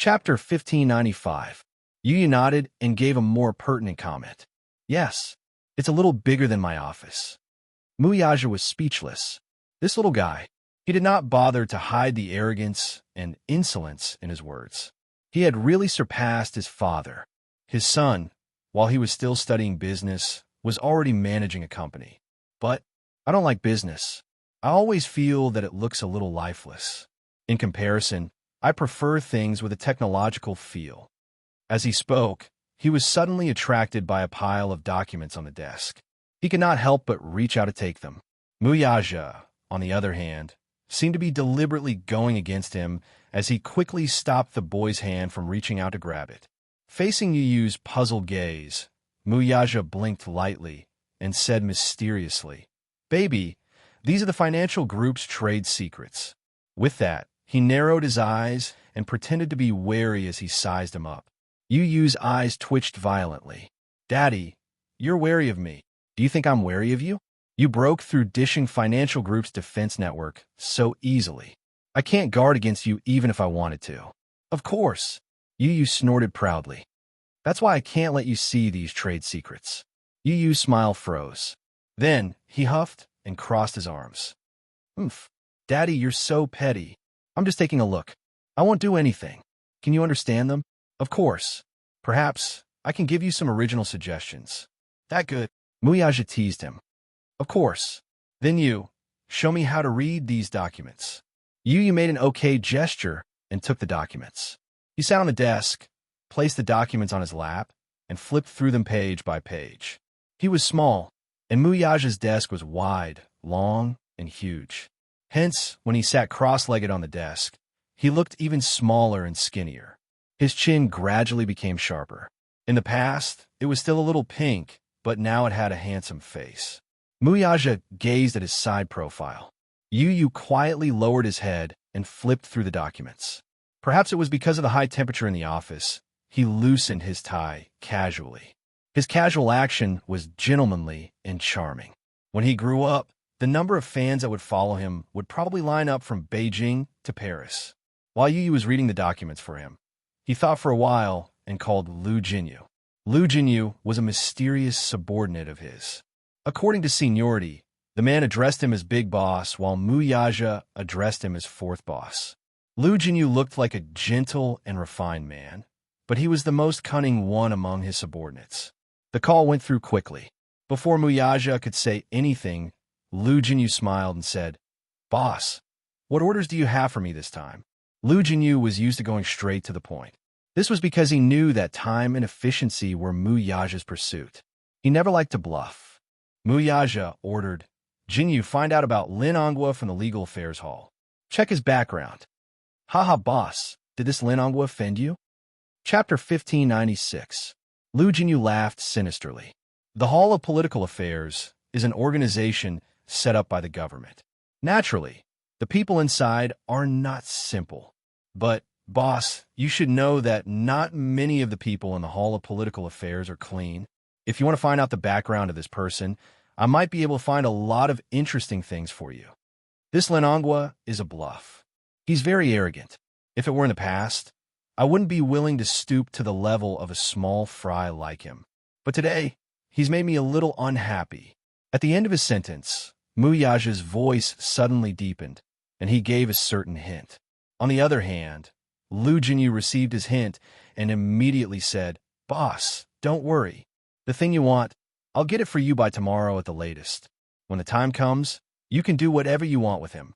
Chapter 1595. Yu nodded and gave a more pertinent comment. Yes, it's a little bigger than my office. Muyaja was speechless. This little guy, he did not bother to hide the arrogance and insolence in his words. He had really surpassed his father. His son, while he was still studying business, was already managing a company. But I don't like business. I always feel that it looks a little lifeless. In comparison, I prefer things with a technological feel. As he spoke, he was suddenly attracted by a pile of documents on the desk. He could not help but reach out to take them. Muyaja, on the other hand, seemed to be deliberately going against him as he quickly stopped the boy's hand from reaching out to grab it. Facing Yu Yu's puzzled gaze, Muyaja blinked lightly and said mysteriously, "Baby, these are the financial group's trade secrets." With that, he narrowed his eyes and pretended to be wary as he sized him up. Yu Yu's eyes twitched violently. "Daddy, you're wary of me. Do you think I'm wary of you? You broke through Dishing Financial Group's defense network so easily. I can't guard against you even if I wanted to." "Of course," Yu Yu snorted proudly. "That's why I can't let you see these trade secrets." Yu Yu's smile froze. Then he huffed and crossed his arms. "Oomph, Daddy, you're so petty. I'm just taking a look. I won't do anything. Can you understand them?" "Of course. Perhaps I can give you some original suggestions." "That good?" Muyaja teased him. "Of course. Then you, show me how to read these documents." Yu Yu made an okay gesture and took the documents. He sat on the desk, placed the documents on his lap, and flipped through them page by page. He was small, and Muyaja's desk was wide, long, and huge. Hence, when he sat cross-legged on the desk, he looked even smaller and skinnier. His chin gradually became sharper. In the past, it was still a little pink, but now it had a handsome face. Muyaja gazed at his side profile. Yu Yu quietly lowered his head and flipped through the documents. Perhaps it was because of the high temperature in the office. He loosened his tie casually. His casual action was gentlemanly and charming. When he grew up, the number of fans that would follow him would probably line up from Beijing to Paris. While Yu Yu was reading the documents for him, he thought for a while and called Lu Jinyu. Lu Jinyu was a mysterious subordinate of his. According to seniority, the man addressed him as Big Boss, while Muyaja addressed him as Fourth Boss. Lu Jinyu looked like a gentle and refined man, but he was the most cunning one among his subordinates. The call went through quickly. Before Muyaja could say anything, Lu Jinyu smiled and said, "Boss, what orders do you have for me this time?" Lu Jinyu was used to going straight to the point. This was because he knew that time and efficiency were Muyaja's pursuit. He never liked to bluff. Muyaja ordered, "Jinyu, find out about Lin Ongwa from the Legal Affairs Hall. Check his background." "Haha, boss, did this Lin Ongwa offend you?" Chapter 1596. Lu Jinyu laughed sinisterly. The Hall of Political Affairs is an organization set up by the government. Naturally, the people inside are not simple. But, boss, you should know that not many of the people in the Hall of Political Affairs are clean. If you want to find out the background of this person, I might be able to find a lot of interesting things for you. This Lin Ongwa is a bluff. He's very arrogant. If it were in the past, I wouldn't be willing to stoop to the level of a small fry like him. But today, he's made me a little unhappy. At the end of his sentence, Muyaja's voice suddenly deepened, and he gave a certain hint. On the other hand, Lu Jinyu received his hint and immediately said, "Boss, don't worry. The thing you want, I'll get it for you by tomorrow at the latest. When the time comes, you can do whatever you want with him."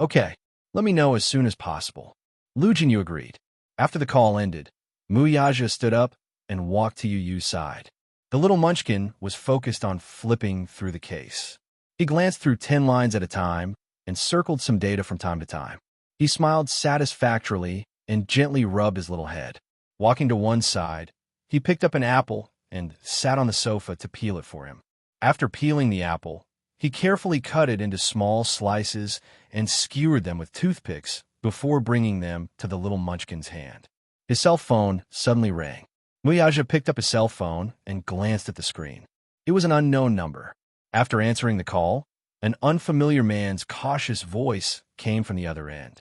"Okay, let me know as soon as possible." Lu Jinyu agreed. After the call ended, Muyaja stood up and walked to Yu Yu's side. The little munchkin was focused on flipping through the case. He glanced through 10 lines at a time and circled some data from time to time. He smiled satisfactorily and gently rubbed his little head. Walking to one side, he picked up an apple and sat on the sofa to peel it for him. After peeling the apple, he carefully cut it into small slices and skewered them with toothpicks before bringing them to the little munchkin's hand. His cell phone suddenly rang. Muyaja picked up his cell phone and glanced at the screen. It was an unknown number. After answering the call, an unfamiliar man's cautious voice came from the other end.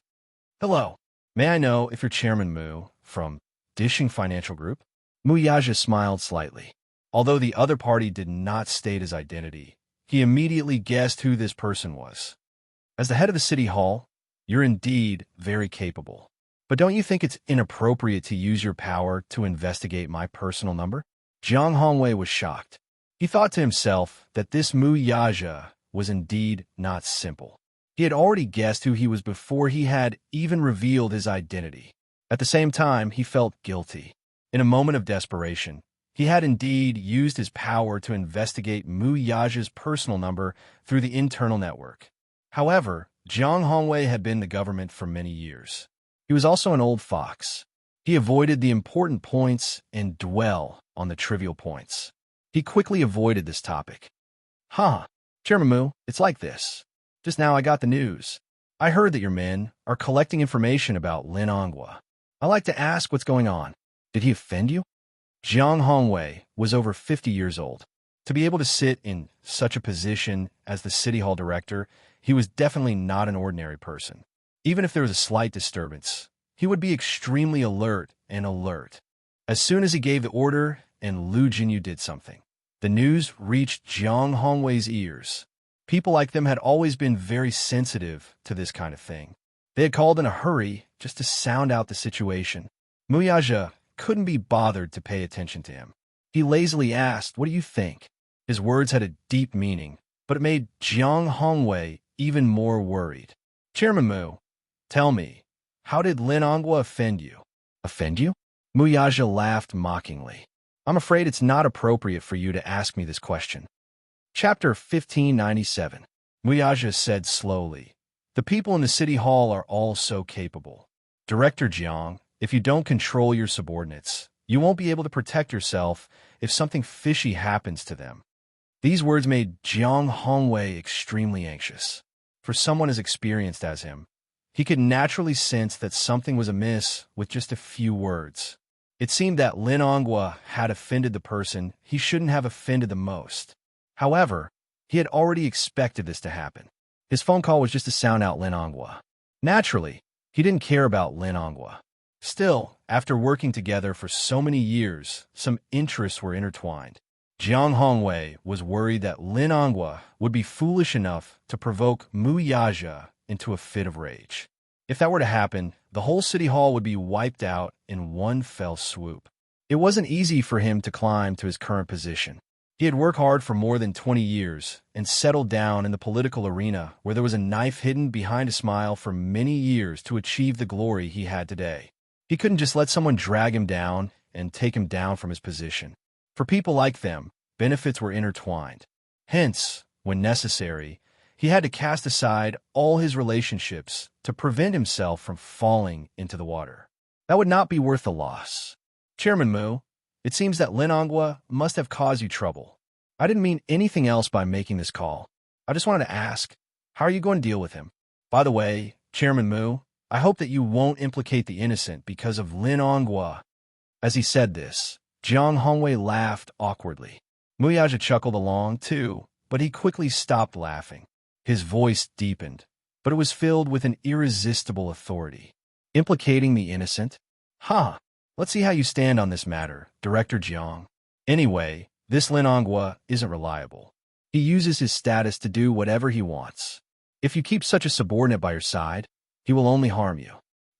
"Hello. May I know if you're Chairman Mu from Dishing Financial Group? Muyaja smiled slightly. Although the other party did not state his identity, he immediately guessed who this person was. As the head of the city hall, you're indeed very capable. But don't you think it's inappropriate to use your power to investigate my personal number? Jiang Hongwei was shocked. He thought to himself that this Muyaja was indeed not simple. He had already guessed who he was before he had even revealed his identity. At the same time, he felt guilty. In a moment of desperation, he had indeed used his power to investigate Muyaja's personal number through the internal network. However, Jiang Hongwei had been in the government for many years. He was also an old fox. He avoided the important points and dwell on the trivial points. He quickly avoided this topic. Chairman Mu, it's like this. Just now I got the news. I heard that your men are collecting information about Lin Onghua. I'd like to ask what's going on. Did he offend you? Jiang Hongwei was over 50 years old. To be able to sit in such a position as the City Hall director, he was definitely not an ordinary person. Even if there was a slight disturbance, he would be extremely alert. As soon as he gave the order and Lu Jinyu did something, the news reached Jiang Hongwei's ears. People like them had always been very sensitive to this kind of thing. They had called in a hurry just to sound out the situation. Muyaja couldn't be bothered to pay attention to him. He lazily asked, "What do you think?" His words had a deep meaning, but it made Jiang Hongwei even more worried. Chairman Mu, tell me, how did Lin Onghua offend you? Offend you? Muyaja laughed mockingly. I'm afraid it's not appropriate for you to ask me this question. Chapter 1597. Muyaja said slowly, the people in the city hall are all so capable. Director Jiang, if you don't control your subordinates, you won't be able to protect yourself if something fishy happens to them. These words made Jiang Hongwei extremely anxious. For someone as experienced as him, he could naturally sense that something was amiss with just a few words. It seemed that Lin Onghua had offended the person he shouldn't have offended the most. However, he had already expected this to happen. His phone call was just to sound out Lin Onghua. Naturally, he didn't care about Lin Onghua. Still, after working together for so many years, some interests were intertwined. Jiang Hongwei was worried that Lin Onghua would be foolish enough to provoke Muyaja into a fit of rage. If that were to happen, the whole city hall would be wiped out in one fell swoop. It wasn't easy for him to climb to his current position. He had worked hard for more than 20 years and settled down in the political arena where there was a knife hidden behind a smile for many years to achieve the glory he had today. He couldn't just let someone drag him down and take him down from his position. For people like them, benefits were intertwined. Hence, when necessary, he had to cast aside all his relationships to prevent himself from falling into the water. That would not be worth the loss. Chairman Mu, it seems that Lin Onghua must have caused you trouble. I didn't mean anything else by making this call. I just wanted to ask, how are you going to deal with him? By the way, Chairman Mu, I hope that you won't implicate the innocent because of Lin Onghua. As he said this, Jiang Hongwei laughed awkwardly. Muyaja chuckled along, too, but he quickly stopped laughing. His voice deepened, but it was filled with an irresistible authority. Implicating the innocent? Let's see how you stand on this matter, Director Jiang. Anyway, this Lin Onghua isn't reliable. He uses his status to do whatever he wants. If you keep such a subordinate by your side, he will only harm you.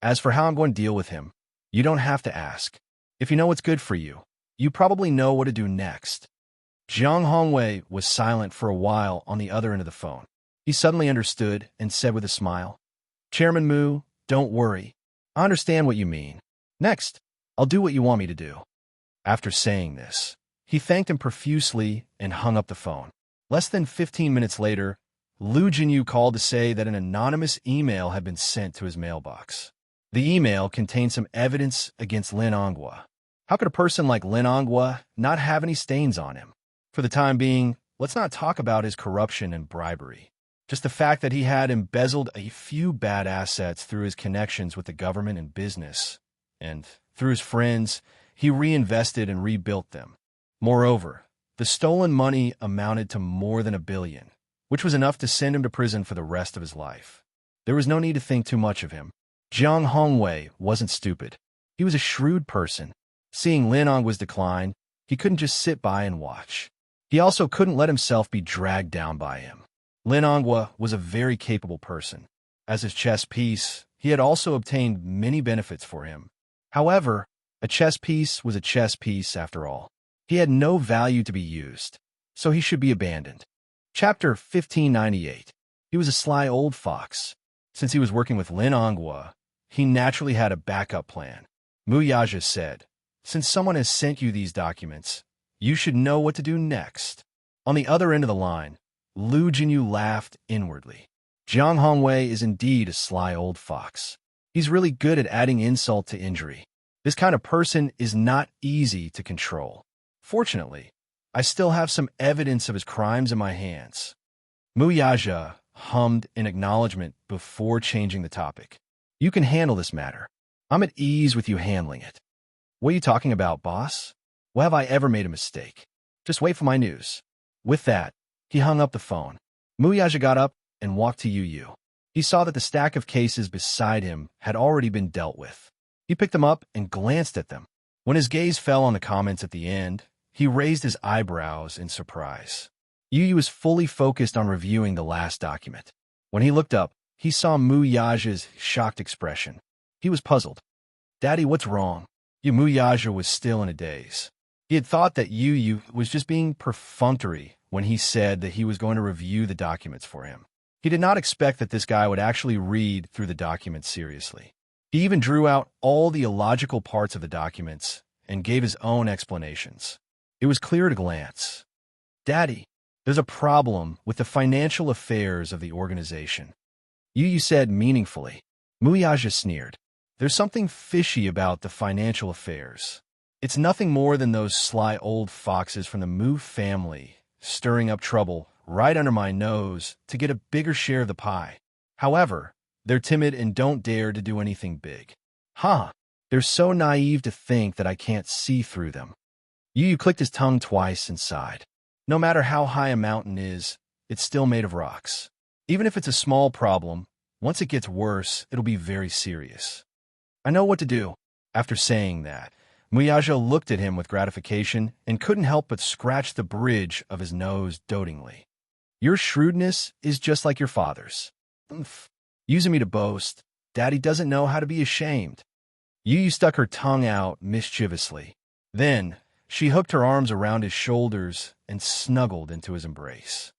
As for how I'm going to deal with him, you don't have to ask. If you know what's good for you, you probably know what to do next. Jiang Hongwei was silent for a while on the other end of the phone. He suddenly understood and said with a smile, Chairman Mu, don't worry. I understand what you mean. Next, I'll do what you want me to do. After saying this, he thanked him profusely and hung up the phone. Less than 15 minutes later, Lu Jinyu called to say that an anonymous email had been sent to his mailbox. The email contained some evidence against Lin Onghua. How could a person like Lin Onghua not have any stains on him? For the time being, let's not talk about his corruption and bribery. Just the fact that he had embezzled a few bad assets through his connections with the government and business, and through his friends, he reinvested and rebuilt them. Moreover, the stolen money amounted to more than $1 billion, which was enough to send him to prison for the rest of his life. There was no need to think too much of him. Jiang Hongwei wasn't stupid. He was a shrewd person. Seeing Lin Ongwa's decline, he couldn't just sit by and watch. He also couldn't let himself be dragged down by him. Lin Ongwa was a very capable person. As his chess piece, he had also obtained many benefits for him. However, a chess piece was a chess piece after all. He had no value to be used, so he should be abandoned. Chapter 1598. He was a sly old fox. Since he was working with Lin Ongwa, he naturally had a backup plan. Muyaja said, "Since someone has sent you these documents, you should know what to do next." On the other end of the line, Lu Jinyu laughed inwardly. Jiang Hongwei is indeed a sly old fox. He's really good at adding insult to injury. This kind of person is not easy to control. Fortunately, I still have some evidence of his crimes in my hands. Muyaja hummed in acknowledgement before changing the topic. "You can handle this matter. I'm at ease with you handling it." "What are you talking about, boss? Well, have I ever made a mistake? Just wait for my news." With that, he hung up the phone. Muyaja got up and walked to Yu Yu. He saw that the stack of cases beside him had already been dealt with. He picked them up and glanced at them. When his gaze fell on the comments at the end, he raised his eyebrows in surprise. Yu Yu was fully focused on reviewing the last document. When he looked up, he saw Muyaja's shocked expression. He was puzzled. "Daddy, what's wrong?" Muyaja was still in a daze. He had thought that Yu Yu was just being perfunctory when he said that he was going to review the documents for him. He did not expect that this guy would actually read through the documents seriously. He even drew out all the illogical parts of the documents and gave his own explanations. It was clear at a glance. "Daddy, there's a problem with the financial affairs of the organization," Yu Yu said meaningfully. Muyaja sneered. "There's something fishy about the financial affairs. It's nothing more than those sly old foxes from the Mu family stirring up trouble right under my nose to get a bigger share of the pie. However, they're timid and don't dare to do anything big. They're so naive to think that I can't see through them." Yu Yu clicked his tongue twice and sighed. No matter how high a mountain is, it's still made of rocks. Even if it's a small problem, once it gets worse, it'll be very serious. "I know what to do." After saying that, Muyaja looked at him with gratification and couldn't help but scratch the bridge of his nose dotingly. "Your shrewdness is just like your father's. Using me to boast, Daddy doesn't know how to be ashamed." Yu Yu stuck her tongue out mischievously. Then, she hooked her arms around his shoulders and snuggled into his embrace.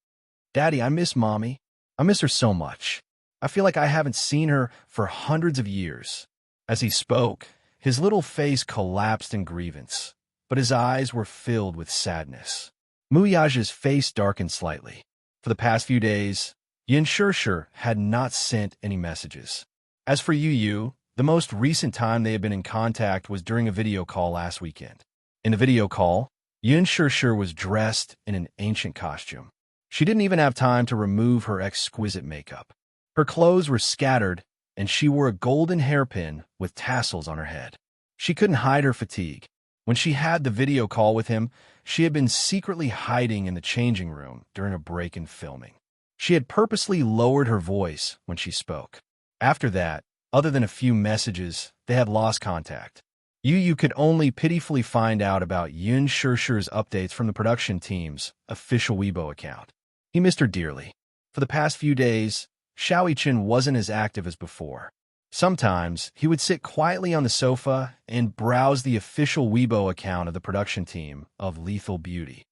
"Daddy, I miss Mommy. I miss her so much. I feel like I haven't seen her for hundreds of years." As he spoke, his little face collapsed in grievance, but his eyes were filled with sadness. Muyaja's face darkened slightly. For the past few days, Yin Shishir had not sent any messages. As for Yu Yu, the most recent time they had been in contact was during a video call last weekend. In the video call, Yin Shishir was dressed in an ancient costume. She didn't even have time to remove her exquisite makeup. Her clothes were scattered, and she wore a golden hairpin with tassels on her head. She couldn't hide her fatigue. When she had the video call with him, she had been secretly hiding in the changing room during a break in filming. She had purposely lowered her voice when she spoke. After that, other than a few messages, they had lost contact. Yu Yu could only pitifully find out about Yin Shishir's updates from the production team's official Weibo account. He missed her dearly. For the past few days, Xiaoichen wasn't as active as before. Sometimes, he would sit quietly on the sofa and browse the official Weibo account of the production team of Lethal Beauty.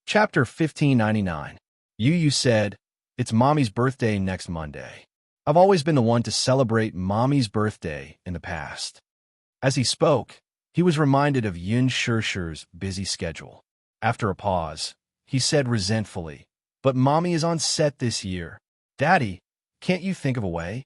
Chapter 1599. Yu Yu said, "It's Mommy's birthday next Monday. I've always been the one to celebrate Mommy's birthday in the past." As he spoke, he was reminded of Yin Shishir's busy schedule. After a pause, he said resentfully, "But Mommy is on set this year. Daddy, can't you think of a way?"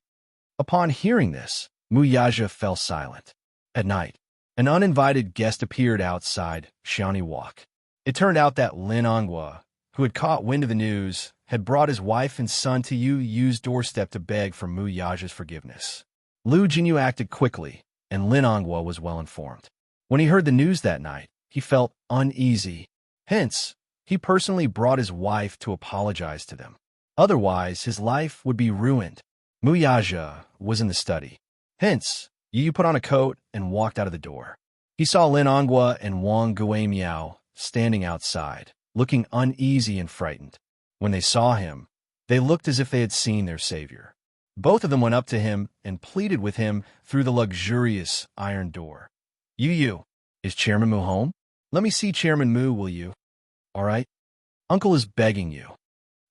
Upon hearing this, Muyaja fell silent. At night, an uninvited guest appeared outside Xiaoni Walk. It turned out that Lin Ongwa, who had caught wind of the news, had brought his wife and son to Yu Yu's doorstep to beg for Muyaja's forgiveness. Lu Jinyu acted quickly, and Lin Ongwa was well informed. When he heard the news that night, he felt uneasy. Hence, he personally brought his wife to apologize to them. Otherwise, his life would be ruined. Muyaja was in the study. Hence, Yu put on a coat and walked out of the door. He saw Lin Onghua and Wang Guimiao standing outside, looking uneasy and frightened. When they saw him, they looked as if they had seen their savior. Both of them went up to him and pleaded with him through the luxurious iron door. Yu, is Chairman Mu home? Let me see Chairman Mu, will you? All right? Uncle is begging you.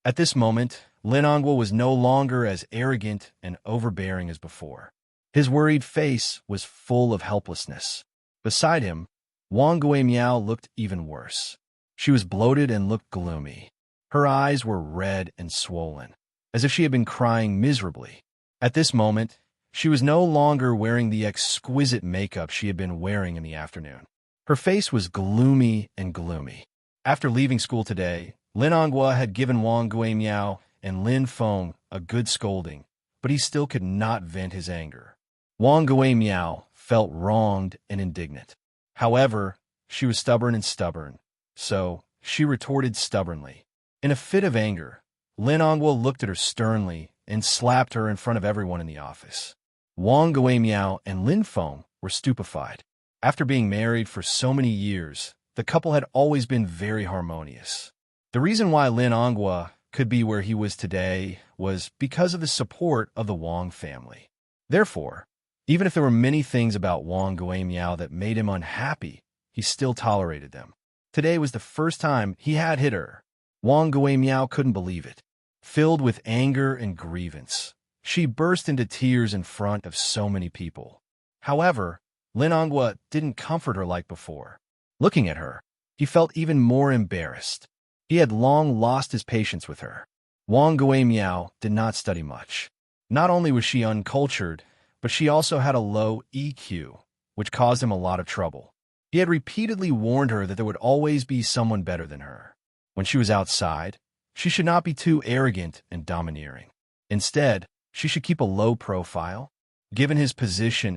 At this moment, Lin Onghua was no longer as arrogant and overbearing as before. His worried face was full of helplessness. Beside him, Wang Guimiao looked even worse. She was bloated and looked gloomy. Her eyes were red and swollen, as if she had been crying miserably. At this moment, she was no longer wearing the exquisite makeup she had been wearing in the afternoon. Her face was gloomy and gloomy. After leaving school today, Lin Onghua had given Wang Guimiao and Lin Feng a good scolding, but he still could not vent his anger. Wang Guimiao felt wronged and indignant. However, she was stubborn, so she retorted stubbornly. In a fit of anger, Lin Onghua looked at her sternly and slapped her in front of everyone in the office. Wang Guimiao and Lin Feng were stupefied. After being married for so many years, the couple had always been very harmonious. The reason why Lin Onghua could be where he was today was because of the support of the Wang family. Therefore, even if there were many things about Wang Guimiao that made him unhappy, he still tolerated them. Today was the first time he had hit her. Wang Guimiao couldn't believe it. Filled with anger and grievance, she burst into tears in front of so many people. However, Lin Onghua didn't comfort her like before. Looking at her, he felt even more embarrassed. He had long lost his patience with her. Wang Guimiao did not study much. Not only was she uncultured, but she also had a low EQ, which caused him a lot of trouble. He had repeatedly warned her that there would always be someone better than her. When she was outside, she should not be too arrogant and domineering. Instead, she should keep a low profile. Given his position,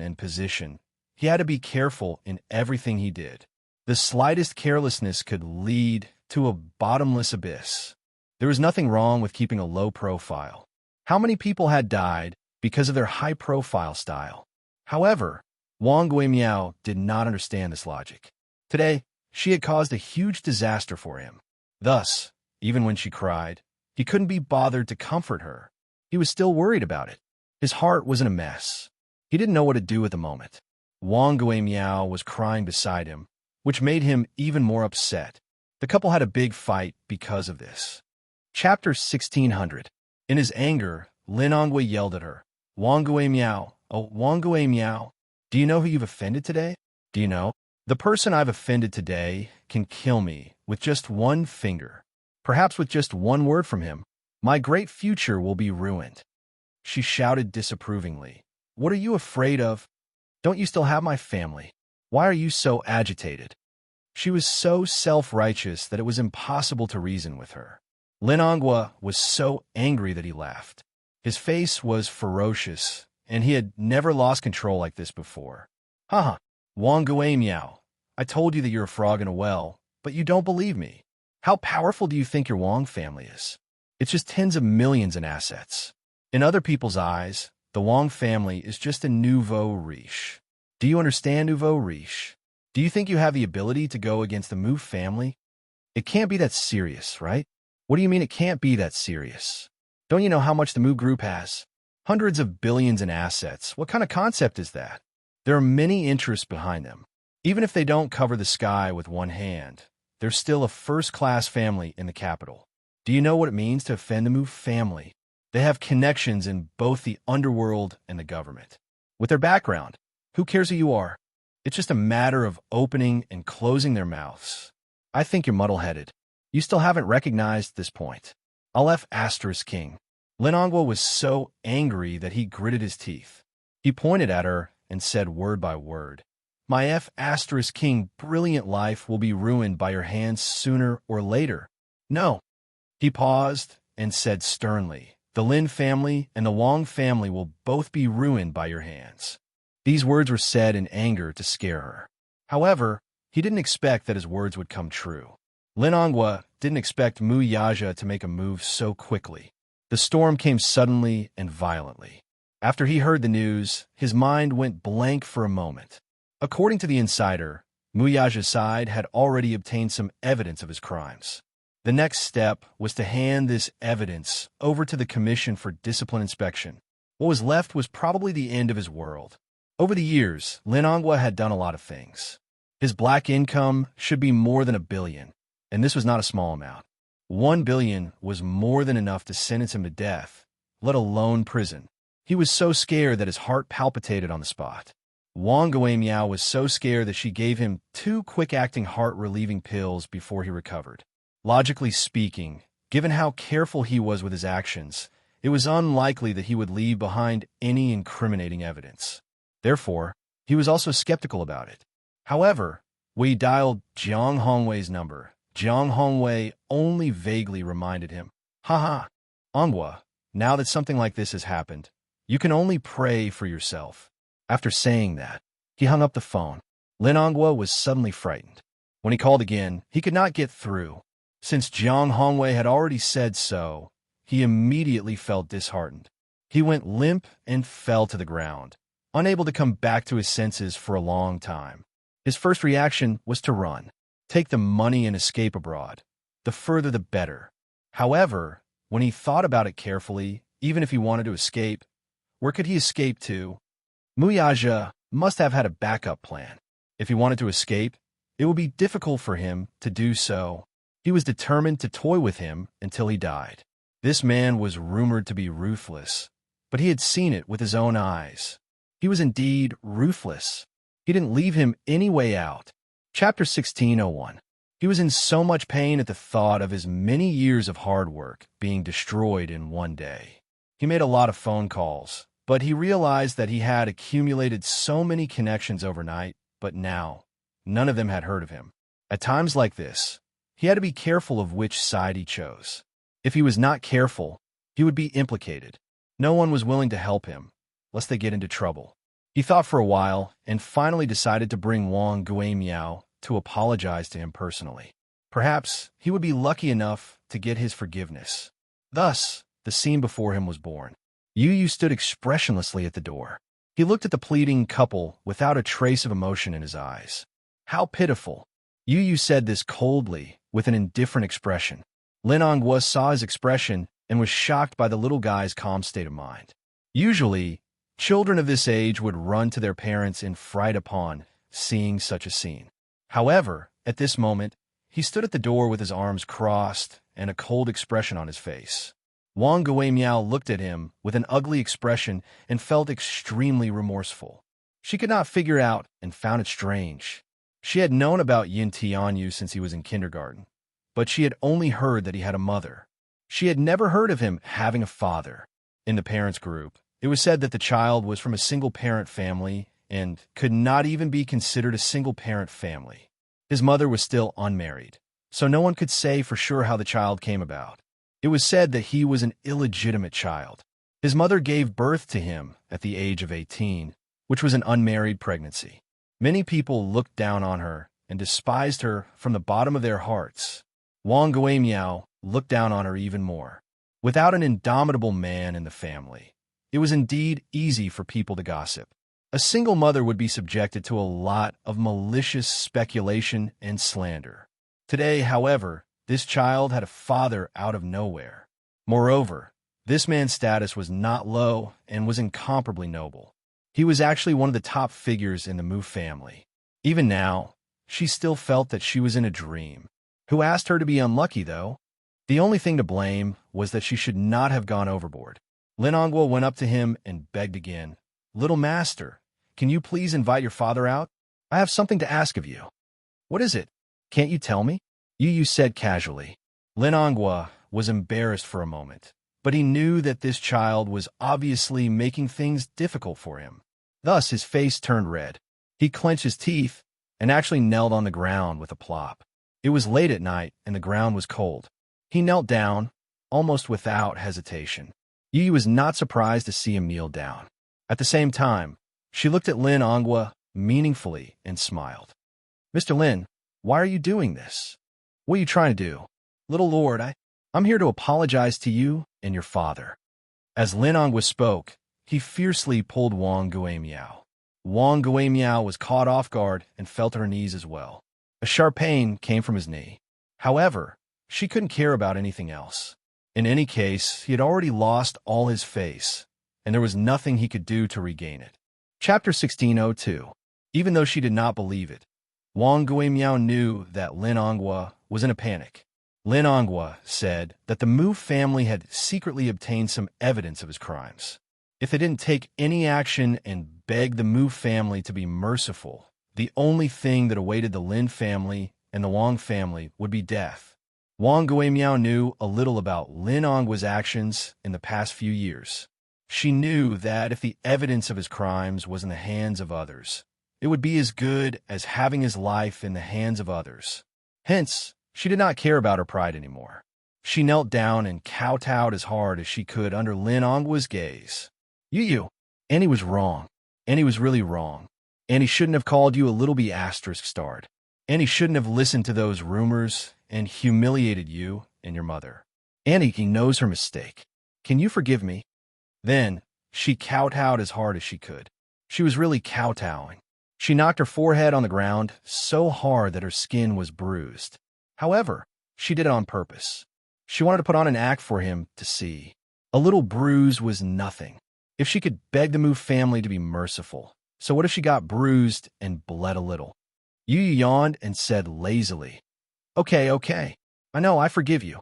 he had to be careful in everything he did. The slightest carelessness could lead to a bottomless abyss. There was nothing wrong with keeping a low profile. How many people had died because of their high-profile style? However, Wang Guimiao did not understand this logic. Today, she had caused a huge disaster for him. Thus, even when she cried, he couldn't be bothered to comfort her. He was still worried about it. His heart was in a mess. He didn't know what to do at the moment. Wang Guimiao was crying beside him, which made him even more upset. The couple had a big fight because of this. Chapter 1600. In his anger, Lin Onghua yelled at her. Wang Guimiao, oh, Wang Guimiao, do you know who you've offended today? Do you know? The person I've offended today can kill me with just one finger. Perhaps with just one word from him, my great future will be ruined. She shouted disapprovingly. What are you afraid of? Don't you still have my family? Why are you so agitated? She was so self-righteous that it was impossible to reason with her. Lin Onghua was so angry that he laughed. His face was ferocious, and he had never lost control like this before. Haha, Wang Guimiao, I told you that you're a frog in a well, but you don't believe me. How powerful do you think your Wang family is? It's just tens of millions in assets. In other people's eyes, the Wang family is just a nouveau riche. Do you understand nouveau riche? Do you think you have the ability to go against the Mu family? It can't be that serious, right? What do you mean it can't be that serious? Don't you know how much the Mu group has? Hundreds of billions in assets. What kind of concept is that? There are many interests behind them. Even if they don't cover the sky with one hand, they're still a first-class family in the capital. Do you know what it means to offend the Mu family? They have connections in both the underworld and the government. With their background, who cares who you are? It's just a matter of opening and closing their mouths. I think you're muddle-headed. You still haven't recognized this point. Aleph * King. Lin Onghua was so angry that he gritted his teeth. He pointed at her and said word by word, My F * King brilliant life will be ruined by your hands sooner or later. No. He paused and said sternly, The Lin family and the Wang family will both be ruined by your hands. These words were said in anger to scare her. However, he didn't expect that his words would come true. Lin Onghua didn't expect Mu Yaja to make a move so quickly. The storm came suddenly and violently. After he heard the news, his mind went blank for a moment. According to the insider, Muyaja's side had already obtained some evidence of his crimes. The next step was to hand this evidence over to the Commission for Discipline Inspection. What was left was probably the end of his world. Over the years, Lin Hongwa had done a lot of things. His black income should be more than $1 billion, and this was not a small amount. $1 billion was more than enough to sentence him to death, let alone prison. He was so scared that his heart palpitated on the spot. Wang Guimiao was so scared that she gave him 2 quick-acting heart-relieving pills before he recovered. Logically speaking, given how careful he was with his actions, it was unlikely that he would leave behind any incriminating evidence. Therefore, he was also skeptical about it. However, when he dialed Jiang Hongwei's number, Jiang Hongwei only vaguely reminded him, "Haha, Hongwa, now that something like this has happened, you can only pray for yourself." After saying that, he hung up the phone. Lin Hongwa was suddenly frightened. When he called again, he could not get through. Since Jiang Hongwei had already said so, he immediately felt disheartened. He went limp and fell to the ground, unable to come back to his senses for a long time. His first reaction was to run, take the money and escape abroad. The further the better. However, when he thought about it carefully, even if he wanted to escape, where could he escape to? Muyaja must have had a backup plan. If he wanted to escape, it would be difficult for him to do so. He was determined to toy with him until he died. This man was rumored to be ruthless, but he had seen it with his own eyes. He was indeed ruthless. He didn't leave him any way out. Chapter 1601. He was in so much pain at the thought of his many years of hard work being destroyed in one day. He made a lot of phone calls, but he realized that he had accumulated so many connections overnight, but now, none of them had heard of him. At times like this, he had to be careful of which side he chose. If he was not careful, he would be implicated. No one was willing to help him, lest they get into trouble. He thought for a while and finally decided to bring Wang Guimiao to apologize to him personally. Perhaps he would be lucky enough to get his forgiveness. Thus, the scene before him was born. Yu stood expressionlessly at the door. He looked at the pleading couple without a trace of emotion in his eyes. How pitiful! Yu said this coldly, with an indifferent expression. Lin Hongwa saw his expression and was shocked by the little guy's calm state of mind. Usually, children of this age would run to their parents in fright upon seeing such a scene. However, at this moment, he stood at the door with his arms crossed and a cold expression on his face. Wang Guimiao looked at him with an ugly expression and felt extremely remorseful. She could not figure out and found it strange. She had known about Yin Tianyu since he was in kindergarten, but she had only heard that he had a mother. She had never heard of him having a father. In the parents' group, it was said that the child was from a single-parent family and could not even be considered a single-parent family. His mother was still unmarried, so no one could say for sure how the child came about. It was said that he was an illegitimate child. His mother gave birth to him at the age of 18, which was an unmarried pregnancy. Many people looked down on her and despised her from the bottom of their hearts. Wang Guimiao looked down on her even more. Without an indomitable man in the family, it was indeed easy for people to gossip. A single mother would be subjected to a lot of malicious speculation and slander. Today, however, this child had a father out of nowhere. Moreover, this man's status was not low and was incomparably noble. He was actually one of the top figures in the Mu family. Even now, she still felt that she was in a dream. Who asked her to be unlucky, though? The only thing to blame was that she should not have gone overboard. Lin Hongwa went up to him and begged again. "Little master, can you please invite your father out? I have something to ask of you." "What is it? Can't you tell me?" Yu said casually. Lin Hongwa was embarrassed for a moment, but he knew that this child was obviously making things difficult for him. Thus, his face turned red. He clenched his teeth and actually knelt on the ground with a plop. It was late at night and the ground was cold. He knelt down, almost without hesitation. Yu was not surprised to see him kneel down. At the same time, she looked at Lin Hongwa meaningfully and smiled. "Mr. Lin, why are you doing this? What are you trying to do?" "Little Lord, I'm here to apologize to you and your father." As Lin Hongwa spoke, he fiercely pulled Wang Guimiao. Wang Guimiao was caught off guard and fell to her knees as well. A sharp pain came from his knee. However, she couldn't care about anything else. In any case, he had already lost all his face, and there was nothing he could do to regain it. Chapter 1602. Even though she did not believe it, Wang Guimiao knew that Lin Onghua was in a panic. Lin Onghua said that the Mu family had secretly obtained some evidence of his crimes. If they didn't take any action and beg the Mu family to be merciful, the only thing that awaited the Lin family and the Wang family would be death. Wang Guimiao knew a little about Lin Onghua's actions in the past few years. She knew that if the evidence of his crimes was in the hands of others, it would be as good as having his life in the hands of others. Hence, she did not care about her pride anymore. She knelt down and kowtowed as hard as she could under Lin Onghua's gaze. You, Annie was wrong. Annie was really wrong. Annie shouldn't have called you a little b*** starred. Annie shouldn't have listened to those rumors and humiliated you and your mother. Annie knows her mistake. Can you forgive me? Then, she kowtowed as hard as she could. She was really kowtowing. She knocked her forehead on the ground so hard that her skin was bruised. However, she did it on purpose. She wanted to put on an act for him to see. A little bruise was nothing. If she could beg the Mu family to be merciful, so what if she got bruised and bled a little? Yu yawned and said lazily, Okay, I know, I forgive you.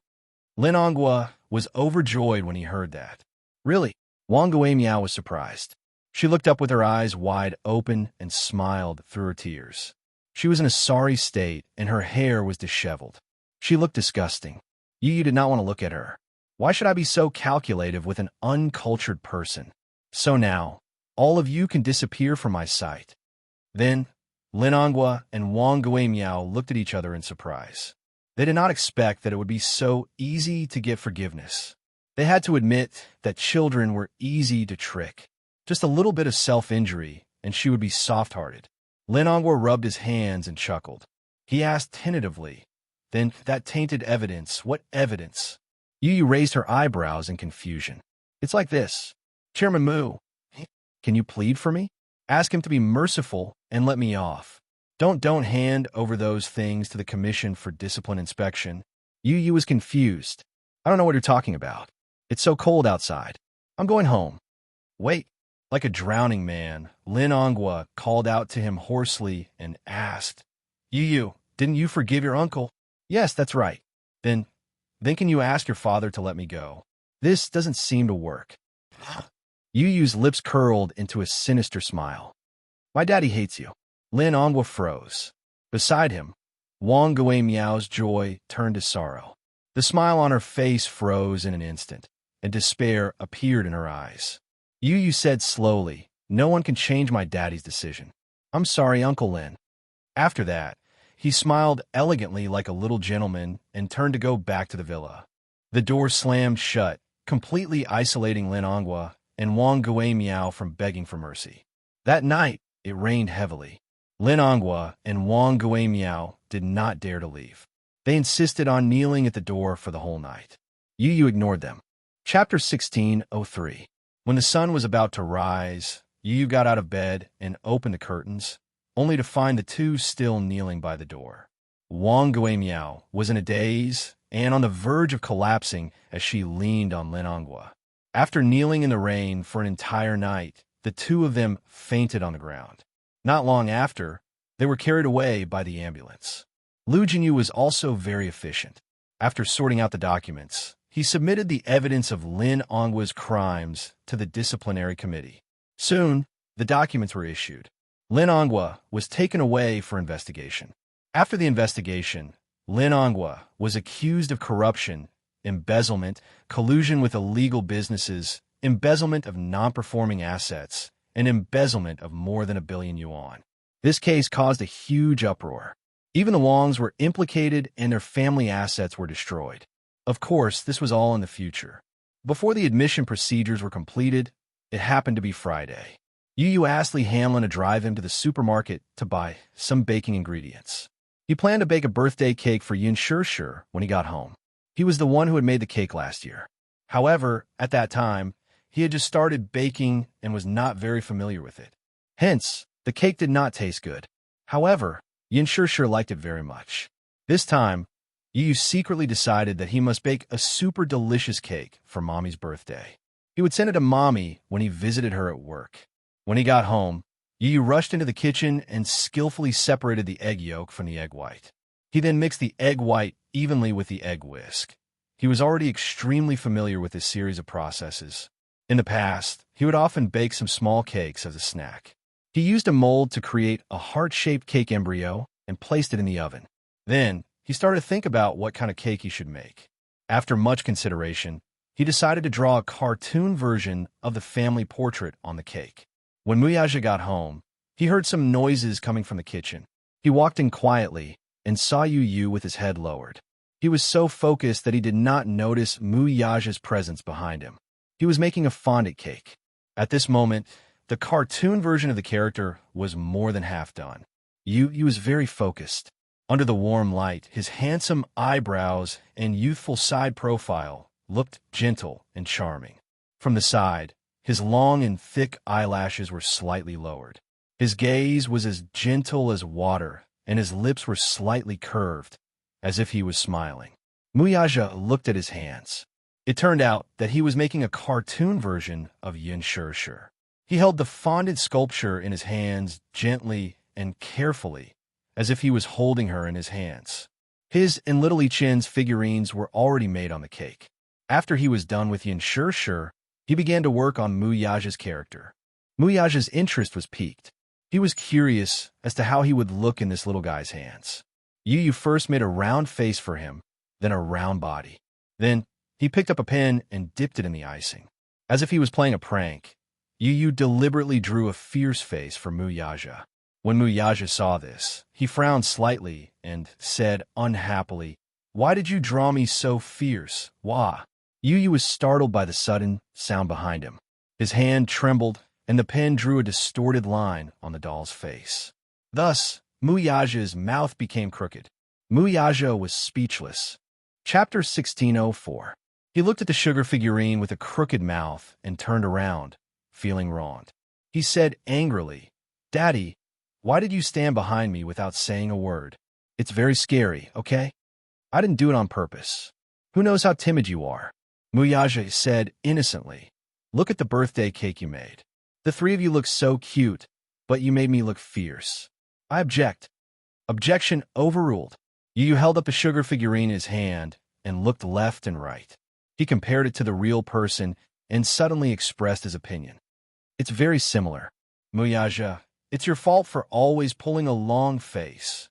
Lin Onghua was overjoyed when he heard that. Really? Wang Guimiao was surprised. She looked up with her eyes wide open and smiled through her tears. She was in a sorry state, and her hair was disheveled. She looked disgusting. Yu did not want to look at her. Why should I be so calculative with an uncultured person? So now, all of you can disappear from my sight. Then, Lin Onghua and Wang Guimiao looked at each other in surprise. They did not expect that it would be so easy to give forgiveness. They had to admit that children were easy to trick. Just a little bit of self-injury, and she would be soft-hearted. Lin Onghua rubbed his hands and chuckled. He asked tentatively, Then that tainted evidence, what evidence? Yu raised her eyebrows in confusion. It's like this. Chairman Mu, can you plead for me? Ask him to be merciful and let me off. Don't hand over those things to the Commission for Discipline Inspection. Yu was confused. I don't know what you're talking about. It's so cold outside. I'm going home. Wait. Like a drowning man, Lin Onghua called out to him hoarsely and asked, Yu, didn't you forgive your uncle? Yes, that's right. Then can you ask your father to let me go? This doesn't seem to work. Yu's lips curled into a sinister smile. My daddy hates you. Lin Onghua froze. Beside him, Wang Guimiao's joy turned to sorrow. The smile on her face froze in an instant, and despair appeared in her eyes. Yu said slowly, No one can change my daddy's decision. I'm sorry, Uncle Lin. After that, he smiled elegantly like a little gentleman and turned to go back to the villa. The door slammed shut, completely isolating Lin Onghua and Wang Guimiao from begging for mercy. That night, it rained heavily. Lin Onghua and Wang Guimiao did not dare to leave. They insisted on kneeling at the door for the whole night. Yu ignored them. Chapter 1603. When the sun was about to rise, Yu got out of bed and opened the curtains, only to find the two still kneeling by the door. Wang Guimiao was in a daze and on the verge of collapsing as she leaned on Lin Onghua. After kneeling in the rain for an entire night, the two of them fainted on the ground. Not long after, they were carried away by the ambulance. Lu Jinyu was also very efficient. After sorting out the documents, he submitted the evidence of Lin Onghua's crimes to the disciplinary committee. Soon, the documents were issued. Lin Onghua was taken away for investigation. After the investigation, Lin Onghua was accused of corruption, embezzlement, collusion with illegal businesses, embezzlement of non-performing assets, and embezzlement of more than 1 billion yuan. This case caused a huge uproar. Even the Wangs were implicated and their family assets were destroyed. Of course, this was all in the future. Before the admission procedures were completed, it happened to be Friday. Yu asked Li Hanlon to drive him to the supermarket to buy some baking ingredients. He planned to bake a birthday cake for Yun Shishir when he got home. He was the one who had made the cake last year. However, at that time, he had just started baking and was not very familiar with it. Hence, the cake did not taste good. However, Yin sure liked it very much. This time, Yu secretly decided that he must bake a super delicious cake for Mommy's birthday. He would send it to Mommy when he visited her at work. When he got home, Yu rushed into the kitchen and skillfully separated the egg yolk from the egg white. He then mixed the egg white evenly with the egg whisk. He was already extremely familiar with this series of processes. In the past, he would often bake some small cakes as a snack. He used a mold to create a heart-shaped cake embryo and placed it in the oven. Then, he started to think about what kind of cake he should make. After much consideration, he decided to draw a cartoon version of the family portrait on the cake. When Muyaja got home, he heard some noises coming from the kitchen. He walked in quietly and saw Yu with his head lowered. He was so focused that he did not notice Muyaja's presence behind him. He was making a fondant cake. At this moment, the cartoon version of the character was more than half done. Yu was very focused. Under the warm light, his handsome eyebrows and youthful side profile looked gentle and charming. From the side, his long and thick eyelashes were slightly lowered. His gaze was as gentle as water, and his lips were slightly curved, as if he was smiling. Muyaja looked at his hands. It turned out that he was making a cartoon version of Yin Shi. He held the fondant sculpture in his hands gently and carefully, as if he was holding her in his hands. His and Little Ichin's figurines were already made on the cake. After he was done with Yin Shi, he began to work on Muyaja's character. Muyaja's interest was piqued. He was curious as to how he would look in this little guy's hands. Yu first made a round face for him, then a round body. Then, he picked up a pen and dipped it in the icing. As if he was playing a prank, Yu deliberately drew a fierce face for Muyaja. When Muyaja saw this, he frowned slightly and said unhappily, "Why did you draw me so fierce? Wah?" Yu was startled by the sudden sound behind him. His hand trembled, and the pen drew a distorted line on the doll's face. Thus, Muyaja's mouth became crooked. Muyaja was speechless. Chapter 1604. He looked at the sugar figurine with a crooked mouth and turned around, feeling wronged. He said angrily, "Daddy, why did you stand behind me without saying a word? It's very scary, okay? I didn't do it on purpose. Who knows how timid you are?" Muyaja said innocently, "Look at the birthday cake you made. The three of you look so cute, but you made me look fierce. I object." Objection overruled. Yu held up the sugar figurine in his hand and looked left and right. He compared it to the real person and suddenly expressed his opinion. "It's very similar. Muyaja, it's your fault for always pulling a long face."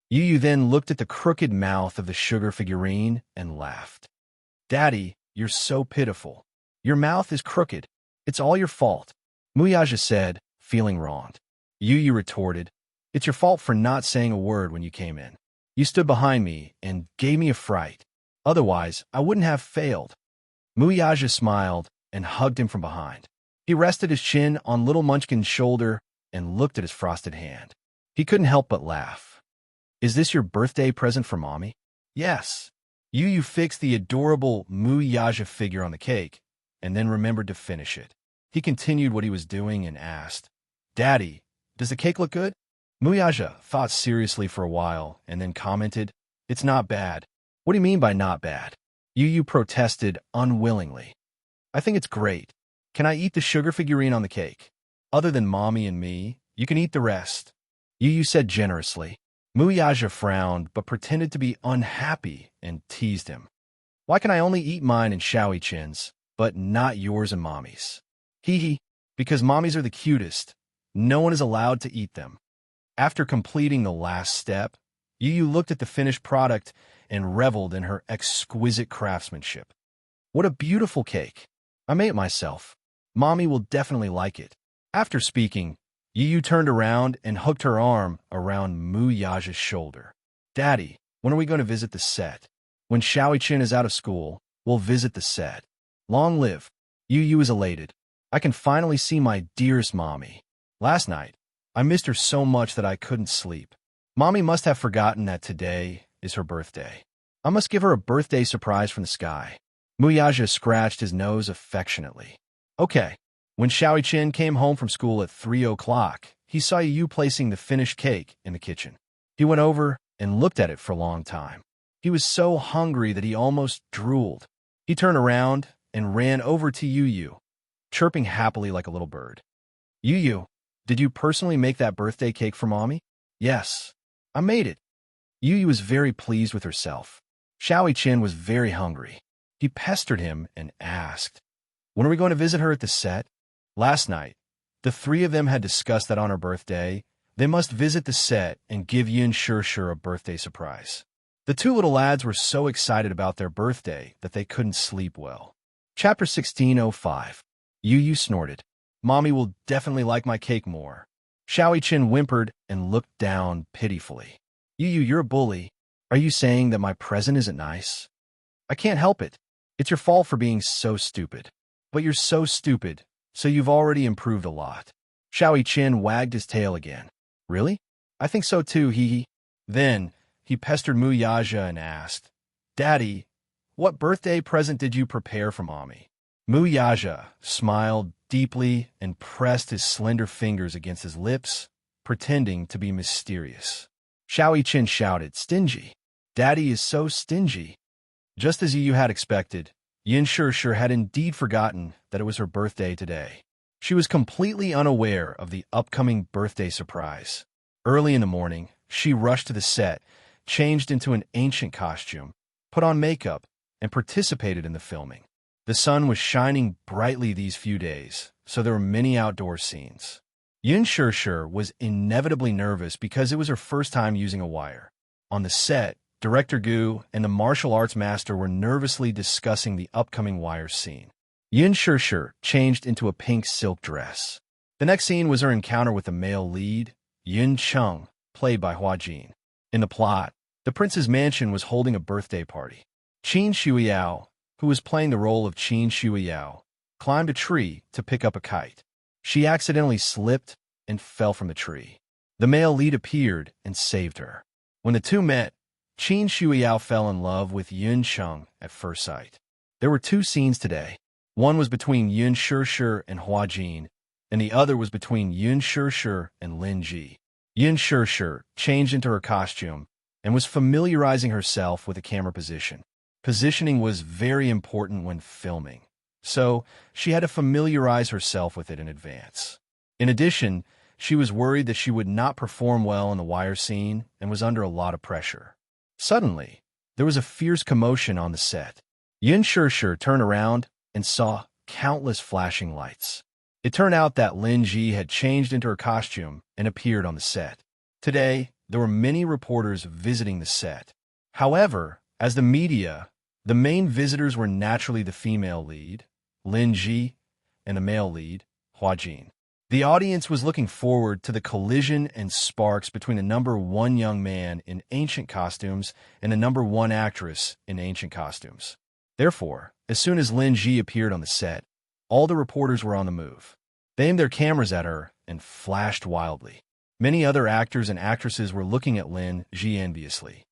Yu then looked at the crooked mouth of the sugar figurine and laughed. "Daddy, you're so pitiful. Your mouth is crooked. It's all your fault." Muyaja said, feeling wronged. Yu retorted, "It's your fault for not saying a word when you came in. You stood behind me and gave me a fright. Otherwise, I wouldn't have failed." Muyaja smiled and hugged him from behind. He rested his chin on Little Munchkin's shoulder and looked at his frosted hand. He couldn't help but laugh. "Is this your birthday present for Mommy?" "Yes." Yu fixed the adorable Muyaja figure on the cake and then remembered to finish it. He continued what he was doing and asked, "Daddy, does the cake look good?" Muyaja thought seriously for a while and then commented, "It's not bad." "What do you mean by not bad?" Yu protested unwillingly. "I think it's great. Can I eat the sugar figurine on the cake? Other than Mommy and me, you can eat the rest." Yu said generously. Muyaja frowned but pretended to be unhappy and teased him. "Why can I only eat mine and Xiao-Chin's, but not yours and Mommy's?" "Hee, because Mommy's are the cutest. No one is allowed to eat them." After completing the last step, Yu looked at the finished product and reveled in her exquisite craftsmanship. "What a beautiful cake. I made it myself. Mommy will definitely like it." After speaking, Yu turned around and hooked her arm around Muyaja's shoulder. "Daddy, when are we going to visit the set? When Xiao-Chin is out of school, we'll visit the set. Long live." Yu is elated. "I can finally see my dearest Mommy. Last night, I missed her so much that I couldn't sleep. Mommy must have forgotten that today is her birthday. I must give her a birthday surprise from the sky." Muyaja scratched his nose affectionately. Okay. When Xiao Chen came home from school at 3 o'clock, he saw Yu placing the finished cake in the kitchen. He went over and looked at it for a long time. He was so hungry that he almost drooled. He turned around and ran over to Yu, chirping happily like a little bird. Yu, did you personally make that birthday cake for Mommy? Yes, I made it. Yu was very pleased with herself. Xiao Chen was very hungry. He pestered him and asked, "When are we going to visit her at the set?" Last night, the three of them had discussed that on her birthday, they must visit the set and give Yin Shir a birthday surprise. The two little lads were so excited about their birthday that they couldn't sleep well. Chapter 16:05. Yu snorted. Mommy will definitely like my cake more. Xiao Chen whimpered and looked down pitifully. Yu, you're a bully. Are you saying that my present isn't nice? I can't help it. It's your fault for being so stupid. But you're so stupid, so you've already improved a lot. Xiao Chen wagged his tail again. Really? I think so too, hee. Then he pestered Mu Yaja and asked, Daddy, what birthday present did you prepare for Mommy? Mu Yaja smiled deeply and pressed his slender fingers against his lips, pretending to be mysterious. Xiao Chen shouted, Stingy. Daddy is so stingy. Just as Yu had expected, Yin Shir had indeed forgotten that it was her birthday today. She was completely unaware of the upcoming birthday surprise. Early in the morning, she rushed to the set, changed into an ancient costume, put on makeup, and participated in the filming. The sun was shining brightly these few days, so there were many outdoor scenes. Yin Shir was inevitably nervous because it was her first time using a wire. On the set, Director Gu and the martial arts master were nervously discussing the upcoming wire scene. Yin Shir changed into a pink silk dress. The next scene was her encounter with the male lead, Yin Cheng, played by Hua Jin. In the plot, the prince's mansion was holding a birthday party. Qin Shuiyao, who was playing the role of Qin Shuiyao, climbed a tree to pick up a kite. She accidentally slipped and fell from the tree. The male lead appeared and saved her. When the two met, Qin Shuiyao fell in love with Yun Cheng at first sight. There were two scenes today. One was between Yin Shir and Hua Jin, and the other was between Yin Shir and Lin Ji. Yin Shir changed into her costume and was familiarizing herself with the camera position. Positioning was very important when filming, so she had to familiarize herself with it in advance. In addition, she was worried that she would not perform well in the wire scene and was under a lot of pressure. Suddenly, there was a fierce commotion on the set. Yin Shir turned around and saw countless flashing lights. It turned out that Lin Ji had changed into her costume and appeared on the set. Today, there were many reporters visiting the set. However, as the media, the main visitors were naturally the female lead, Lin Ji, and the male lead, Hua Jin. The audience was looking forward to the collision and sparks between the number one young man in ancient costumes and the number one actress in ancient costumes. Therefore, as soon as Lin Ji appeared on the set, all the reporters were on the move. They aimed their cameras at her and flashed wildly. Many other actors and actresses were looking at Lin Ji enviously.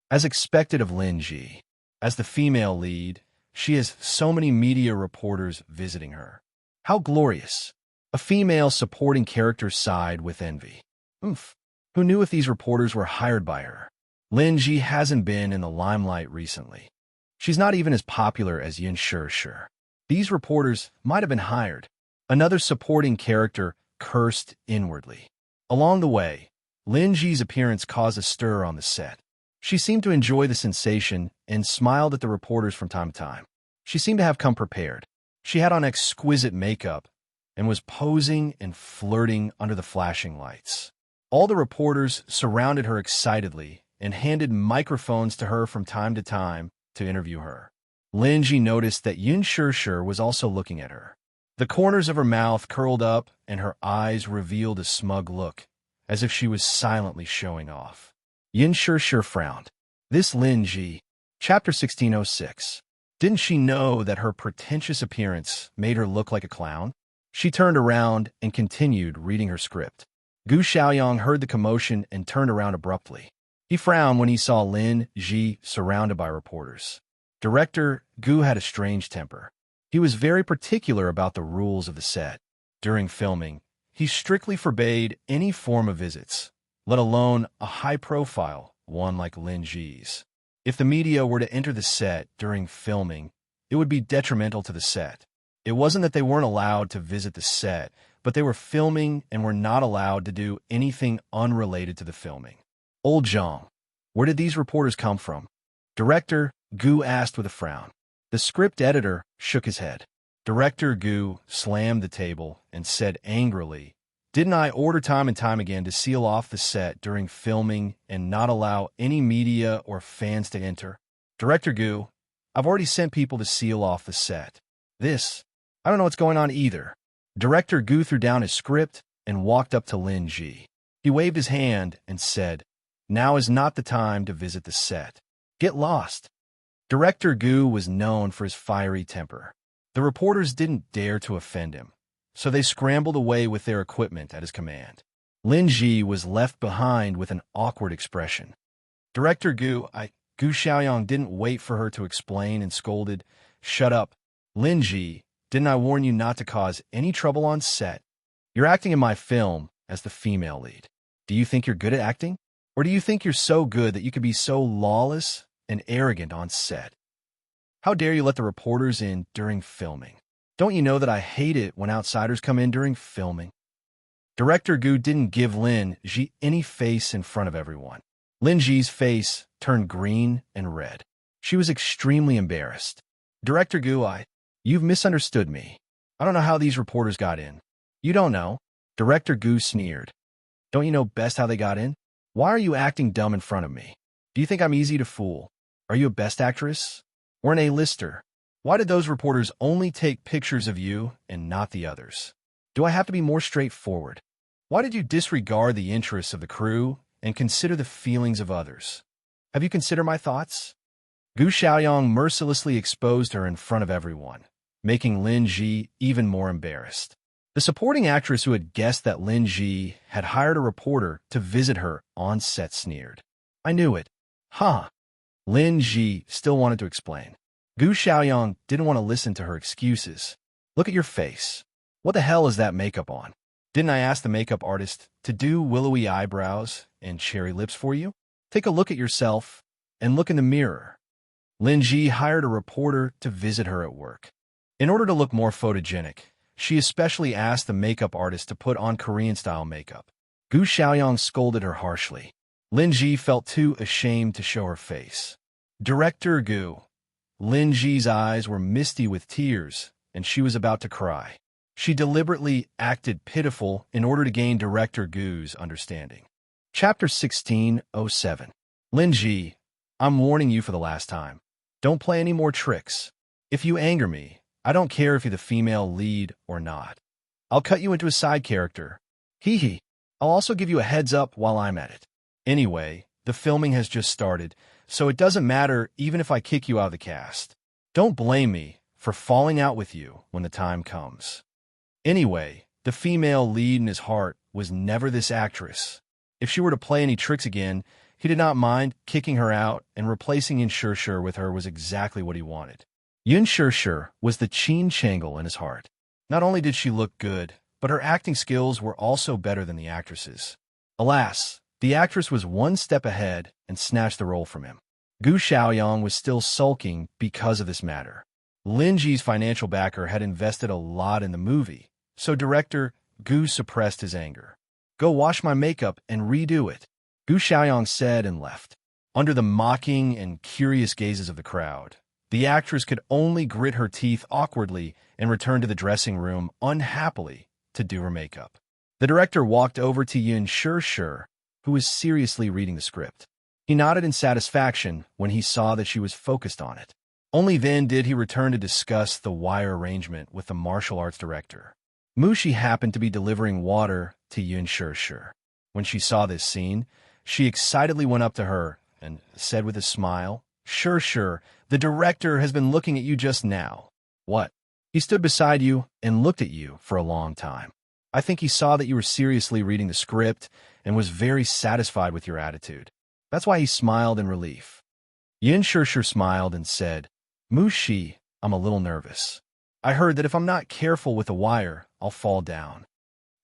As expected of Lin Ji, as the female lead, she has so many media reporters visiting her. How glorious! A female supporting character sighed with envy. Oof. Who knew if these reporters were hired by her? Lin Ji hasn't been in the limelight recently. She's not even as popular as Yin Shir. These reporters might have been hired. Another supporting character cursed inwardly. Along the way, Lin Ji's appearance caused a stir on the set. She seemed to enjoy the sensation and smiled at the reporters from time to time. She seemed to have come prepared. She had on exquisite makeup and was posing and flirting under the flashing lights. All the reporters surrounded her excitedly and handed microphones to her from time to time to interview her. Lin Ji noticed that Yin Shir was also looking at her. The corners of her mouth curled up and her eyes revealed a smug look, as if she was silently showing off. Yin Shir frowned. This Lin Ji. Chapter 16:06. Didn't she know that her pretentious appearance made her look like a clown? She turned around and continued reading her script. Gu Xiaoyang heard the commotion and turned around abruptly. He frowned when he saw Lin Ji surrounded by reporters. Director Gu had a strange temper. He was very particular about the rules of the set. During filming, he strictly forbade any form of visits, let alone a high-profile one like Lin Ji's. If the media were to enter the set during filming, it would be detrimental to the set. It wasn't that they weren't allowed to visit the set, but they were filming and were not allowed to do anything unrelated to the filming. Old Zhang, where did these reporters come from? Director Gu asked with a frown. The script editor shook his head. Director Gu slammed the table and said angrily, "Didn't I order time and time again to seal off the set during filming and not allow any media or fans to enter? Director Gu, I've already sent people to seal off the set. I don't know what's going on either." Director Gu threw down his script and walked up to Lin Ji. He waved his hand and said, "Now is not the time to visit the set. Get lost." Director Gu was known for his fiery temper. The reporters didn't dare to offend him, so they scrambled away with their equipment at his command. Lin Ji was left behind with an awkward expression. Director Gu Xiaoyang didn't wait for her to explain and scolded, "Shut up. Lin Ji, didn't I warn you not to cause any trouble on set? You're acting in my film as the female lead. Do you think you're good at acting? Or do you think you're so good that you could be so lawless and arrogant on set? How dare you let the reporters in during filming? Don't you know that I hate it when outsiders come in during filming?" Director Gu didn't give Lin Ji any face in front of everyone. Lin Ji's face turned green and red. She was extremely embarrassed. "Director Gu, you've misunderstood me. I don't know how these reporters got in." "You don't know?" Director Gu sneered. "Don't you know best how they got in? Why are you acting dumb in front of me? Do you think I'm easy to fool? Are you a best actress? Or an A-lister? Why did those reporters only take pictures of you and not the others? Do I have to be more straightforward? Why did you disregard the interests of the crew and consider the feelings of others? Have you considered my thoughts?" Gu Xiaoyang mercilessly exposed her in front of everyone, making Lin Ji even more embarrassed. The supporting actress who had guessed that Lin Ji had hired a reporter to visit her on set sneered. "I knew it." "Huh." Lin Ji still wanted to explain. Gu Xiaoyang didn't want to listen to her excuses. "Look at your face. What the hell is that makeup on? Didn't I ask the makeup artist to do willowy eyebrows and cherry lips for you? Take a look at yourself and look in the mirror." Lin Ji hired a reporter to visit her at work. In order to look more photogenic, she especially asked the makeup artist to put on Korean-style makeup. Gu Xiaoyang scolded her harshly. Lin Ji felt too ashamed to show her face. Director Gu. Lin Ji's eyes were misty with tears, and she was about to cry. She deliberately acted pitiful in order to gain Director Gu's understanding. Chapter 16:07. Lin Ji, I'm warning you for the last time. Don't play any more tricks. If you anger me, I don't care if you're the female lead or not. I'll cut you into a side character. Hee hee. I'll also give you a heads up while I'm at it. Anyway, the filming has just started, so it doesn't matter even if I kick you out of the cast. Don't blame me for falling out with you when the time comes. Anyway, the female lead in his heart was never this actress. If she were to play any tricks again, he did not mind kicking her out, and replacing Yin Shishir with her was exactly what he wanted. Yin Shishir was the Qin Changle in his heart. Not only did she look good, but her acting skills were also better than the actress's. Alas, the actress was one step ahead and snatched the role from him. Gu Xiaoyang was still sulking because of this matter. Lin Ji's financial backer had invested a lot in the movie, so director Gu suppressed his anger. "Go wash my makeup and redo it," Gu Xiaoyang said and left. Under the mocking and curious gazes of the crowd, the actress could only grit her teeth awkwardly and return to the dressing room unhappily to do her makeup. The director walked over to Yin Shishir, who was seriously reading the script. He nodded in satisfaction when he saw that she was focused on it. Only then did he return to discuss the wire arrangement with the martial arts director. Mushi happened to be delivering water to Yin Shishir. When she saw this scene, she excitedly went up to her and said with a smile, Shishir, the director has been looking at you just now." "What?" "He stood beside you and looked at you for a long time. I think he saw that you were seriously reading the script and was very satisfied with your attitude. That's why he smiled in relief." Yin Shishir smiled and said, "Mushi, I'm a little nervous." I heard that if I'm not careful with the wire, I'll fall down.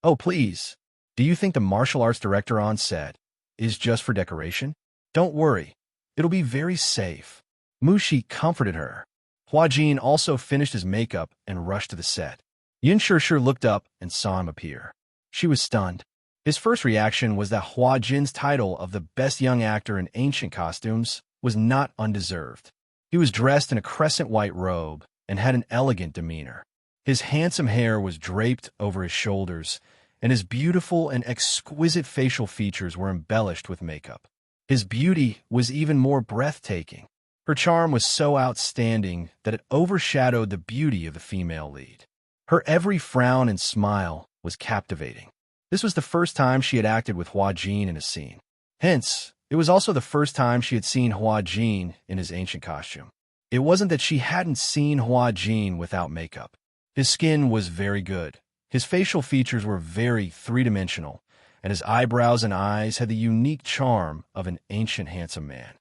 Oh, please. Do you think the martial arts director on set is just for decoration? Don't worry. It'll be very safe. Mushi comforted her. Hua-jin also finished his makeup and rushed to the set. Yin Shishir looked up and saw him appear. She was stunned. His first reaction was that Hua-jin's title of the best young actor in ancient costumes was not undeserved. He was dressed in a crescent white robe and had an elegant demeanor. His handsome hair was draped over his shoulders, and his beautiful and exquisite facial features were embellished with makeup. His beauty was even more breathtaking. Her charm was so outstanding that it overshadowed the beauty of the female lead. Her every frown and smile was captivating. This was the first time she had acted with Hua-jin in a scene. Hence, it was also the first time she had seen Hua-jin in his ancient costume. It wasn't that she hadn't seen Hua-jin without makeup. His skin was very good. His facial features were very three-dimensional, and his eyebrows and eyes had the unique charm of an ancient handsome man.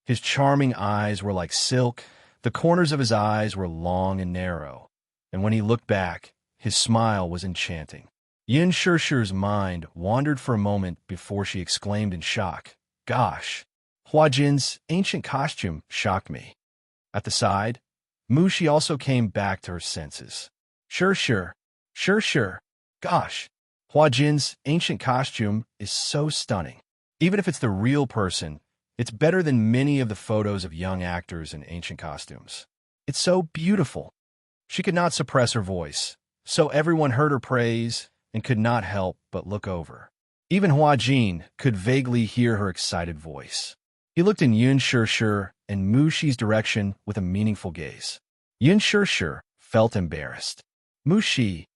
His charming eyes were like silk, the corners of his eyes were long and narrow, and when he looked back, his smile was enchanting. Yin Shishir's mind wandered for a moment before she exclaimed in shock, "Gosh, Hua-jin's ancient costume shocked me." At the side, Mushi also came back to her senses. Sure. Gosh, Hua-jin's ancient costume is so stunning. Even if it's the real person, it's better than many of the photos of young actors in ancient costumes. It's so beautiful. She could not suppress her voice, so everyone heard her praise and could not help but look over. Even Hua-jin could vaguely hear her excited voice. He looked in Yin Shishir and Mushi's direction with a meaningful gaze. Yin Shishir felt embarrassed. "Mushi,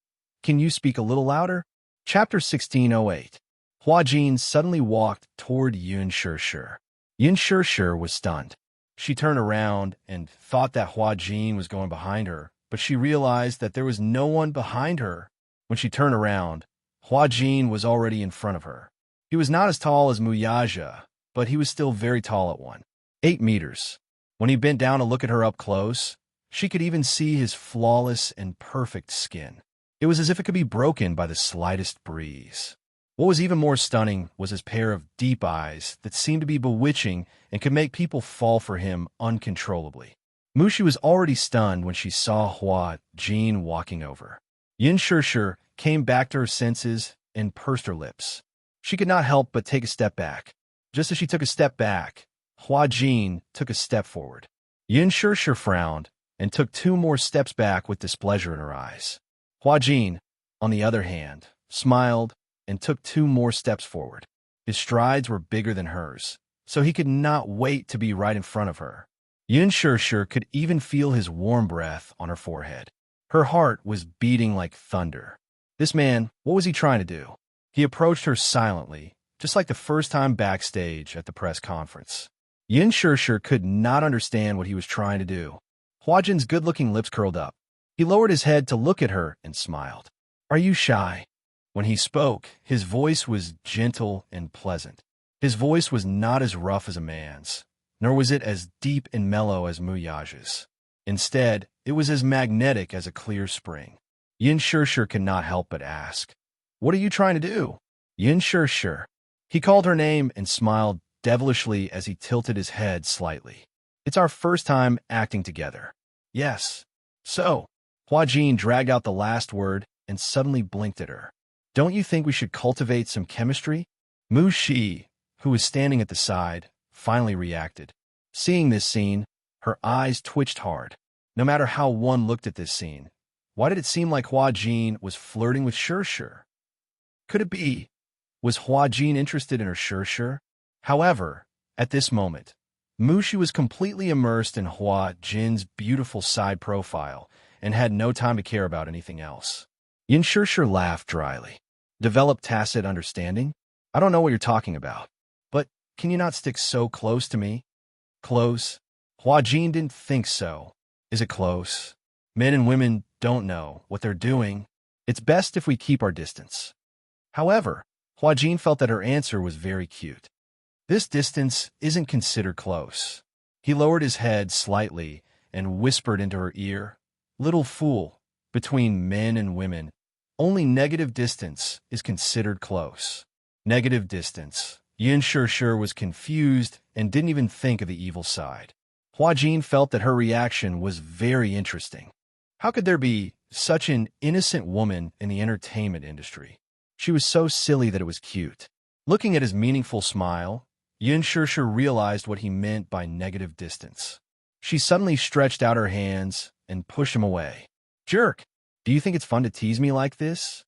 can you speak a little louder?" Chapter 1608. Hua-jin suddenly walked toward Yin Shishir. Yin Shishir was stunned. She turned around and thought that Hua-jin was going behind her, but she realized that there was no one behind her. When she turned around, Hua-jin was already in front of her. He was not as tall as Muyaja, but he was still very tall at 1.8 meters. When he bent down to look at her up close, she could even see his flawless and perfect skin. It was as if it could be broken by the slightest breeze. What was even more stunning was his pair of deep eyes that seemed to be bewitching and could make people fall for him uncontrollably. Mushi was already stunned when she saw Hua-jin walking over. Yin Shishir came back to her senses and pursed her lips. She could not help but take a step back. Just as she took a step back, Hua-jin took a step forward. Yin Shishir frowned and took 2 more steps back with displeasure in her eyes. Hua-jin, on the other hand, smiled and took 2 more steps forward. His strides were bigger than hers, so he could not wait to be right in front of her. Yin Shishir could even feel his warm breath on her forehead. Her heart was beating like thunder. This man, what was he trying to do? He approached her silently, just like the first time backstage at the press conference. Yin Shishir could not understand what he was trying to do. Hua-jin's good-looking lips curled up. He lowered his head to look at her and smiled. "Are you shy?" When he spoke, his voice was gentle and pleasant. His voice was not as rough as a man's, nor was it as deep and mellow as Muyaja's. Instead, it was as magnetic as a clear spring. Yin Shishir could not help but ask, "What are you trying to do?" Yin Shishir. He called her name and smiled devilishly as he tilted his head slightly. "It's our first time acting together." "Yes." "So?" Hua-jin dragged out the last word and suddenly blinked at her. "Don't you think we should cultivate some chemistry?" Mushi, who was standing at the side, finally reacted. Seeing this scene, her eyes twitched hard. No matter how one looked at this scene, why did it seem like Hua-jin was flirting with Shishir? Could it be? Was Hua-jin interested in her Shishir? However, at this moment, Mushi was completely immersed in Hua-jin's beautiful side profile and had no time to care about anything else. Yin Shishir laughed dryly. "Develop tacit understanding? I don't know what you're talking about. But can you not stick so close to me?" "Close?" Hua-jin didn't think so. "Is it close? Men and women don't know what they're doing. It's best if we keep our distance." However, Hua-jin felt that her answer was very cute. "This distance isn't considered close." He lowered his head slightly and whispered into her ear, "Little fool, between men and women, only negative distance is considered close. Negative distance. Yin Shishir was confused and didn't even think of the evil side. Hua Jin felt that her reaction was very interesting. How could there be such an innocent woman in the entertainment industry? She was so silly that it was cute. Looking at his meaningful smile, Yin Shishir realized what he meant by negative distance. She suddenly stretched out her hands and pushed him away. Jerk! Do you think it's fun to tease me like this?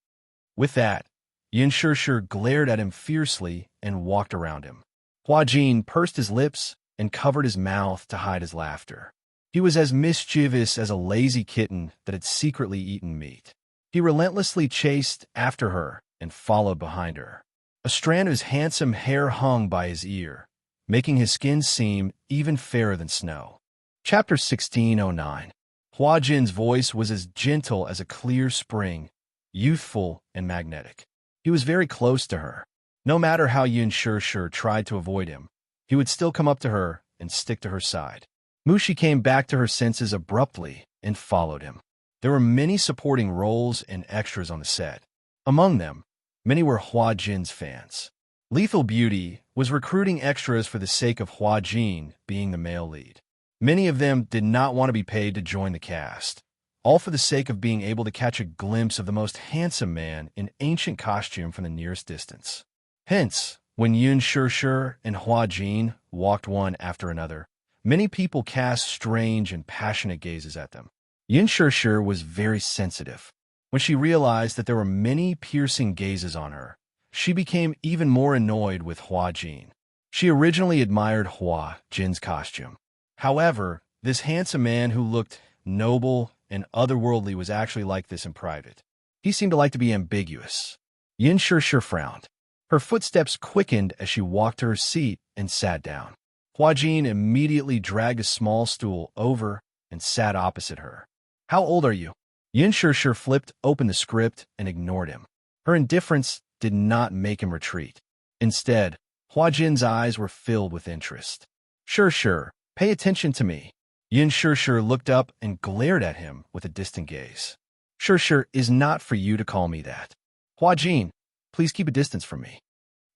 With that, Yin Shishir glared at him fiercely and walked around him. Hua Jin pursed his lips and covered his mouth to hide his laughter. He was as mischievous as a lazy kitten that had secretly eaten meat. He relentlessly chased after her and followed behind her. A strand of his handsome hair hung by his ear, making his skin seem even fairer than snow. Chapter 1609. Hua Jin's voice was as gentle as a clear spring, youthful and magnetic. He was very close to her. No matter how Yin Shishir tried to avoid him, he would still come up to her and stick to her side. Mushi came back to her senses abruptly and followed him. There were many supporting roles and extras on the set. Among them, many were Hua Jin's fans. Lethal Beauty was recruiting extras for the sake of Hua Jin being the male lead. Many of them did not want to be paid to join the cast, all for the sake of being able to catch a glimpse of the most handsome man in ancient costume from the nearest distance. Hence, when Yin Shishir and Hua Jin walked one after another, many people cast strange and passionate gazes at them. Yin Shishir was very sensitive. When she realized that there were many piercing gazes on her, she became even more annoyed with Hua Jin. She originally admired Hua Jin's costume. However, this handsome man who looked noble and otherworldly was actually like this in private. He seemed to like to be ambiguous. Yin Shishir frowned. Her footsteps quickened as she walked to her seat and sat down. Hua Jin immediately dragged a small stool over and sat opposite her. How old are you? Yin Shishir flipped open the script and ignored him. Her indifference did not make him retreat. Instead, Hua Jin's eyes were filled with interest. Shishir, pay attention to me. Yin Shishir looked up and glared at him with a distant gaze. Shishir is not for you to call me that. Hua Jin, please keep a distance from me.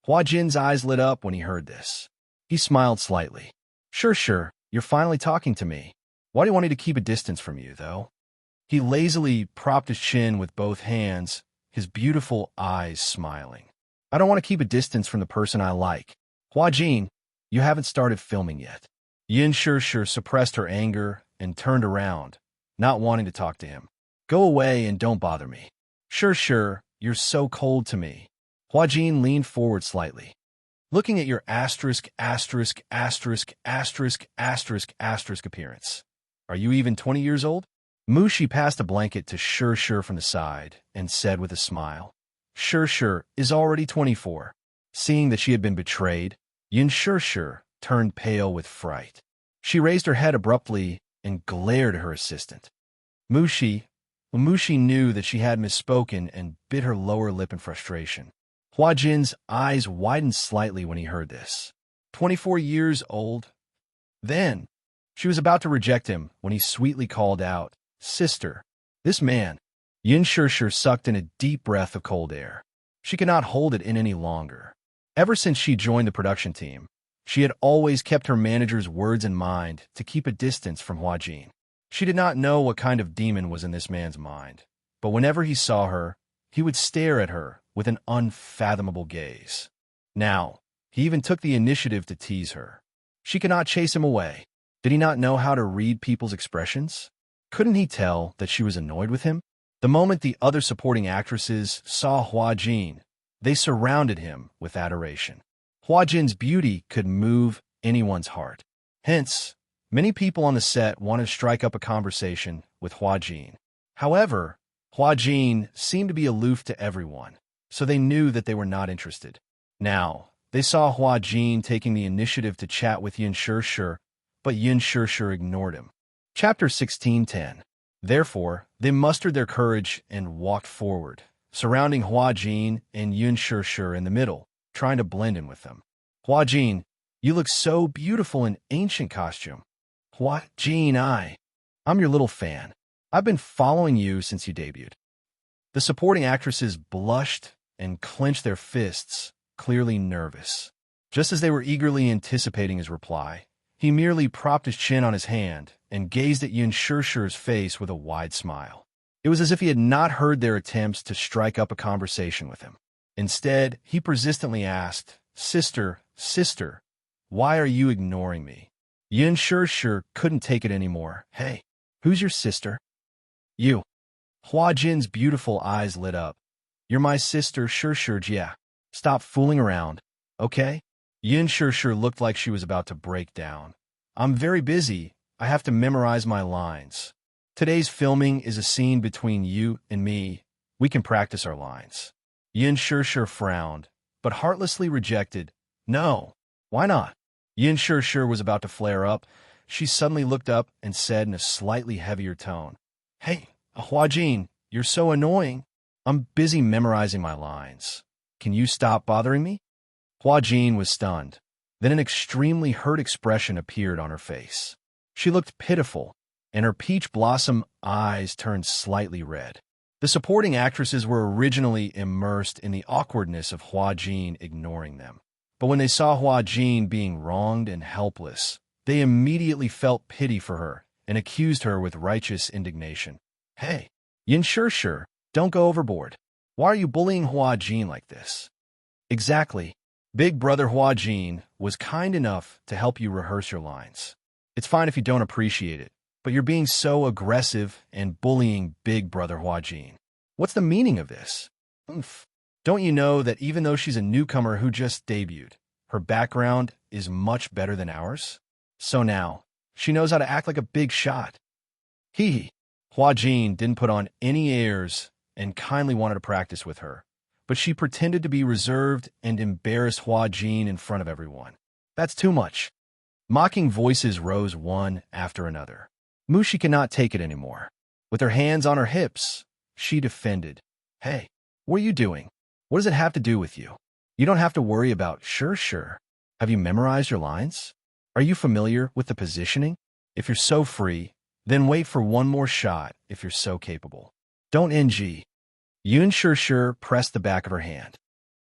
Hua Jin's eyes lit up when he heard this. He smiled slightly. Shishir, you're finally talking to me. Why do you want me to keep a distance from you, though? He lazily propped his chin with both hands, his beautiful eyes smiling. I don't want to keep a distance from the person I like. Hua Jin, you haven't started filming yet. Yin Shishir suppressed her anger and turned around, not wanting to talk to him. Go away and don't bother me. Shishir, you're so cold to me. Hua Jin leaned forward slightly. Looking at your asterisk appearance. Are you even 20 years old? Mushi passed a blanket to Shishir from the side and said with a smile. Shishir is already 24. Seeing that she had been betrayed, Yin Shishir turned pale with fright. She raised her head abruptly and glared at her assistant. Mushi knew that she had misspoken and bit her lower lip in frustration. Hua Jin's eyes widened slightly when he heard this. 24 years old? Then, she was about to reject him when he sweetly called out, Sister, this man. Yin Shishir sucked in a deep breath of cold air. She could not hold it in any longer. Ever since she joined the production team, she had always kept her manager's words in mind to keep a distance from Hua Jin. She did not know what kind of demon was in this man's mind, but whenever he saw her, he would stare at her with an unfathomable gaze. Now, he even took the initiative to tease her. She could not chase him away. Did he not know how to read people's expressions? Couldn't he tell that she was annoyed with him? The moment the other supporting actresses saw Hua Jin, they surrounded him with adoration. Hua Jin's beauty could move anyone's heart. Hence, many people on the set wanted to strike up a conversation with Hua Jin. However, Hua Jin seemed to be aloof to everyone, so they knew that they were not interested. Now, they saw Hua Jin taking the initiative to chat with Yin Shishir, but Yin Shishir ignored him. Chapter 1610. Therefore, they mustered their courage and walked forward, surrounding Hua Jin and Yin Shishir in the middle, trying to blend in with them. Hua Jin, you look so beautiful in ancient costume. Hua Jin, I'm your little fan. I've been following you since you debuted. The supporting actresses blushed and clenched their fists, clearly nervous. Just as they were eagerly anticipating his reply, he merely propped his chin on his hand and gazed at Yin Shishir's face with a wide smile. It was as if he had not heard their attempts to strike up a conversation with him. Instead, he persistently asked, "Sister, sister, why are you ignoring me?" Yin Shishir couldn't take it anymore. "Hey, who's your sister?" "You." Hua Jin's beautiful eyes lit up. "You're my sister, Shishir, yeah. Stop fooling around, okay?" Yin Shishir looked like she was about to break down. "I'm very busy. I have to memorize my lines. Today's filming is a scene between you and me. We can practice our lines." Yin Shishir frowned, but heartlessly rejected. "No, why not?" Yin Shishir was about to flare up. She suddenly looked up and said in a slightly heavier tone, "Hey, Hua Jin, you're so annoying. I'm busy memorizing my lines. Can you stop bothering me?" Hua Jin was stunned. Then an extremely hurt expression appeared on her face. She looked pitiful, and her peach blossom eyes turned slightly red. The supporting actresses were originally immersed in the awkwardness of Hua Jin ignoring them. But when they saw Hua Jin being wronged and helpless, they immediately felt pity for her and accused her with righteous indignation. "Hey, Yin Shishir, don't go overboard. Why are you bullying Hua Jin like this?" "Exactly. Big brother Hua Jin was kind enough to help you rehearse your lines. It's fine if you don't appreciate it, but you're being so aggressive and bullying big brother Hua Jin. What's the meaning of this? Oomph. Don't you know that even though she's a newcomer who just debuted, her background is much better than ours? So now, she knows how to act like a big shot." Hee. Hua Jin didn't put on any airs and kindly wanted to practice with her, but she pretended to be reserved and embarrassed Hua Jin in front of everyone. "That's too much." Mocking voices rose one after another. Mushi cannot take it anymore. With her hands on her hips, she defended. "Hey, what are you doing? What does it have to do with you? You don't have to worry about sure. Have you memorized your lines? Are you familiar with the positioning? If you're so free, then wait for one more shot if you're so capable. Don't NG." Yun Shishir pressed the back of her hand.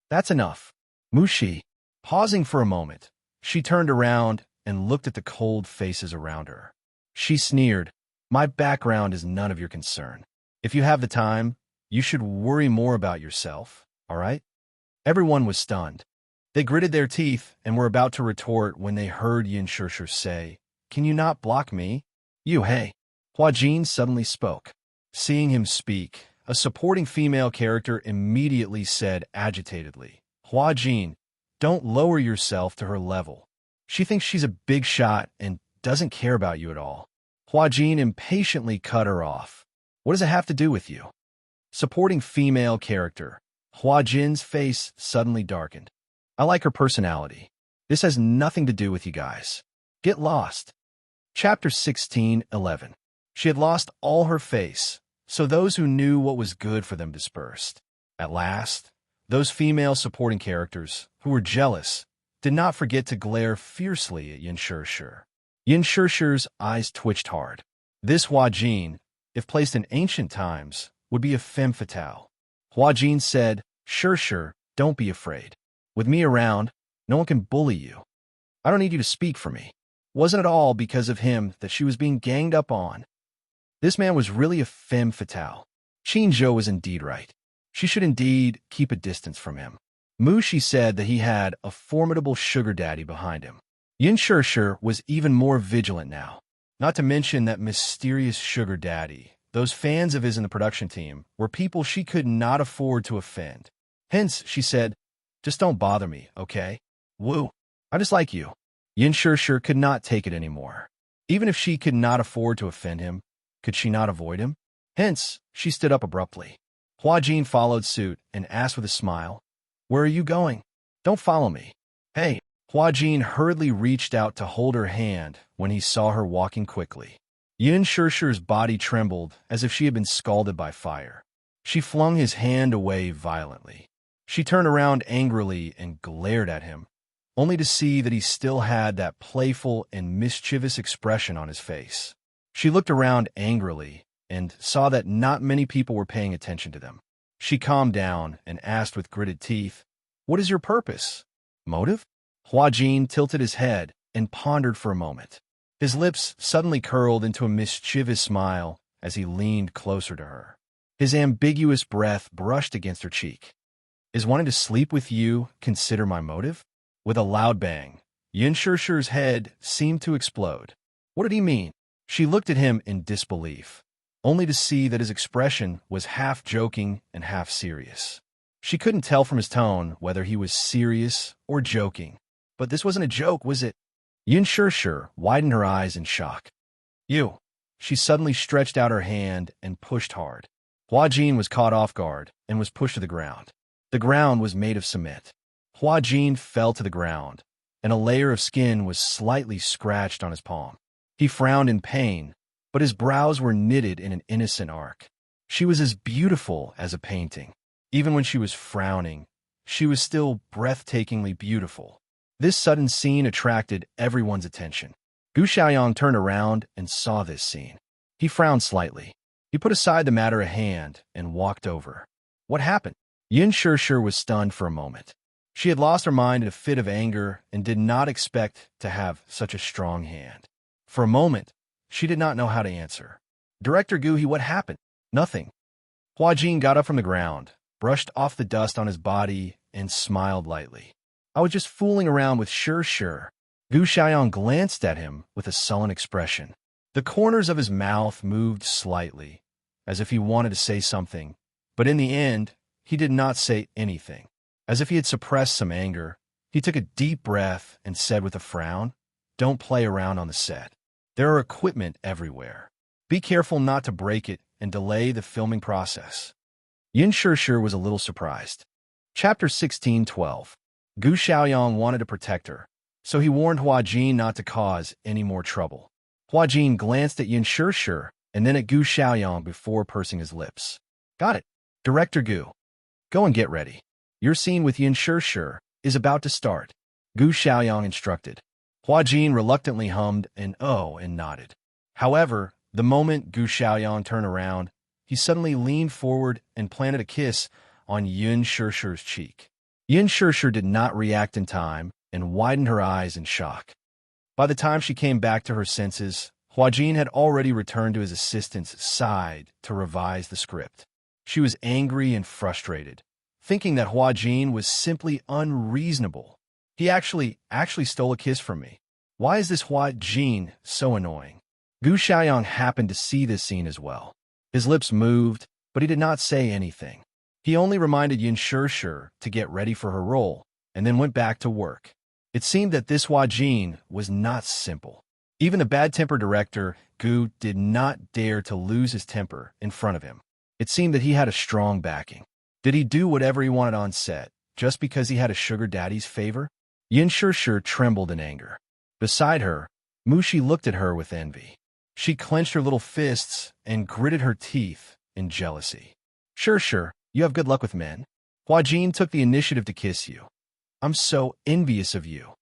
"That's enough." Mushi, pausing for a moment, she turned around and looked at the cold faces around her. She sneered, "My background is none of your concern. If you have the time, you should worry more about yourself, all right?" Everyone was stunned. They gritted their teeth and were about to retort when they heard Yin Shishir say, "Can you not block me?" "You, hey." Hua Jin suddenly spoke. Seeing him speak, a supporting female character immediately said agitatedly, "Hua Jin, don't lower yourself to her level. She thinks she's a big shot and doesn't care about you at all." Hua Jin impatiently cut her off. "What does it have to do with you?" Supporting female character. Hua Jin's face suddenly darkened. "I like her personality. This has nothing to do with you guys. Get lost." Chapter 16:11. She had lost all her face, so those who knew what was good for them dispersed. At last, those female supporting characters, who were jealous, did not forget to glare fiercely at Yin Shishir. Yin Shishir's eyes twitched hard. This Hua Jin, if placed in ancient times, would be a femme fatale. Hua Jin said, Shishir, don't be afraid. With me around, no one can bully you. I don't need you to speak for me. Wasn't it all because of him that she was being ganged up on? This man was really a femme fatale. Qin Zhou was indeed right. She should indeed keep a distance from him. Mushi said that he had a formidable sugar daddy behind him. Yin Shishir was even more vigilant now. Not to mention that mysterious sugar daddy. Those fans of his in the production team were people she could not afford to offend. Hence, she said, just don't bother me, okay? Woo. I just like you. Yin Shishir could not take it anymore. Even if she could not afford to offend him, could she not avoid him? Hence, she stood up abruptly. Hua Jin followed suit and asked with a smile, Where are you going? Don't follow me. Hey. Hua Jin hurriedly reached out to hold her hand when he saw her walking quickly. Yin Shishir's body trembled as if she had been scalded by fire. She flung his hand away violently. She turned around angrily and glared at him, only to see that he still had that playful and mischievous expression on his face. She looked around angrily and saw that not many people were paying attention to them. She calmed down and asked with gritted teeth, "What is your purpose? Motive?" Huajin tilted his head and pondered for a moment. His lips suddenly curled into a mischievous smile as he leaned closer to her. His ambiguous breath brushed against her cheek. "Is wanting to sleep with you consider my motive?" With a loud bang, Yin Shishir's head seemed to explode. What did he mean? She looked at him in disbelief, only to see that his expression was half joking and half serious. She couldn't tell from his tone whether he was serious or joking. But this wasn't a joke, was it? Yin Shishir widened her eyes in shock. "You." She suddenly stretched out her hand and pushed hard. Huajin was caught off guard and was pushed to the ground. The ground was made of cement. Huajin fell to the ground, and a layer of skin was slightly scratched on his palm. He frowned in pain, but his brows were knitted in an innocent arc. She was as beautiful as a painting. Even when she was frowning, she was still breathtakingly beautiful. This sudden scene attracted everyone's attention. Gu Xiaoyang turned around and saw this scene. He frowned slightly. He put aside the matter at hand and walked over. What happened? Yin Shishir was stunned for a moment. She had lost her mind in a fit of anger and did not expect to have such a strong hand. For a moment, she did not know how to answer. "Director Guhi, what happened?" "Nothing." Huajin got up from the ground, brushed off the dust on his body, and smiled lightly. "I was just fooling around with Shishir." Gu Xiaoyang glanced at him with a sullen expression. The corners of his mouth moved slightly, as if he wanted to say something, but in the end, he did not say anything. As if he had suppressed some anger, he took a deep breath and said with a frown, "Don't play around on the set. There are equipment everywhere. Be careful not to break it and delay the filming process." Yin Shishir was a little surprised. Chapter 16:12. Gu Xiaoyang wanted to protect her, so he warned Huajin not to cause any more trouble. Huajin glanced at Yin Shishir and then at Gu Xiaoyang before pursing his lips. "Got it. Director Gu. Go and get ready. Your scene with Yin Shishir is about to start," Gu Xiaoyang instructed. Huajin reluctantly hummed an "oh" and nodded. However, the moment Gu Xiaoyang turned around, he suddenly leaned forward and planted a kiss on Yin Shishir's cheek. Yin Shishir did not react in time and widened her eyes in shock. By the time she came back to her senses, Huajin had already returned to his assistant's side to revise the script. She was angry and frustrated, thinking that Huajin was simply unreasonable. He actually stole a kiss from me. Why is this Huajin so annoying? Gu Xiaoyang happened to see this scene as well. His lips moved, but he did not say anything. He only reminded Yin Shishir to get ready for her role, and then went back to work. It seemed that this Huajin was not simple. Even the bad-tempered director, Gu, did not dare to lose his temper in front of him. It seemed that he had a strong backing. Did he do whatever he wanted on set, just because he had a sugar daddy's favor? Yin Shishir trembled in anger. Beside her, Mushi looked at her with envy. She clenched her little fists and gritted her teeth in jealousy. Shishir, you have good luck with men. Huajin took the initiative to kiss you. I'm so envious of you.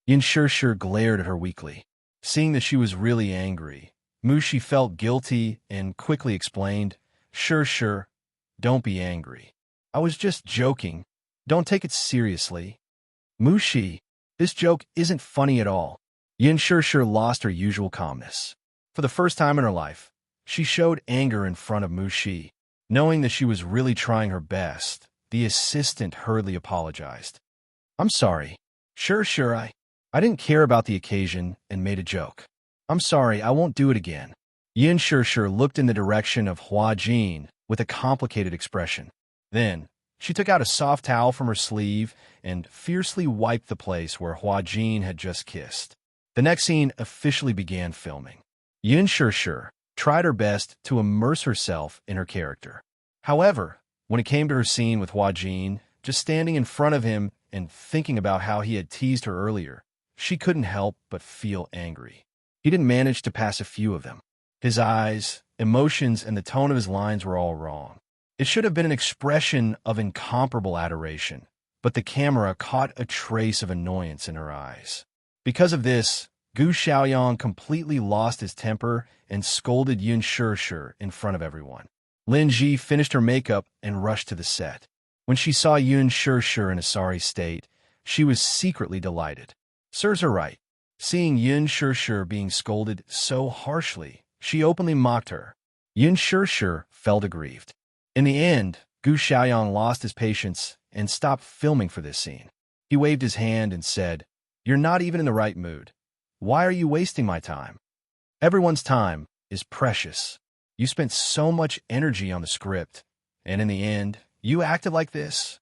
Yin Shishir glared at her weakly. Seeing that she was really angry, Mushi felt guilty and quickly explained, Shishir, don't be angry. I was just joking. Don't take it seriously. Mushi, this joke isn't funny at all. Yin Shishir lost her usual calmness. For the first time in her life, she showed anger in front of Mushi. Knowing that she was really trying her best, the assistant hurriedly apologized. I'm sorry. Shishir, I didn't care about the occasion and made a joke. I'm sorry, I won't do it again. Yin Shishir looked in the direction of Huajin with a complicated expression. Then, she took out a soft towel from her sleeve and fiercely wiped the place where Huajin had just kissed. The next scene officially began filming. Yin Shishir tried her best to immerse herself in her character. However, when it came to her scene with Huajin, just standing in front of him and thinking about how he had teased her earlier, she couldn't help but feel angry. He didn't manage to pass a few of them. His eyes, emotions, and the tone of his lines were all wrong. It should have been an expression of incomparable adoration, but the camera caught a trace of annoyance in her eyes. Because of this, Gu Xiaoyang completely lost his temper and scolded Yun Shirshir in front of everyone. Lin Ji finished her makeup and rushed to the set. When she saw Yun Shirshir in a sorry state, she was secretly delighted. Serves her right. Seeing Yun Shirshir being scolded so harshly, she openly mocked her. Yun Shirshir felt aggrieved. In the end, Gu Xiaoyang lost his patience and stopped filming for this scene. He waved his hand and said, "You're not even in the right mood. Why are you wasting my time? Everyone's time is precious. You spent so much energy on the script, and in the end, you acted like this.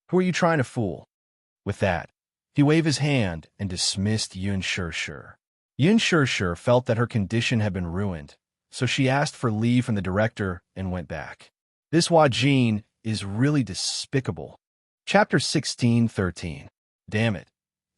Who are you trying to fool?" With that, he waved his hand and dismissed Yun Shirshir. Yun Shirshir felt that her condition had been ruined, so she asked for leave from the director and went back. This Hua Jin is really despicable. Chapter 16:13. Damn it.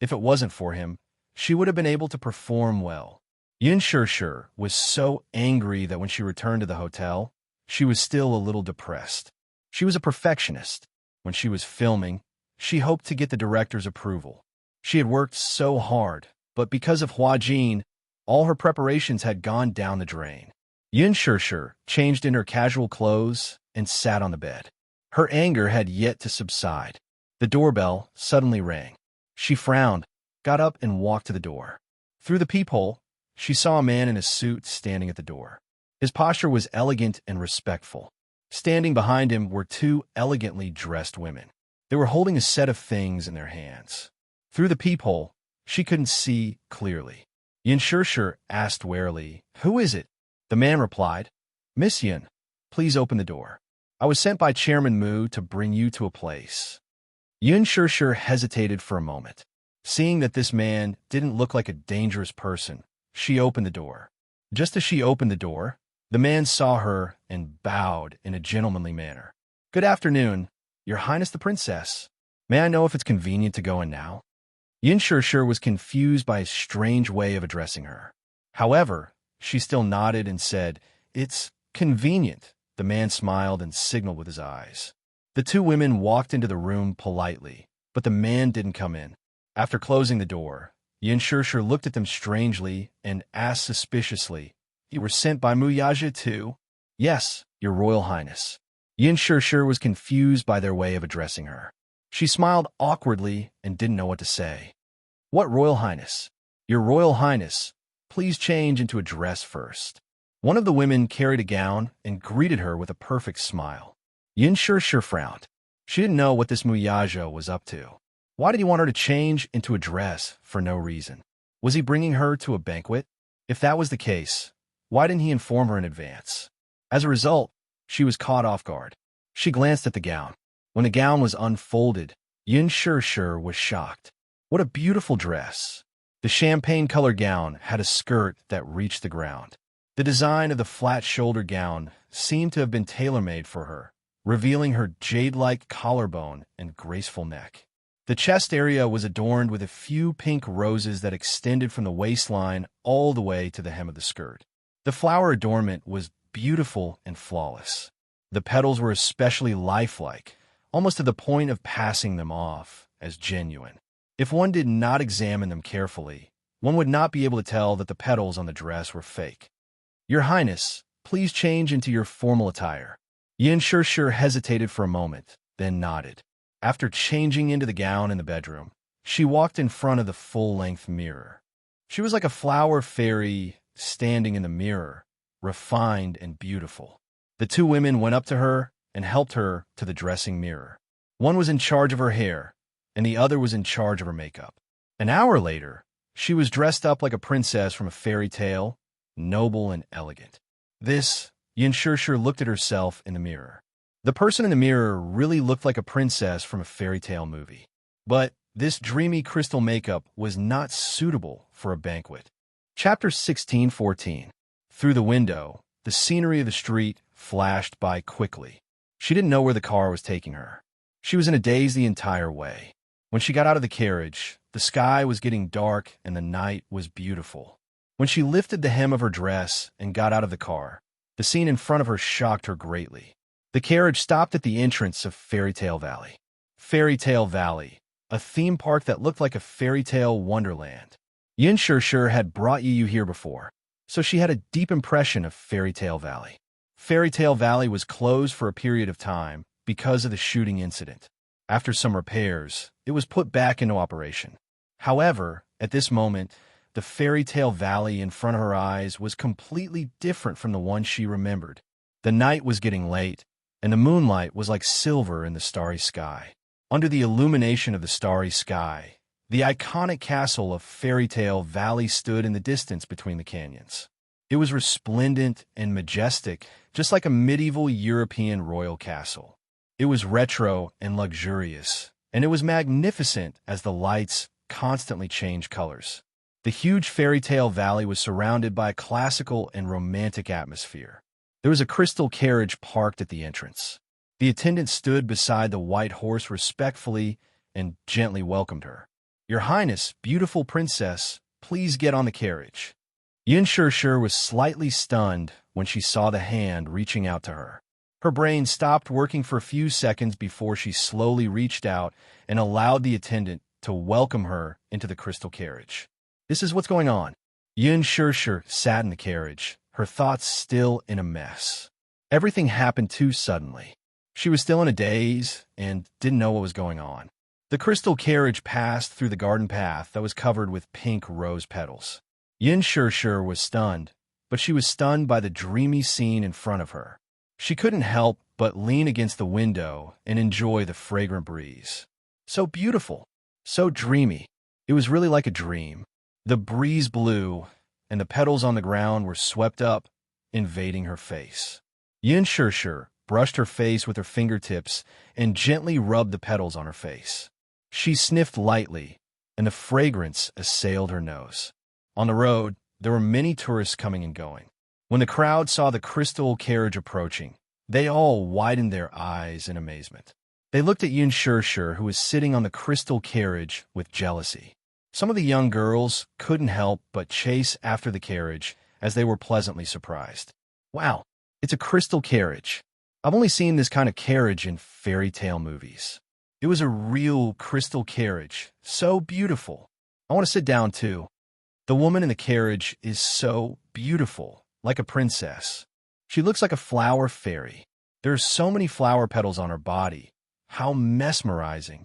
If it wasn't for him, she would have been able to perform well. Yun Shirshir was so angry that when she returned to the hotel, she was still a little depressed. She was a perfectionist. When she was filming, she hoped to get the director's approval. She had worked so hard, but because of Hua Jin, all her preparations had gone down the drain. Yun Shirshir changed in her casual clothes and sat on the bed. Her anger had yet to subside. The doorbell suddenly rang. She frowned, got up and walked to the door. Through the peephole, she saw a man in a suit standing at the door. His posture was elegant and respectful. Standing behind him were two elegantly dressed women. They were holding a set of things in their hands. Through the peephole, she couldn't see clearly. Yun Shirshir asked warily, "Who is it?" The man replied, "Miss Yun, please open the door. I was sent by Chairman Mu to bring you to a place." Yun Shirshir hesitated for a moment. Seeing that this man didn't look like a dangerous person, she opened the door. Just as she opened the door, the man saw her and bowed in a gentlemanly manner. "Good afternoon, Your Highness the Princess. May I know if it's convenient to go in now?" Yun Shirshir was confused by his strange way of addressing her. However, she still nodded and said, "It's convenient." The man smiled and signaled with his eyes. The two women walked into the room politely, but the man didn't come in. After closing the door, Yun Shirshir looked at them strangely and asked suspiciously, "You were sent by Muyaja too?" "Yes, Your Royal Highness." Yun Shirshir was confused by their way of addressing her. She smiled awkwardly and didn't know what to say. "What Royal Highness?" "Your Royal Highness, please change into a dress first." One of the women carried a gown and greeted her with a perfect smile. Yun Shirshir frowned. She didn't know what this Muyaja was up to. Why did he want her to change into a dress for no reason? Was he bringing her to a banquet? If that was the case, why didn't he inform her in advance? As a result, she was caught off guard. She glanced at the gown. When the gown was unfolded, Yun Shirshir was shocked. What a beautiful dress! The champagne-colored gown had a skirt that reached the ground. The design of the flat-shouldered gown seemed to have been tailor-made for her, revealing her jade-like collarbone and graceful neck. The chest area was adorned with a few pink roses that extended from the waistline all the way to the hem of the skirt. The flower adornment was beautiful and flawless. The petals were especially lifelike, almost to the point of passing them off as genuine. If one did not examine them carefully, one would not be able to tell that the petals on the dress were fake. "Your Highness, please change into your formal attire." Yun Shirshir hesitated for a moment, then nodded. After changing into the gown in the bedroom, she walked in front of the full-length mirror. She was like a flower fairy standing in the mirror, refined and beautiful. The two women went up to her and helped her to the dressing mirror. One was in charge of her hair, and the other was in charge of her makeup. An hour later, she was dressed up like a princess from a fairy tale, noble and elegant. Yun Shirshir looked at herself in the mirror. The person in the mirror really looked like a princess from a fairy tale movie. But this dreamy crystal makeup was not suitable for a banquet. Chapter 16:14. Through the window, the scenery of the street flashed by quickly. She didn't know where the car was taking her. She was in a daze the entire way. When she got out of the carriage, the sky was getting dark and the night was beautiful. When she lifted the hem of her dress and got out of the car, the scene in front of her shocked her greatly. The carriage stopped at the entrance of Fairy Tale Valley. Fairy Tale Valley, a theme park that looked like a fairy tale wonderland. Yin Shirshir had brought you here before, so she had a deep impression of Fairy Tale Valley. Fairy Tale Valley was closed for a period of time because of the shooting incident. After some repairs, it was put back into operation. However, at this moment, the Fairy Tale Valley in front of her eyes was completely different from the one she remembered. The night was getting late, and the moonlight was like silver in the starry sky. Under the illumination of the starry sky, the iconic castle of Fairy Tale Valley stood in the distance between the canyons. It was resplendent and majestic, just like a medieval European royal castle. It was retro and luxurious, and it was magnificent as the lights constantly changed colors. The huge Fairy Tale Valley was surrounded by a classical and romantic atmosphere. There was a crystal carriage parked at the entrance. The attendant stood beside the white horse respectfully and gently welcomed her. "Your Highness, beautiful princess, please get on the carriage." Yin Shirshir was slightly stunned when she saw the hand reaching out to her. Her brain stopped working for a few seconds before she slowly reached out and allowed the attendant to welcome her into the crystal carriage. This is what's going on. Yin Shirshir sat in the carriage, her thoughts still in a mess. Everything happened too suddenly. She was still in a daze and didn't know what was going on. The crystal carriage passed through the garden path that was covered with pink rose petals. Yin Shirshir was stunned, but she was stunned by the dreamy scene in front of her. She couldn't help but lean against the window and enjoy the fragrant breeze. So beautiful, so dreamy. It was really like a dream. The breeze blew, and the petals on the ground were swept up, invading her face. Yin Shirshir brushed her face with her fingertips and gently rubbed the petals on her face. She sniffed lightly, and the fragrance assailed her nose. On the road, there were many tourists coming and going. When the crowd saw the crystal carriage approaching, they all widened their eyes in amazement. They looked at Yin Shirshir, who was sitting on the crystal carriage, with jealousy. Some of the young girls couldn't help but chase after the carriage as they were pleasantly surprised. Wow, it's a crystal carriage. I've only seen this kind of carriage in fairy tale movies. It was a real crystal carriage, so beautiful. I want to sit down too. The woman in the carriage is so beautiful, like a princess. She looks like a flower fairy. There are so many flower petals on her body. How mesmerizing.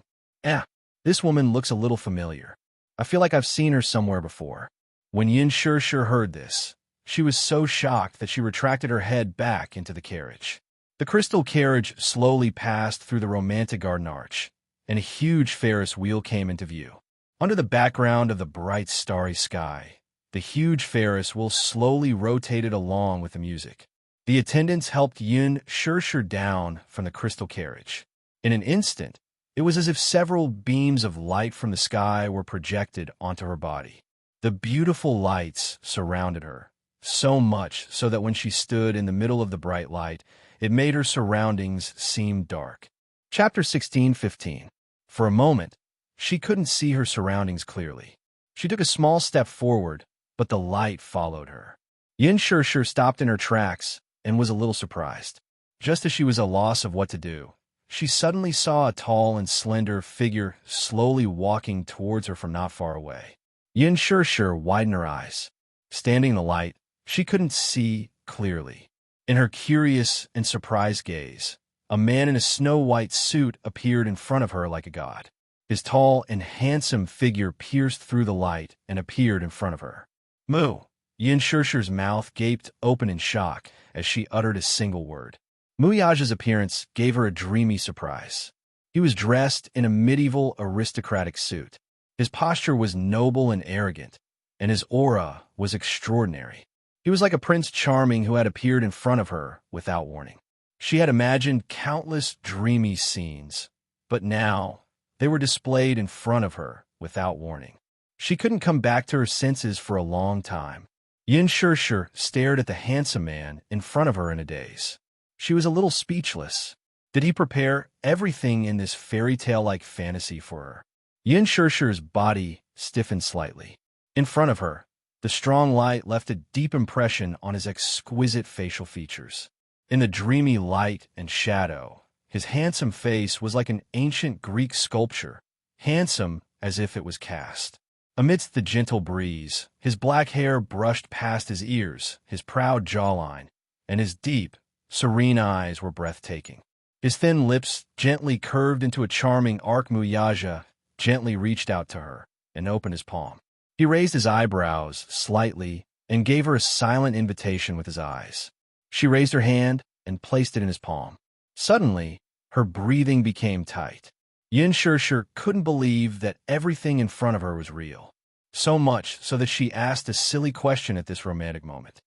This woman looks a little familiar. I feel like I've seen her somewhere before. When Yin Shirshir heard this, she was so shocked that she retracted her head back into the carriage. The crystal carriage slowly passed through the romantic garden arch, and a huge Ferris wheel came into view. Under the background of the bright starry sky, the huge Ferris wheel slowly rotated along with the music. The attendants helped Yin Shirshir down from the crystal carriage. In an instant, it was as if several beams of light from the sky were projected onto her body. The beautiful lights surrounded her, so much so that when she stood in the middle of the bright light, it made her surroundings seem dark. Chapter 16:15. For a moment, she couldn't see her surroundings clearly. She took a small step forward, but the light followed her. Yin Shirshir stopped in her tracks and was a little surprised. Just as she was at a loss of what to do, she suddenly saw a tall and slender figure slowly walking towards her from not far away. Yin Shirshir widened her eyes. Standing in the light, she couldn't see clearly. In her curious and surprised gaze, a man in a snow-white suit appeared in front of her like a god. His tall and handsome figure pierced through the light and appeared in front of her. "Moo!" Yin Shirshir's mouth gaped open in shock as she uttered a single word. Muyaja's appearance gave her a dreamy surprise. He was dressed in a medieval aristocratic suit. His posture was noble and arrogant, and his aura was extraordinary. He was like a Prince Charming who had appeared in front of her without warning. She had imagined countless dreamy scenes, but now they were displayed in front of her without warning. She couldn't come back to her senses for a long time. Yin Shirshir stared at the handsome man in front of her in a daze. She was a little speechless. Did he prepare everything in this fairy tale-like fantasy for her? Yin Shirshir's body stiffened slightly. In front of her, the strong light left a deep impression on his exquisite facial features. In the dreamy light and shadow, his handsome face was like an ancient Greek sculpture, handsome as if it was cast. Amidst the gentle breeze, his black hair brushed past his ears, his proud jawline, and his deep, serene eyes were breathtaking. His thin lips gently curved into a charming arc. Muyaja gently reached out to her and opened his palm. He raised his eyebrows slightly and gave her a silent invitation with his eyes. She raised her hand and placed it in his palm. Suddenly, her breathing became tight. Yin Shishir couldn't believe that everything in front of her was real. So much so that she asked a silly question at this romantic moment.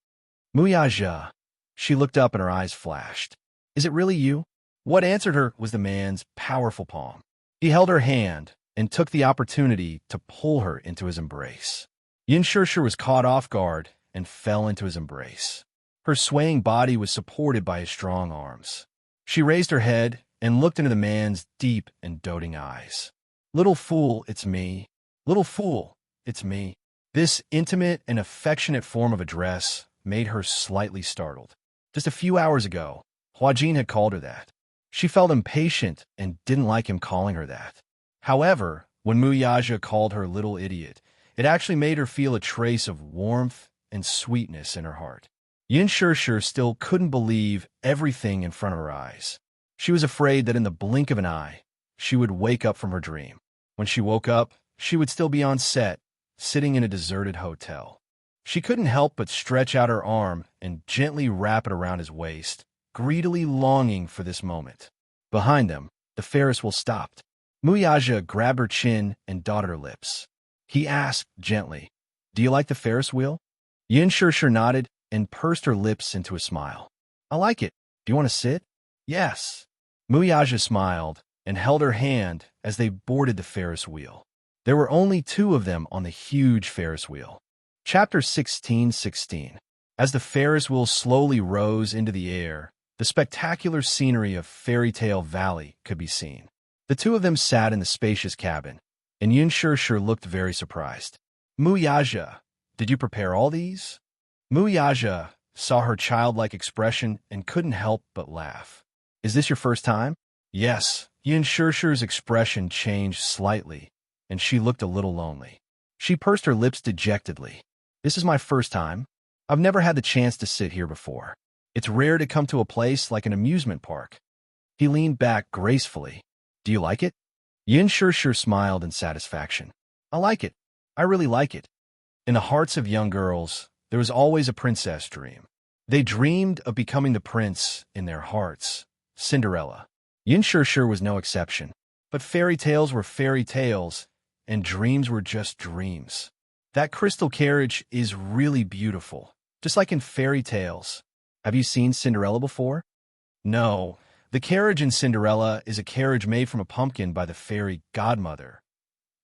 Muyaja. She looked up and her eyes flashed. Is it really you? What answered her was the man's powerful palm. He held her hand and took the opportunity to pull her into his embrace. Yin Shishir was caught off guard and fell into his embrace. Her swaying body was supported by his strong arms. She raised her head and looked into the man's deep and doting eyes. Little fool, it's me. Little fool, it's me. This intimate and affectionate form of address made her slightly startled. Just a few hours ago, Huajin had called her that. She felt impatient and didn't like him calling her that. However, when Muyaja called her little idiot, it actually made her feel a trace of warmth and sweetness in her heart. Yin Shishir still couldn't believe everything in front of her eyes. She was afraid that in the blink of an eye, she would wake up from her dream. When she woke up, she would still be on set, sitting in a deserted hotel. She couldn't help but stretch out her arm and gently wrap it around his waist, greedily longing for this moment. Behind them, the Ferris wheel stopped. Muyaja grabbed her chin and dotted her lips. He asked gently, "Do you like the Ferris wheel?" Yin Shishir nodded and pursed her lips into a smile. "I like it. Do you want to sit?" "Yes." Muyaja smiled and held her hand as they boarded the Ferris wheel. There were only two of them on the huge Ferris wheel. Chapter 16:16. As the Ferris wheel slowly rose into the air, the spectacular scenery of Fairy Tale Valley could be seen. The two of them sat in the spacious cabin, and Yin Shishir looked very surprised. "Muyaja, did you prepare all these?" Muyaja saw her childlike expression and couldn't help but laugh. "Is this your first time?" "Yes." Yin Shishir's expression changed slightly, and she looked a little lonely. She pursed her lips dejectedly. "This is my first time. I've never had the chance to sit here before. It's rare to come to a place like an amusement park." He leaned back gracefully. "Do you like it?" Yin Shishir smiled in satisfaction. "I like it. I really like it." In the hearts of young girls, there was always a princess dream. They dreamed of becoming the prince in their hearts. Cinderella. Yin Shishir was no exception. But fairy tales were fairy tales, and dreams were just dreams. That crystal carriage is really beautiful, just like in fairy tales. Have you seen Cinderella before? No. The carriage in Cinderella is a carriage made from a pumpkin by the fairy godmother.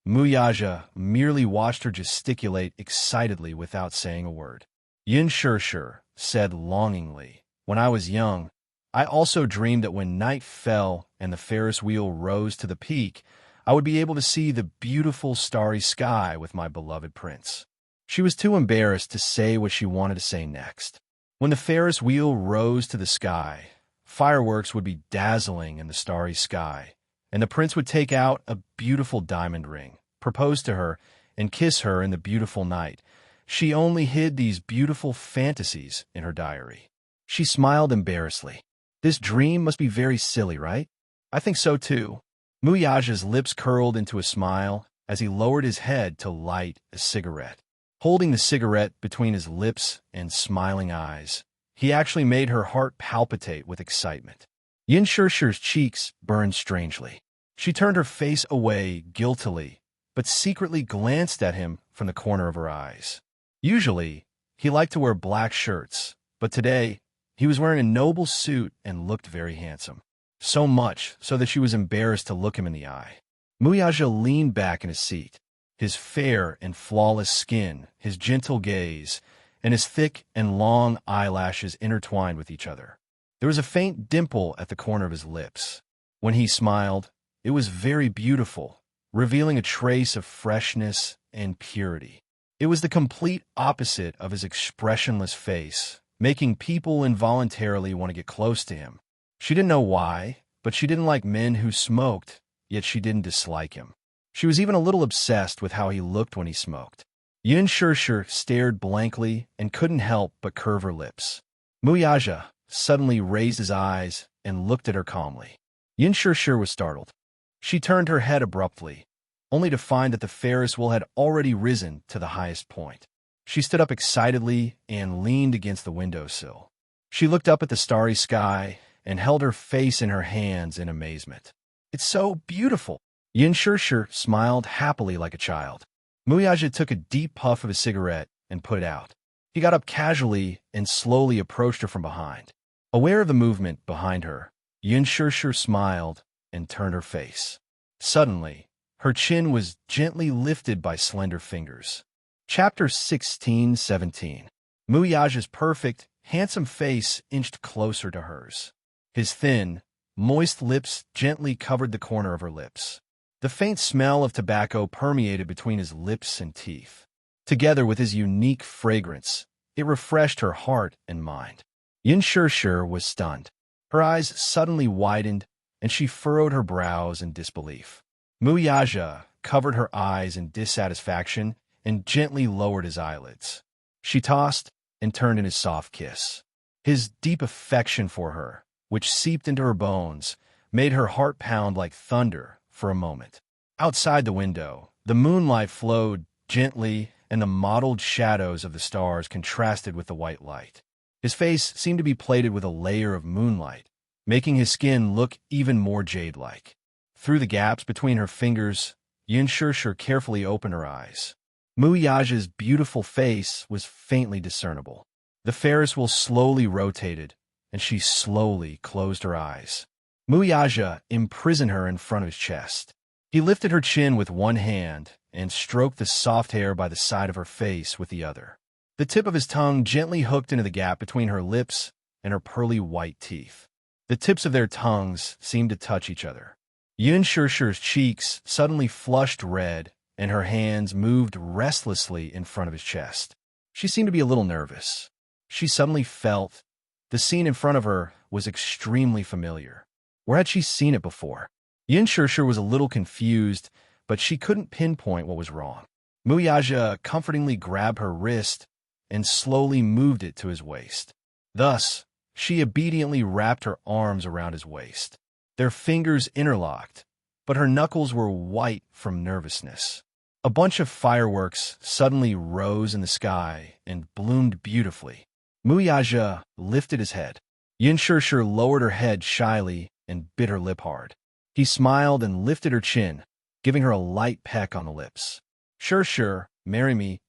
Muyaja merely watched her gesticulate excitedly without saying a word. Yin Shishir said longingly, "When I was young, I also dreamed that when night fell and the Ferris wheel rose to the peak, I would be able to see the beautiful starry sky with my beloved prince." She was too embarrassed to say what she wanted to say next. When the Ferris wheel rose to the sky, fireworks would be dazzling in the starry sky, and the prince would take out a beautiful diamond ring, propose to her, and kiss her in the beautiful night. She only hid these beautiful fantasies in her diary. She smiled embarrassedly. "This dream must be very silly, right?" "I think so too." Muyaja's lips curled into a smile as he lowered his head to light a cigarette. Holding the cigarette between his lips and smiling eyes, he actually made her heart palpitate with excitement. Yin Shishir's cheeks burned strangely. She turned her face away guiltily, but secretly glanced at him from the corner of her eyes. Usually, he liked to wear black shirts, but today, he was wearing a noble suit and looked very handsome. So much so that she was embarrassed to look him in the eye. Muyaja leaned back in his seat. His fair and flawless skin, his gentle gaze, and his thick and long eyelashes intertwined with each other. There was a faint dimple at the corner of his lips. When he smiled, it was very beautiful, revealing a trace of freshness and purity. It was the complete opposite of his expressionless face, making people involuntarily want to get close to him. She didn't know why, but she didn't like men who smoked, yet she didn't dislike him. She was even a little obsessed with how he looked when he smoked. Yin Shirshir stared blankly and couldn't help but curve her lips. Muyaja suddenly raised his eyes and looked at her calmly. Yin Shirshir was startled. She turned her head abruptly, only to find that the Ferris wheel had already risen to the highest point. She stood up excitedly and leaned against the windowsill. She looked up at the starry sky and held her face in her hands in amazement. "It's so beautiful." Yin Shirshir smiled happily like a child. Muyaja took a deep puff of his cigarette and put it out. He got up casually and slowly approached her from behind. Aware of the movement behind her, Yin Shirshir smiled and turned her face. Suddenly, her chin was gently lifted by slender fingers. Chapter 16-17. Muyaja's perfect, handsome face inched closer to hers. His thin, moist lips gently covered the corner of her lips. The faint smell of tobacco permeated between his lips and teeth. Together with his unique fragrance, it refreshed her heart and mind. Yin Shirshir was stunned. Her eyes suddenly widened, and she furrowed her brows in disbelief. Muyaja covered her eyes in dissatisfaction and gently lowered his eyelids. She tossed and turned in his soft kiss. His deep affection for her, which seeped into her bones, made her heart pound like thunder for a moment. Outside the window, the moonlight flowed gently, and the mottled shadows of the stars contrasted with the white light. His face seemed to be plated with a layer of moonlight, making his skin look even more jade-like. Through the gaps between her fingers, Yin Shirshir carefully opened her eyes. Muyaja's beautiful face was faintly discernible. The Ferris wheel slowly rotated, and she slowly closed her eyes. Muyaja imprisoned her in front of his chest. He lifted her chin with one hand and stroked the soft hair by the side of her face with the other. The tip of his tongue gently hooked into the gap between her lips and her pearly white teeth. The tips of their tongues seemed to touch each other. Yin Shirshir's cheeks suddenly flushed red, and her hands moved restlessly in front of his chest. She seemed to be a little nervous. She suddenly felt the scene in front of her was extremely familiar. Where had she seen it before? Yin Shirshir was a little confused, but she couldn't pinpoint what was wrong. Muyaja comfortingly grabbed her wrist and slowly moved it to his waist. Thus, she obediently wrapped her arms around his waist. Their fingers interlocked, but her knuckles were white from nervousness. A bunch of fireworks suddenly rose in the sky and bloomed beautifully. Muyaja lifted his head. Yin Shirshir lowered her head shyly and bit her lip hard. He smiled and lifted her chin, giving her a light peck on the lips. "Shirshir, marry me,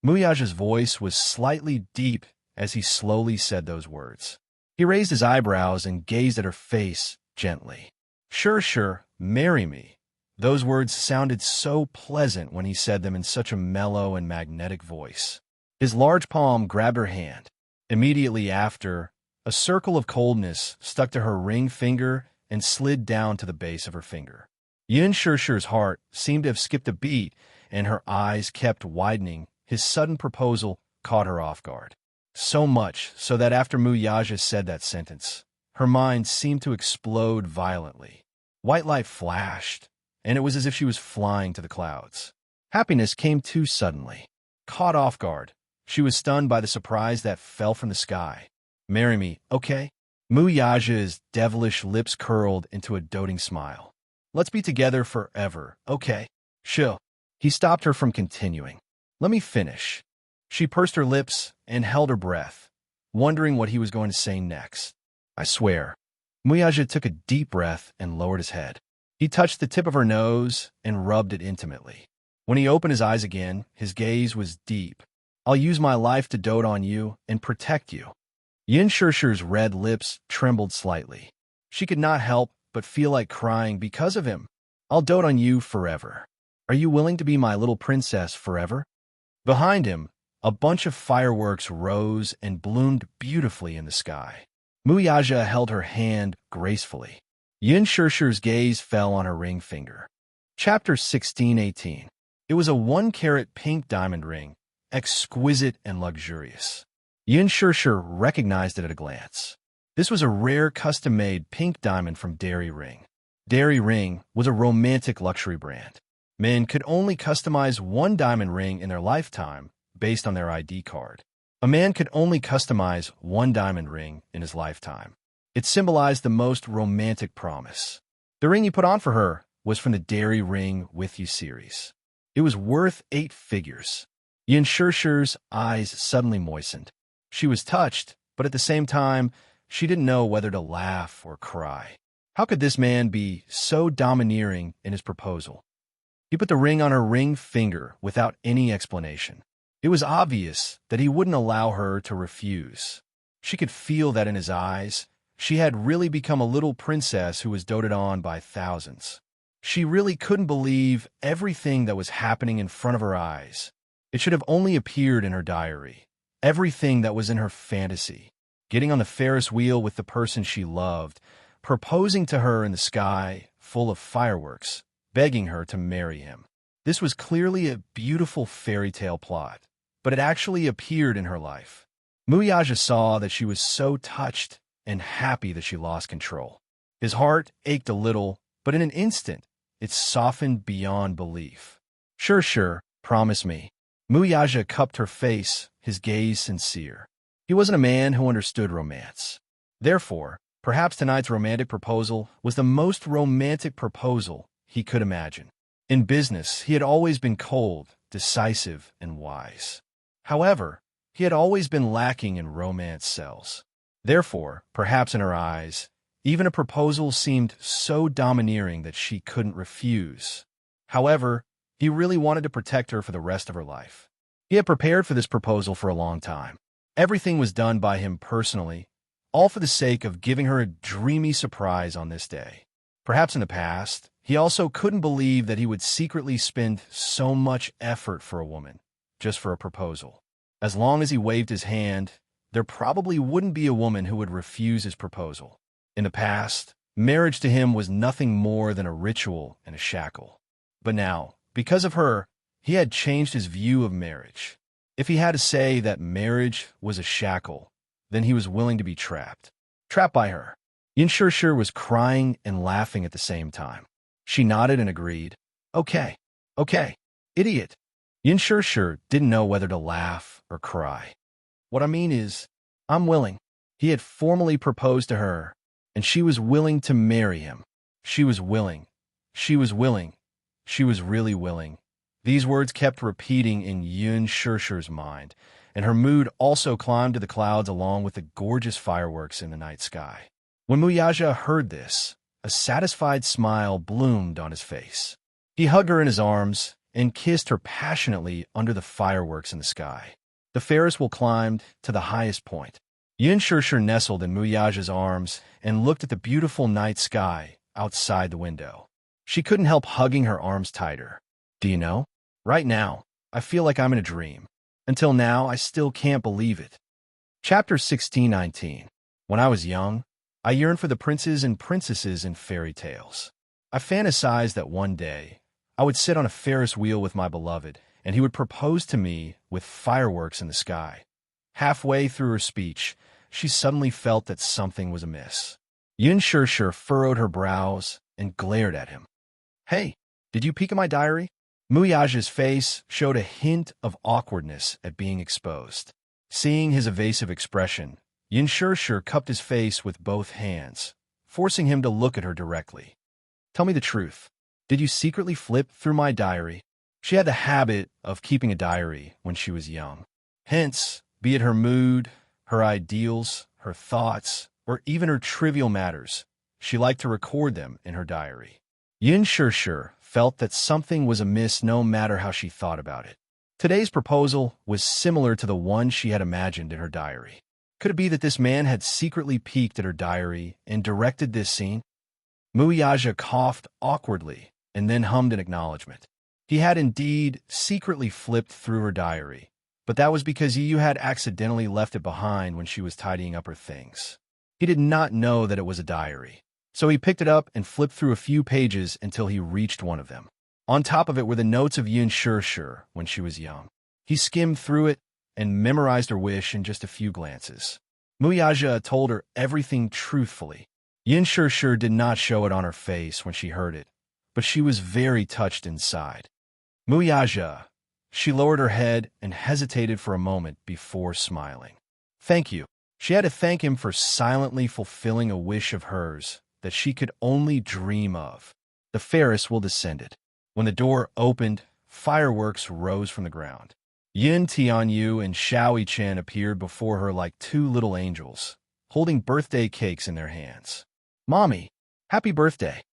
Muyaja's voice was slightly deep as he slowly said those words. He raised his eyebrows and gazed at her face gently. "Shirshir, marry me." Those words sounded so pleasant when he said them in such a mellow and magnetic voice. His large palm grabbed her hand. Immediately after, a circle of coldness stuck to her ring finger and slid down to the base of her finger. Yin Shirshir's heart seemed to have skipped a beat, and her eyes kept widening. His sudden proposal caught her off guard. So much so that after Muyaja said that sentence, her mind seemed to explode violently. White light flashed, and it was as if she was flying to the clouds. Happiness came too suddenly. Caught off guard, she was stunned by the surprise that fell from the sky. "Marry me, okay?" Muyaja's devilish lips curled into a doting smile. "Let's be together forever, okay?" "Chill." He stopped her from continuing. "Let me finish." She pursed her lips and held her breath, wondering what he was going to say next. "I swear." Muyaja took a deep breath and lowered his head. He touched the tip of her nose and rubbed it intimately. When he opened his eyes again, his gaze was deep. "I'll use my life to dote on you and protect you." Yin Shirshir's red lips trembled slightly. She could not help but feel like crying because of him. "I'll dote on you forever. Are you willing to be my little princess forever?" Behind him, a bunch of fireworks rose and bloomed beautifully in the sky. Muyaja held her hand gracefully. Yin Shirshir's gaze fell on her ring finger. Chapter 16-18. It was a 1-carat pink diamond ring, exquisite and luxurious. Yin Shirshir recognized it at a glance. This was a rare custom-made pink diamond from Dairy Ring. Dairy Ring was a romantic luxury brand. Men could only customize one diamond ring in their lifetime based on their ID card. A man could only customize one diamond ring in his lifetime. It symbolized the most romantic promise. The ring he put on for her was from the Dairy Ring With You series. It was worth 8 figures. Yin Shirshir's eyes suddenly moistened. She was touched, but at the same time, she didn't know whether to laugh or cry. How could this man be so domineering in his proposal? He put the ring on her ring finger without any explanation. It was obvious that he wouldn't allow her to refuse. She could feel that in his eyes. She had really become a little princess who was doted on by thousands. She really couldn't believe everything that was happening in front of her eyes. It should have only appeared in her diary. Everything that was in her fantasy. Getting on the Ferris wheel with the person she loved, proposing to her in the sky, full of fireworks, begging her to marry him. This was clearly a beautiful fairy tale plot, but it actually appeared in her life. Muyaja saw that she was so touched and happy that she lost control. His heart ached a little, but in an instant, it softened beyond belief. Sure, promise me. Muyaja cupped her face, his gaze sincere. He wasn't a man who understood romance. Therefore, perhaps tonight's romantic proposal was the most romantic proposal he could imagine. In business, he had always been cold, decisive, and wise. However, he had always been lacking in romance sales. Therefore, perhaps in her eyes, even a proposal seemed so domineering that she couldn't refuse. However, he really wanted to protect her for the rest of her life. He had prepared for this proposal for a long time. Everything was done by him personally, all for the sake of giving her a dreamy surprise on this day. Perhaps in the past, he also couldn't believe that he would secretly spend so much effort for a woman, just for a proposal. As long as he waved his hand, there probably wouldn't be a woman who would refuse his proposal. In the past, marriage to him was nothing more than a ritual and a shackle. But now, because of her, he had changed his view of marriage. If he had to say that marriage was a shackle, then he was willing to be trapped. Trapped by her. Yin Shirshir was crying and laughing at the same time. She nodded and agreed. Okay, idiot. Yin Shirshir didn't know whether to laugh or cry. What I mean is, I'm willing. He had formally proposed to her, and she was willing to marry him. She was willing. She was willing. She was really willing. These words kept repeating in Yin Shirshir's mind, and her mood also climbed to the clouds along with the gorgeous fireworks in the night sky. When Muyaja heard this, a satisfied smile bloomed on his face. He hugged her in his arms and kissed her passionately under the fireworks in the sky. The Ferris wheel climbed to the highest point. Yin Shirshir nestled in Muyaja's arms and looked at the beautiful night sky outside the window. She couldn't help hugging her arms tighter. Do you know? Right now, I feel like I'm in a dream. Until now, I still can't believe it. Chapter 1619. When I was young, I yearned for the princes and princesses in fairy tales. I fantasized that one day, I would sit on a Ferris wheel with my beloved, and he would propose to me with fireworks in the sky. Halfway through her speech, she suddenly felt that something was amiss. Yin Shirshir furrowed her brows and glared at him. Hey, did you peek at my diary? Muyaja's face showed a hint of awkwardness at being exposed. Seeing his evasive expression, Yin Shirshir cupped his face with both hands, forcing him to look at her directly. Tell me the truth. Did you secretly flip through my diary? She had the habit of keeping a diary when she was young. Hence, be it her mood, her ideals, her thoughts, or even her trivial matters, she liked to record them in her diary. Yin Shirshir felt that something was amiss no matter how she thought about it. Today's proposal was similar to the one she had imagined in her diary. Could it be that this man had secretly peeked at her diary and directed this scene? Muyaja coughed awkwardly and then hummed in acknowledgement. He had indeed secretly flipped through her diary, but that was because Yu had accidentally left it behind when she was tidying up her things. He did not know that it was a diary, so he picked it up and flipped through a few pages until he reached one of them. On top of it were the notes of Yin Shirshir when she was young. He skimmed through it and memorized her wish in just a few glances. Muyaja told her everything truthfully. Yin Shirshir did not show it on her face when she heard it, but she was very touched inside. Muyaja. She lowered her head and hesitated for a moment before smiling. Thank you. She had to thank him for silently fulfilling a wish of hers that she could only dream of. The Ferris wheel descended. When the door opened, fireworks rose from the ground. Yin Tianyu and Xiao Chen appeared before her like two little angels, holding birthday cakes in their hands. Mommy, happy birthday.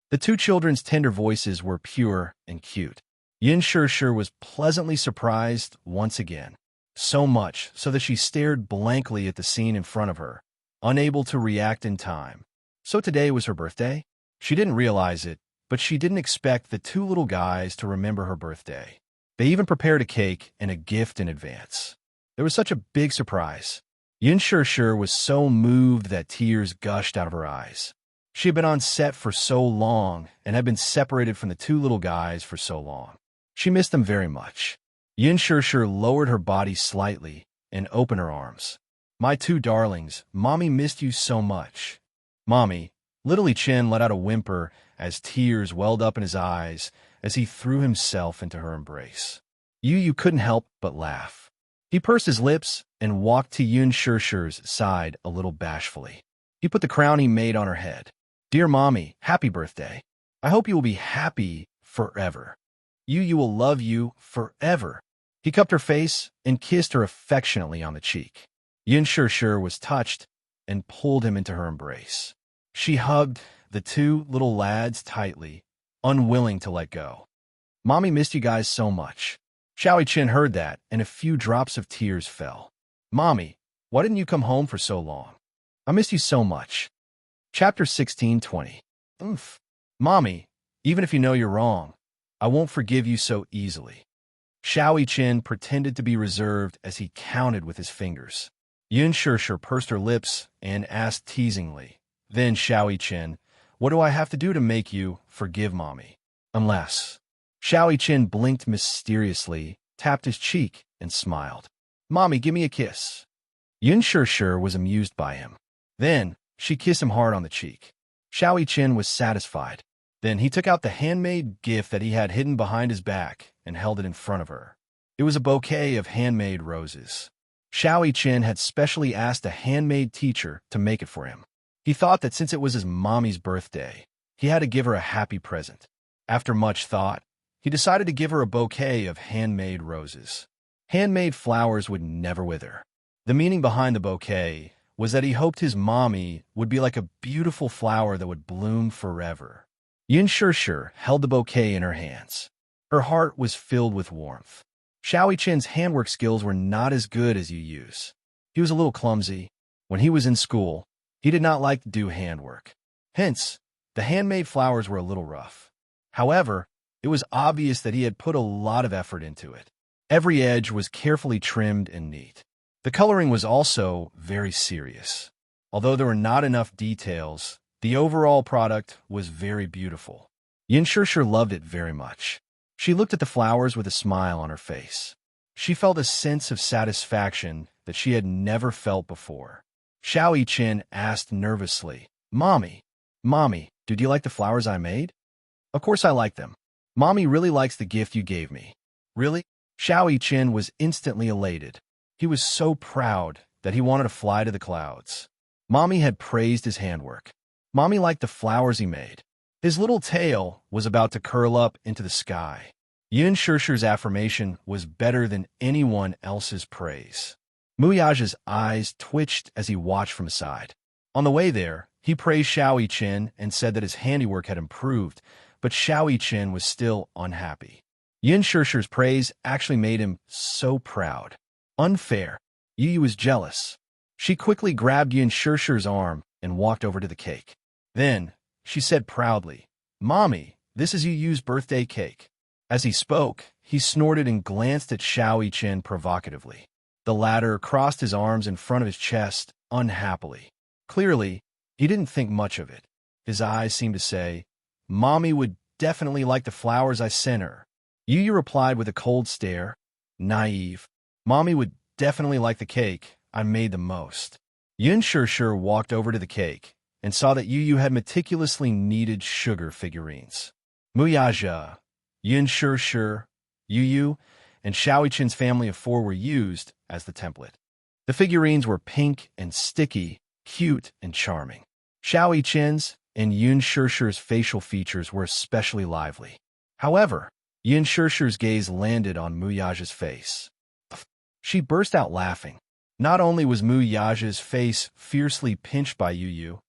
The two children's tender voices were pure and cute. Yin Shishir was pleasantly surprised once again, so much so that she stared blankly at the scene in front of her, unable to react in time. So today was her birthday? She didn't realize it, but she didn't expect the two little guys to remember her birthday. They even prepared a cake and a gift in advance. There was such a big surprise. Yin Shishir was so moved that tears gushed out of her eyes. She had been on set for so long and had been separated from the two little guys for so long. She missed them very much. Yin Shishir lowered her body slightly and opened her arms. My two darlings, Mommy missed you so much. Mommy, Little Chen let out a whimper as tears welled up in his eyes as he threw himself into her embrace. Yu couldn't help but laugh. He pursed his lips and walked to Yin Shishir's side a little bashfully. He put the crown he made on her head. Dear Mommy, happy birthday. I hope you will be happy forever. Yu will love you forever. He cupped her face and kissed her affectionately on the cheek. Yin Shishir was touched and pulled him into her embrace. She hugged the two little lads tightly, unwilling to let go. Mommy missed you guys so much. Xiao Chen heard that, and a few drops of tears fell. Mommy, why didn't you come home for so long? I missed you so much. Chapter 16:20. Oof. Mommy, even if you know you're wrong, I won't forgive you so easily. Xiao Chen pretended to be reserved as he counted with his fingers. Yin Shishir pursed her lips and asked teasingly, Then Xiao Chen, what do I have to do to make you forgive Mommy? Unless... Xiao Chen blinked mysteriously, tapped his cheek, and smiled. Mommy, give me a kiss. Yin Shishir was amused by him. Then, she kissed him hard on the cheek. Xiao Chen was satisfied. Then he took out the handmade gift that he had hidden behind his back and held it in front of her. It was a bouquet of handmade roses. Xiao Chen had specially asked a handmade teacher to make it for him. He thought that since it was his mommy's birthday, he had to give her a happy present. After much thought, he decided to give her a bouquet of handmade roses. Handmade flowers would never wither. The meaning behind the bouquet was that he hoped his mommy would be like a beautiful flower that would bloom forever. Yin Shishir held the bouquet in her hands. Her heart was filled with warmth. Xiao Chen's handwork skills were not as good as Yu's. He was a little clumsy. When he was in school, he did not like to do handwork. Hence, the handmade flowers were a little rough. However, it was obvious that he had put a lot of effort into it. Every edge was carefully trimmed and neat. The coloring was also very serious. Although there were not enough details, the overall product was very beautiful. Yin Shishir loved it very much. She looked at the flowers with a smile on her face. She felt a sense of satisfaction that she had never felt before. Xiao Chen asked nervously, Mommy, do you like the flowers I made? Of course I like them. Mommy really likes the gift you gave me. Really? Xiao Chen was instantly elated. He was so proud that he wanted to fly to the clouds. Mommy had praised his handwork. Mommy liked the flowers he made. His little tail was about to curl up into the sky. Yin Shishir's affirmation was better than anyone else's praise. Muyaja's eyes twitched as he watched from aside. On the way there, he praised Xiao Chen and said that his handiwork had improved, but Xiao Chen was still unhappy. Yin Shishir's praise actually made him so proud. Unfair. Yu was jealous. She quickly grabbed Yin Shishir's arm and walked over to the cake. Then, she said proudly, Mommy, this is Yu's birthday cake. As he spoke, he snorted and glanced at Xiao Chen provocatively. The latter crossed his arms in front of his chest unhappily. Clearly, he didn't think much of it. His eyes seemed to say, Mommy would definitely like the flowers I sent her. Yu replied with a cold stare. Naive. Mommy would definitely like the cake. I made the most. Yin Shishir walked over to the cake and saw that Yu had meticulously kneaded sugar figurines. Muyaja, Yun Shi, Yu, and Shaoichen's family of four were used as the template. The figurines were pink and sticky, cute and charming. Shaoichen's and Yun Shi's facial features were especially lively. However, Yun Shi's gaze landed on Muyaja's face. She burst out laughing. Not only was Muyaja's face fiercely pinched by Yu,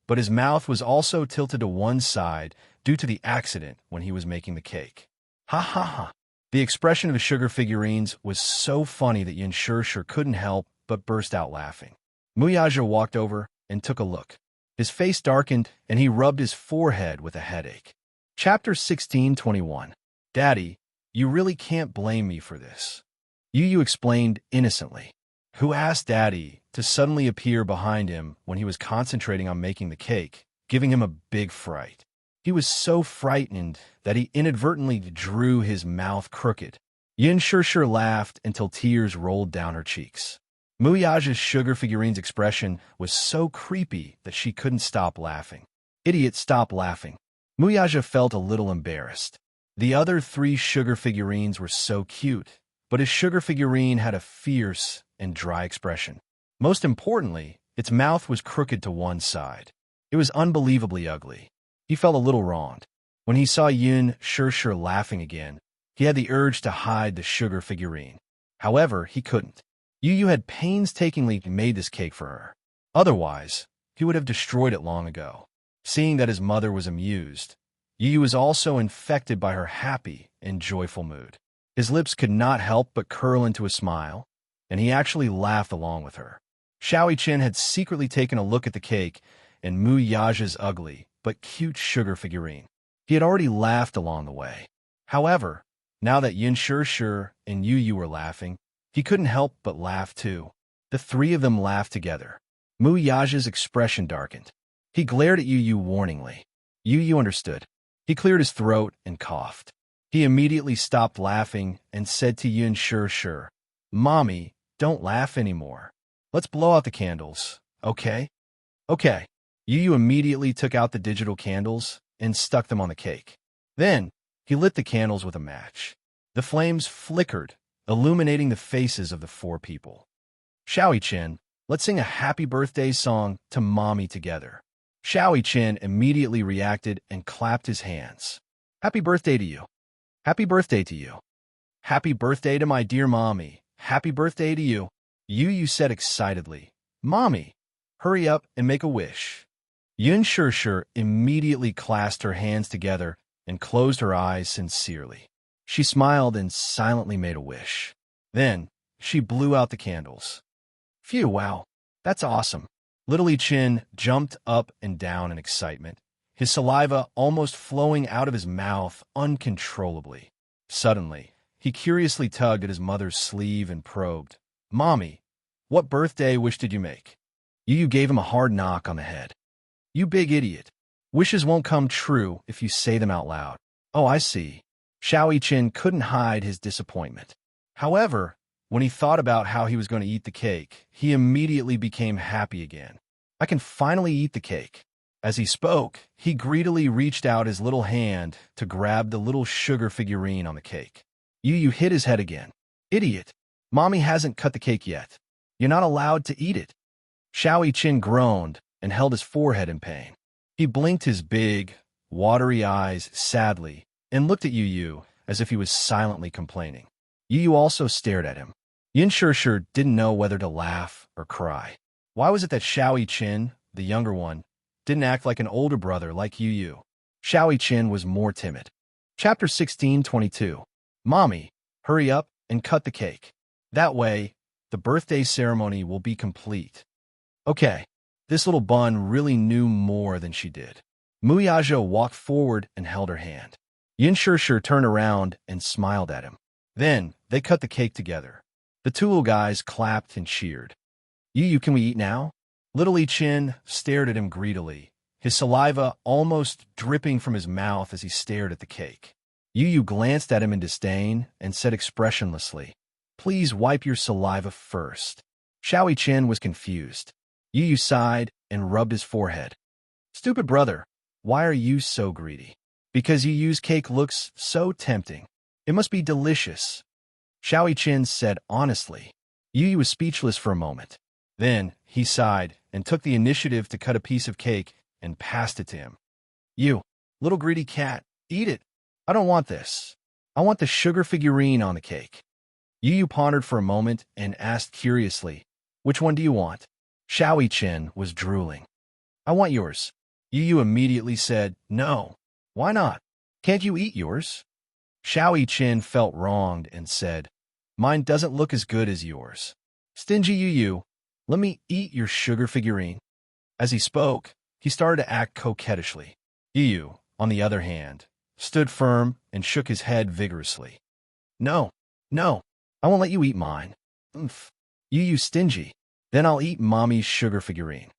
but his mouth was also tilted to one side due to the accident when he was making the cake. Ha ha ha. The expression of the sugar figurines was so funny that Yun Shi couldn't help but burst out laughing. Muyaja walked over and took a look. His face darkened, and he rubbed his forehead with a headache. Chapter 16:21. Daddy, you really can't blame me for this. Yu explained innocently. Who asked Daddy to suddenly appear behind him when he was concentrating on making the cake, giving him a big fright. He was so frightened that he inadvertently drew his mouth crooked. Yun Shi laughed until tears rolled down her cheeks. Muyaja's sugar figurine's expression was so creepy that she couldn't stop laughing. Idiot, stop laughing. Muyaja felt a little embarrassed. The other three sugar figurines were so cute, but his sugar figurine had a fierce and dry expression. Most importantly, its mouth was crooked to one side. It was unbelievably ugly. He felt a little wronged. When he saw Yun Shi laughing again, he had the urge to hide the sugar figurine. However, he couldn't. Yu had painstakingly made this cake for her. Otherwise, he would have destroyed it long ago. Seeing that his mother was amused, Yu was also infected by her happy and joyful mood. His lips could not help but curl into a smile, and he actually laughed along with her. Shaoichen had secretly taken a look at the cake and Muyaja's ugly but cute sugar figurine. He had already laughed along the way. However, now that Yun Shi and Yu were laughing, he couldn't help but laugh too. The three of them laughed together. Muyaja's expression darkened. He glared at Yu warningly. Yu understood. He cleared his throat and coughed. He immediately stopped laughing and said to Yun Shi, Mommy, don't laugh anymore. Let's blow out the candles, okay? Okay. Yu immediately took out the digital candles and stuck them on the cake. Then, he lit the candles with a match. The flames flickered, illuminating the faces of the four people. Shaoichen, let's sing a happy birthday song to Mommy together. Shaoichen immediately reacted and clapped his hands. Happy birthday to you. Happy birthday to you. Happy birthday to my dear Mommy. Happy birthday to you. Yu said excitedly. Mommy, hurry up and make a wish. Yun Shi immediately clasped her hands together and closed her eyes sincerely. She smiled and silently made a wish. Then, she blew out the candles. Phew, wow, that's awesome. Little Chin jumped up and down in excitement, his saliva almost flowing out of his mouth uncontrollably. Suddenly, he curiously tugged at his mother's sleeve and probed, Mommy, what birthday wish did you make? Yu gave him a hard knock on the head. You big idiot. Wishes won't come true if you say them out loud. Oh, I see. Shaoichen couldn't hide his disappointment. However, when he thought about how he was going to eat the cake, he immediately became happy again. I can finally eat the cake. As he spoke, he greedily reached out his little hand to grab the little sugar figurine on the cake. Yu hit his head again. Idiot. Mommy hasn't cut the cake yet. You're not allowed to eat it. Shaoichen groaned and held his forehead in pain. He blinked his big, watery eyes sadly and looked at Yu as if he was silently complaining. Yu also stared at him. Yun Shi didn't know whether to laugh or cry. Why was it that Shaoichen, the younger one, didn't act like an older brother like Yu? Shaoichen was more timid. Chapter 16:22. Mommy, hurry up and cut the cake. That way, the birthday ceremony will be complete. Okay. This little bun really knew more than she did. Muyaja walked forward and held her hand. Yun Shi turned around and smiled at him. Then, they cut the cake together. The two little guys clapped and cheered. Yu, can we eat now? Little Chin stared at him greedily, his saliva almost dripping from his mouth as he stared at the cake. Yu glanced at him in disdain and said expressionlessly, Please wipe your saliva first. Shaoichen was confused. Yu sighed and rubbed his forehead. Stupid brother, why are you so greedy? Because Yu's cake looks so tempting. It must be delicious. Xiao Chen said honestly. Yu was speechless for a moment. Then he sighed and took the initiative to cut a piece of cake and passed it to him. You, little greedy cat, eat it. I don't want this. I want the sugar figurine on the cake. Yu pondered for a moment and asked curiously, which one do you want? Xiao Chen was drooling. I want yours. Yu immediately said, no. Why not? Can't you eat yours? Xiao Chen felt wronged and said, mine doesn't look as good as yours. Stingy Yu, let me eat your sugar figurine. As he spoke, he started to act coquettishly. Yu, on the other hand, stood firm and shook his head vigorously. No, no, I won't let you eat mine. Oomph. Yu stingy. Then I'll eat Mommy's sugar figurine.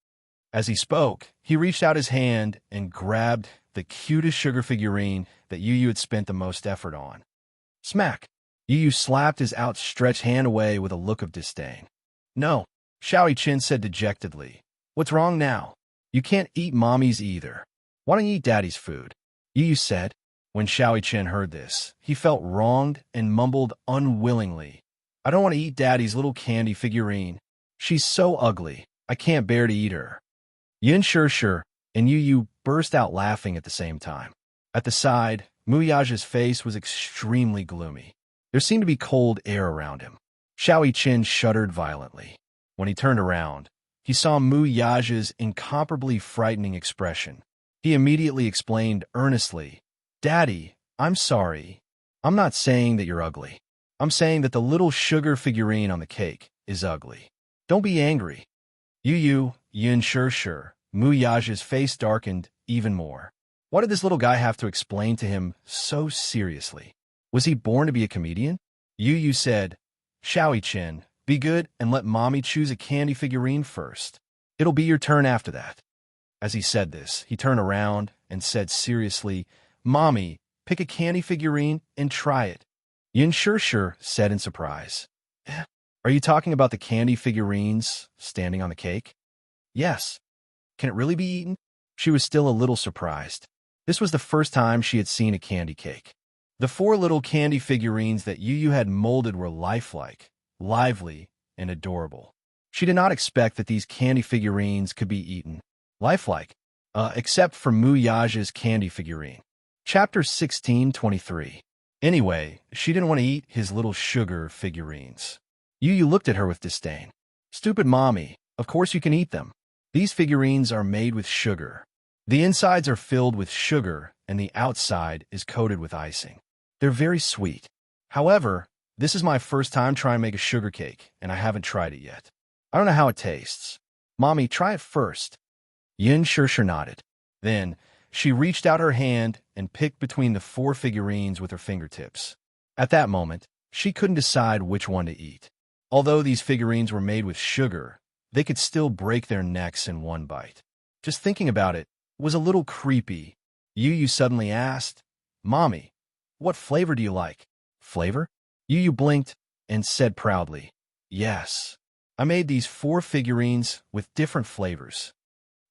As he spoke, he reached out his hand and grabbed the cutest sugar figurine that Yu had spent the most effort on. Smack! Yu slapped his outstretched hand away with a look of disdain. No, Xiao Chen said dejectedly. What's wrong now? You can't eat Mommy's either. Why don't you eat Daddy's food? Yu said. When Xiao Chen heard this, he felt wronged and mumbled unwillingly. I don't want to eat Daddy's little candy figurine. She's so ugly. I can't bear to eat her. Yin sure, and Yu burst out laughing at the same time. At the side, Muyaja's face was extremely gloomy. There seemed to be cold air around him. Xiao Chen shuddered violently. When he turned around, he saw Muyaja's incomparably frightening expression. He immediately explained earnestly, Daddy, I'm sorry. I'm not saying that you're ugly. I'm saying that the little sugar figurine on the cake is ugly. Don't be angry. Yin sure. Muyaja's face darkened even more. What did this little guy have to explain to him so seriously? Was he born to be a comedian? Yu said, Xiao Chen, be good and let Mommy choose a candy figurine first. It'll be your turn after that. As he said this, he turned around and said seriously, Mommy, pick a candy figurine and try it. Yin sure said in surprise. Are you talking about the candy figurines standing on the cake? Yes. Can it really be eaten? She was still a little surprised. This was the first time she had seen a candy cake. The 4 little candy figurines that Yu had molded were lifelike, lively, and adorable. She did not expect that these candy figurines could be eaten. Lifelike, except for Muyaja's candy figurine. Chapter 16:23. Anyway, she didn't want to eat his little sugar figurines. Yu looked at her with disdain. Stupid Mommy, of course you can eat them. These figurines are made with sugar. The insides are filled with sugar, and the outside is coated with icing. They're very sweet. However, this is my first time trying to make a sugar cake, and I haven't tried it yet. I don't know how it tastes. Mommy, try it first. Yin sure nodded. Then, she reached out her hand and picked between the 4 figurines with her fingertips. At that moment, she couldn't decide which one to eat. Although these figurines were made with sugar, they could still break their necks in one bite. Just thinking about it was a little creepy. Yu suddenly asked, Mommy, what flavor do you like? Flavor? Yu blinked and said proudly, Yes. I made these 4 figurines with different flavors.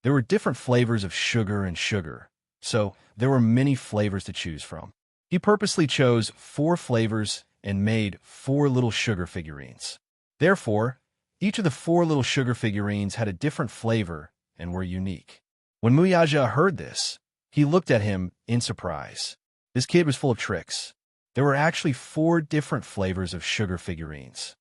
There were different flavors of sugar and sugar, so there were many flavors to choose from. He purposely chose 4 flavors and made 4 little sugar figurines. Therefore, each of the 4 little sugar figurines had a different flavor and were unique. When Muyaja heard this, he looked at him in surprise. This kid was full of tricks. There were actually 4 different flavors of sugar figurines.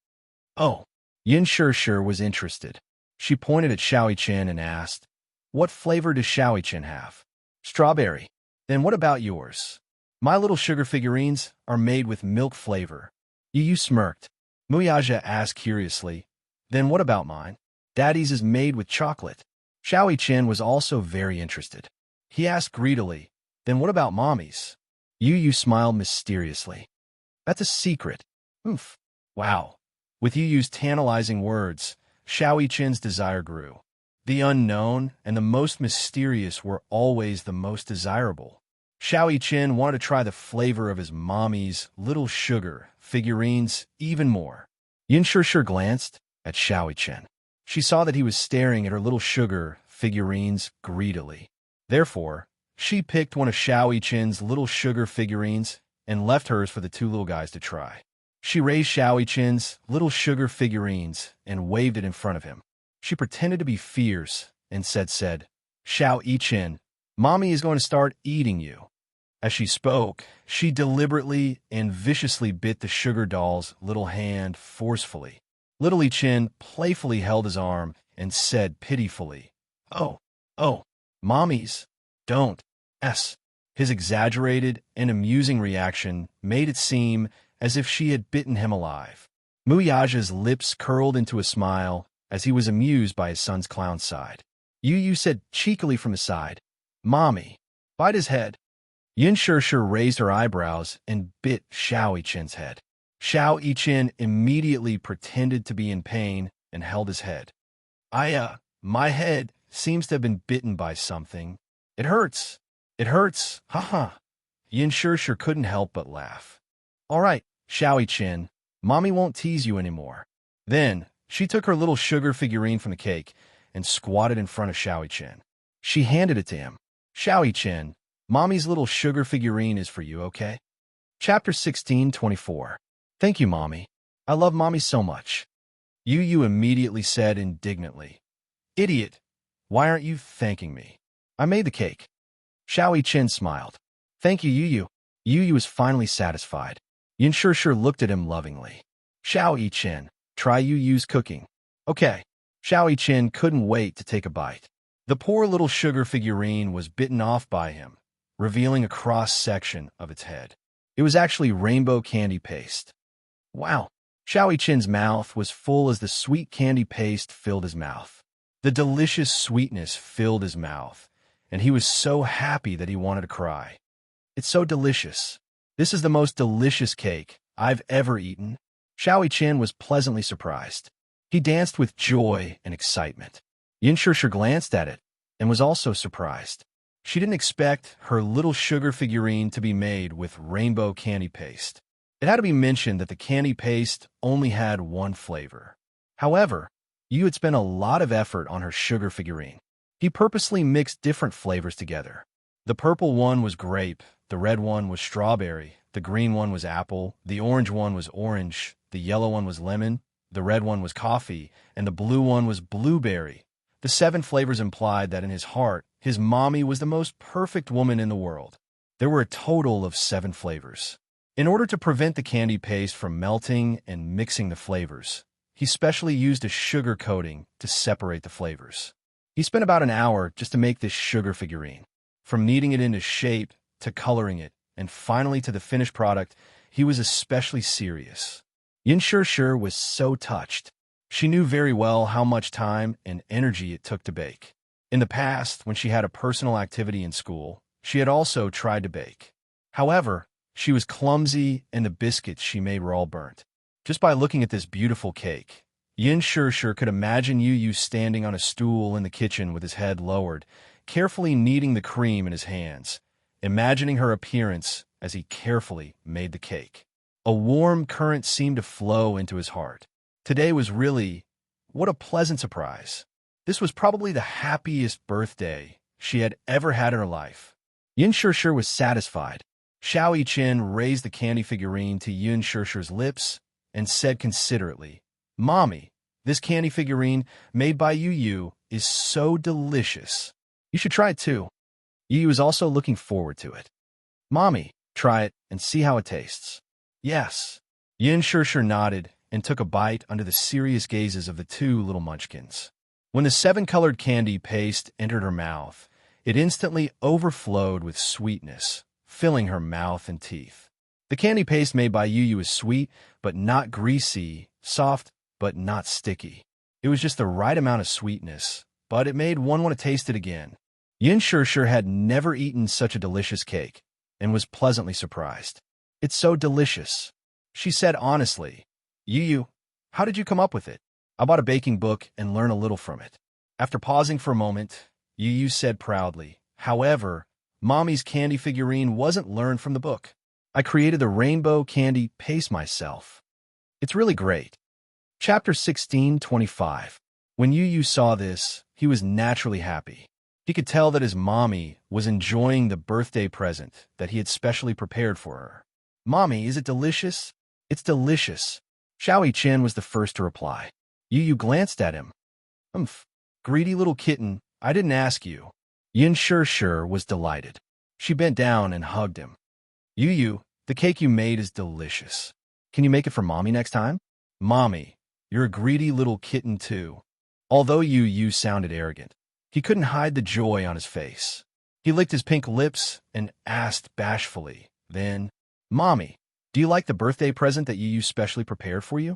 Oh, Yin sure was interested. She pointed at Xiao Chen and asked, What flavor does Xiao Chen have? Strawberry. Then what about yours? My little sugar figurines are made with milk flavor. Yu smirked. Muyaja asked curiously, Then what about mine? Daddy's is made with chocolate. Xiao Chen was also very interested. He asked greedily, Then what about Mommy's? Yu smiled mysteriously. That's a secret. Oomph. Wow. With Yu's tantalizing words, Xiao Chen's desire grew. The unknown and the most mysterious were always the most desirable. Xiao Chen wanted to try the flavor of his Mommy's little sugar figurines even more. Yin sure glanced at Xiao Chen. She saw that he was staring at her little sugar figurines greedily. Therefore, She picked one of Xiao Chen's little sugar figurines and left hers for the two little guys to try. She raised Xiao Chen's little sugar figurines and waved it in front of him. She pretended to be fierce and said, Xiao Chen, Mommy is going to start eating you. As she spoke, she deliberately and viciously bit the sugar doll's little hand forcefully. Little Chen playfully held his arm and said pitifully, Oh, Mommies, don't. His exaggerated and amusing reaction made it seem as if she had bitten him alive. Muyaja's lips curled into a smile as he was amused by his son's clown side. Yu said cheekily from the side, Mommy, bite his head. Yin Shishir raised her eyebrows and bit Xiao Chen's head. Xiao Chen immediately pretended to be in pain and held his head. My head seems to have been bitten by something. It hurts. Haha. Yin Shishir couldn't help but laugh. All right, Xiao Chen, Mommy won't tease you anymore. Then, she took her little sugar figurine from the cake and squatted in front of Xiao Chen. She handed it to him. Xiao Chen, Mommy's little sugar figurine is for you, okay? Chapter 16:24. Thank you, Mommy. I love Mommy so much. Yu immediately said indignantly, Idiot, why aren't you thanking me? I made the cake. Xiao Chen smiled. Thank you, Yu. Yu was finally satisfied. Yin Shishir looked at him lovingly. Xiao Chen, try Yu's cooking. Okay. Xiao Chen couldn't wait to take a bite. The poor little sugar figurine was bitten off by him, revealing a cross-section of its head. It was actually rainbow candy paste. Wow! Xiao Chen's mouth was full as the sweet candy paste filled his mouth. The delicious sweetness filled his mouth, and he was so happy that he wanted to cry. It's so delicious. This is the most delicious cake I've ever eaten. Xiao Chen was pleasantly surprised. He danced with joy and excitement. Yin Shishir glanced at it and was also surprised. She didn't expect her little sugar figurine to be made with rainbow candy paste. It had to be mentioned that the candy paste only had one flavor. However, Yu had spent a lot of effort on her sugar figurine. He purposely mixed different flavors together. The purple one was grape, the red one was strawberry, the green one was apple, the orange one was orange, the yellow one was lemon, the red one was coffee, and the blue one was blueberry. The 7 flavors implied that in his heart, his mommy was the most perfect woman in the world. There were a total of 7 flavors. In order to prevent the candy paste from melting and mixing the flavors, he specially used a sugar coating to separate the flavors. He spent about an hour just to make this sugar figurine. From kneading it into shape, to coloring it, and finally to the finished product, he was especially serious. Yin Shishir was so touched. She knew very well how much time and energy it took to bake. In the past, when she had a personal activity in school, she had also tried to bake. However, she was clumsy and the biscuits she made were all burnt. Just by looking at this beautiful cake, Yin Shishir could imagine Yu standing on a stool in the kitchen with his head lowered, carefully kneading the cream in his hands, imagining her appearance as he carefully made the cake. A warm current seemed to flow into his heart. Today was really, what a pleasant surprise. This was probably the happiest birthday she had ever had in her life. Yin Shishir was satisfied. Xiao Chen raised the candy figurine to Yin Shishir's lips and said considerately, Mommy, this candy figurine made by Yu is so delicious. You should try it too. Yu is also looking forward to it. Mommy, try it and see how it tastes. Yes. Yin Shishir nodded and took a bite under the serious gazes of the 2 little munchkins. When the 7-colored candy paste entered her mouth, it instantly overflowed with sweetness, filling her mouth and teeth. The candy paste made by Yu is sweet, but not greasy, soft, but not sticky. It was just the right amount of sweetness, but it made one want to taste it again. Yin Shishir had never eaten such a delicious cake and was pleasantly surprised. It's so delicious. She said honestly, Yu, how did you come up with it? I bought a baking book and learned a little from it. After pausing for a moment, Yu said proudly, however, Mommy's candy figurine wasn't learned from the book. I created the rainbow candy paste myself. It's really great. Chapter 16:25. When Yu saw this, he was naturally happy. He could tell that his mommy was enjoying the birthday present that he had specially prepared for her. "Mommy, is it delicious?" "It's delicious." Xiao Chen was the first to reply. Yu glanced at him. "Umph, greedy little kitten, I didn't ask you." Yin Sure was delighted. She bent down and hugged him. Yu, the cake you made is delicious. Can you make it for Mommy next time?" "Mommy, you're a greedy little kitten too." Although Yu sounded arrogant, he couldn't hide the joy on his face. He licked his pink lips and asked bashfully, then, "Mommy, do you like the birthday present that Yu specially prepared for you?"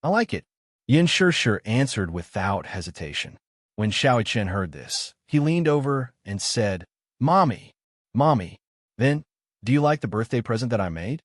"I like it," Yin Sure answered without hesitation. When Xiao Chen heard this, he leaned over and said, Mommy, then, do you like the birthday present that I made?"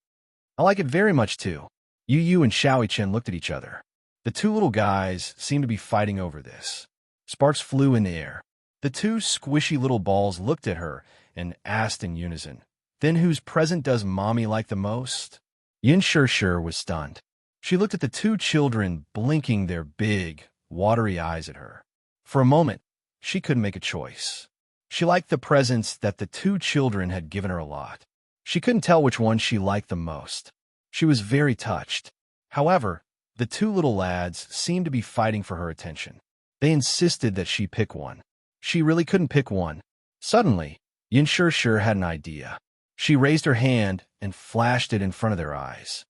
"I like it very much too." Yu and Xiao Chen looked at each other. The two little guys seemed to be fighting over this. Sparks flew in the air. The two squishy little balls looked at her and asked in unison, "Then whose present does Mommy like the most?" Yin Sure was stunned. She looked at the two children blinking their big, watery eyes at her. For a moment, she couldn't make a choice. She liked the presents that the two children had given her a lot. She couldn't tell which one she liked the most. She was very touched. However, the two little lads seemed to be fighting for her attention. They insisted that she pick one. She really couldn't pick one. Suddenly, Yin Sure had an idea. She raised her hand and flashed it in front of their eyes.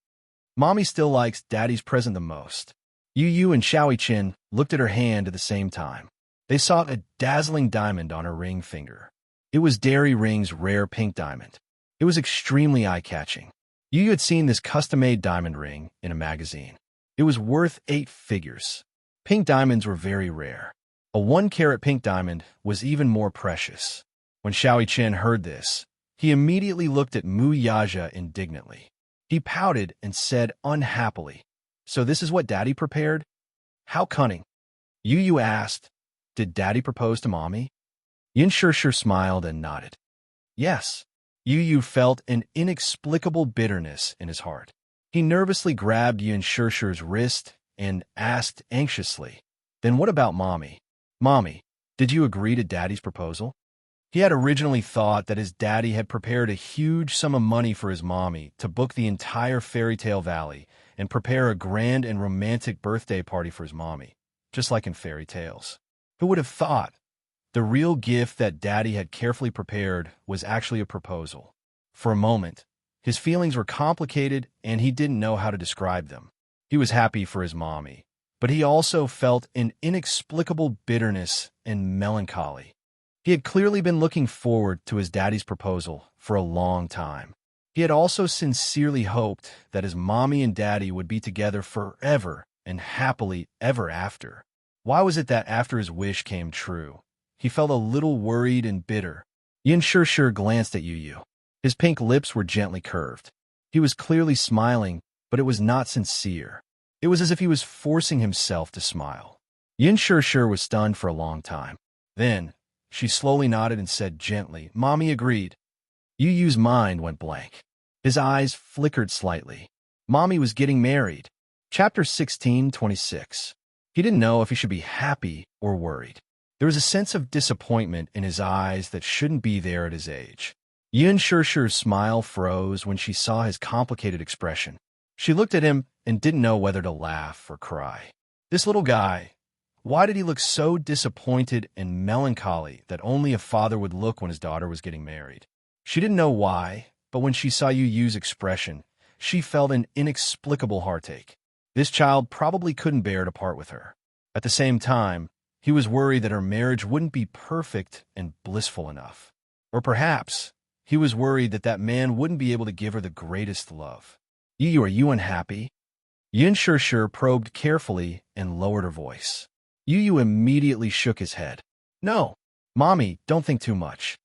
"Mommy still likes Daddy's present the most." Yu and Xiao Chen looked at her hand at the same time. They saw a dazzling diamond on her ring finger. It was Dairy Ring's rare pink diamond. It was extremely eye-catching. Yu had seen this custom-made diamond ring in a magazine. It was worth 8 figures. Pink diamonds were very rare. A 1-carat pink diamond was even more precious. When Xiao Chen heard this, he immediately looked at Mu Yaja indignantly. He pouted and said unhappily, "So this is what Daddy prepared? How cunning." Yu asked, "Did Daddy propose to Mommy?" Yin Sure smiled and nodded. "Yes." Yu felt an inexplicable bitterness in his heart. He nervously grabbed Yin Sure's wrist and asked anxiously, "Then what about Mommy? Mommy, did you agree to Daddy's proposal?" He had originally thought that his daddy had prepared a huge sum of money for his mommy to book the entire Fairy Tale Valley and prepare a grand and romantic birthday party for his mommy, just like in fairy tales. Who would have thought? The real gift that Daddy had carefully prepared was actually a proposal. For a moment, his feelings were complicated and he didn't know how to describe them. He was happy for his mommy, but he also felt an inexplicable bitterness and melancholy. He had clearly been looking forward to his daddy's proposal for a long time. He had also sincerely hoped that his mommy and daddy would be together forever and happily ever after. Why was it that after his wish came true, he felt a little worried and bitter? Yin Sure glanced at Yu. His pink lips were gently curved. He was clearly smiling, but it was not sincere. It was as if he was forcing himself to smile. Yin Sure was stunned for a long time. Then, she slowly nodded and said gently, "Mommy agreed." Yu's mind went blank. His eyes flickered slightly. Mommy was getting married. Chapter 16:26. He didn't know if he should be happy or worried. There was a sense of disappointment in his eyes that shouldn't be there at his age. Yin Sure's smile froze when she saw his complicated expression. She looked at him and didn't know whether to laugh or cry. This little guy, why did he look so disappointed and melancholy that only a father would look when his daughter was getting married? She didn't know why, but when she saw Yu's expression, she felt an inexplicable heartache. This child probably couldn't bear to part with her. At the same time, he was worried that her marriage wouldn't be perfect and blissful enough. Or perhaps, he was worried that that man wouldn't be able to give her the greatest love. Yu, are you unhappy? Yin Sure probed carefully and lowered her voice. Yu immediately shook his head. No, Mommy, don't think too much.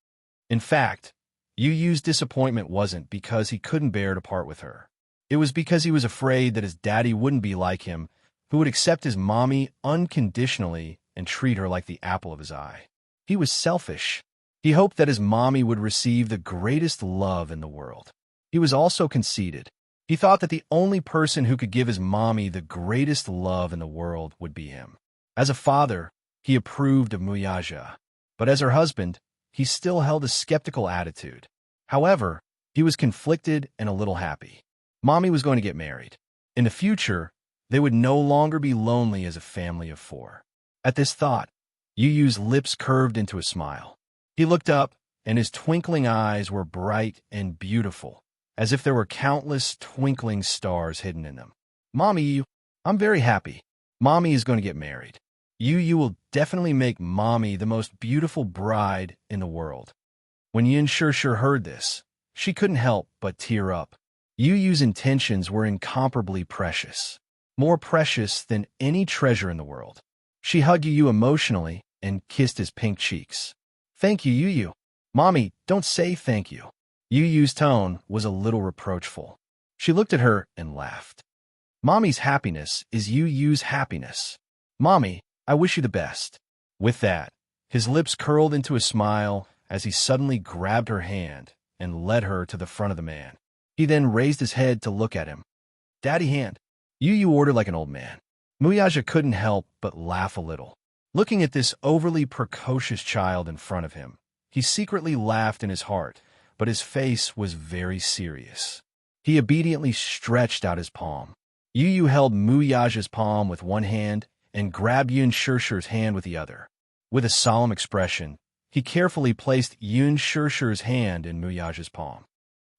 In fact, Yu's disappointment wasn't because he couldn't bear to part with her. It was because he was afraid that his daddy wouldn't be like him, who would accept his mommy unconditionally and treat her like the apple of his eye. He was selfish. He hoped that his mommy would receive the greatest love in the world. He was also conceited. He thought that the only person who could give his mommy the greatest love in the world would be him. As a father, he approved of Muyaja. But as her husband, he still held a skeptical attitude. However, he was conflicted and a little happy. Mommy was going to get married. In the future, they would no longer be lonely as a family of 4. At this thought, Yu Yu's lips curved into a smile. He looked up, and his twinkling eyes were bright and beautiful, as if there were countless twinkling stars hidden in them. Mommy, I'm very happy. Mommy is going to get married. You will definitely make Mommy the most beautiful bride in the world. When Yin Shir heard this, she couldn't help but tear up. Yu Yu's intentions were incomparably precious, more precious than any treasure in the world. She hugged Yu Yu emotionally and kissed his pink cheeks. Thank you, Yu Yu. Mommy, don't say thank you. Yu Yu's tone was a little reproachful. She looked at her and laughed. Mommy's happiness is Yu Yu's happiness. Mommy, I wish you the best. With that, his lips curled into a smile as he suddenly grabbed her hand and led her to the front of the man. He then raised his head to look at him. Daddy hand. Yu Yu ordered like an old man. Muyaja couldn't help but laugh a little. Looking at this overly precocious child in front of him, he secretly laughed in his heart, but his face was very serious. He obediently stretched out his palm. Yu Yu held Muyaja's palm with one hand and grabbed Yun Shir's hand with the other. With a solemn expression, he carefully placed Yun Shir's hand in Muyaja's palm.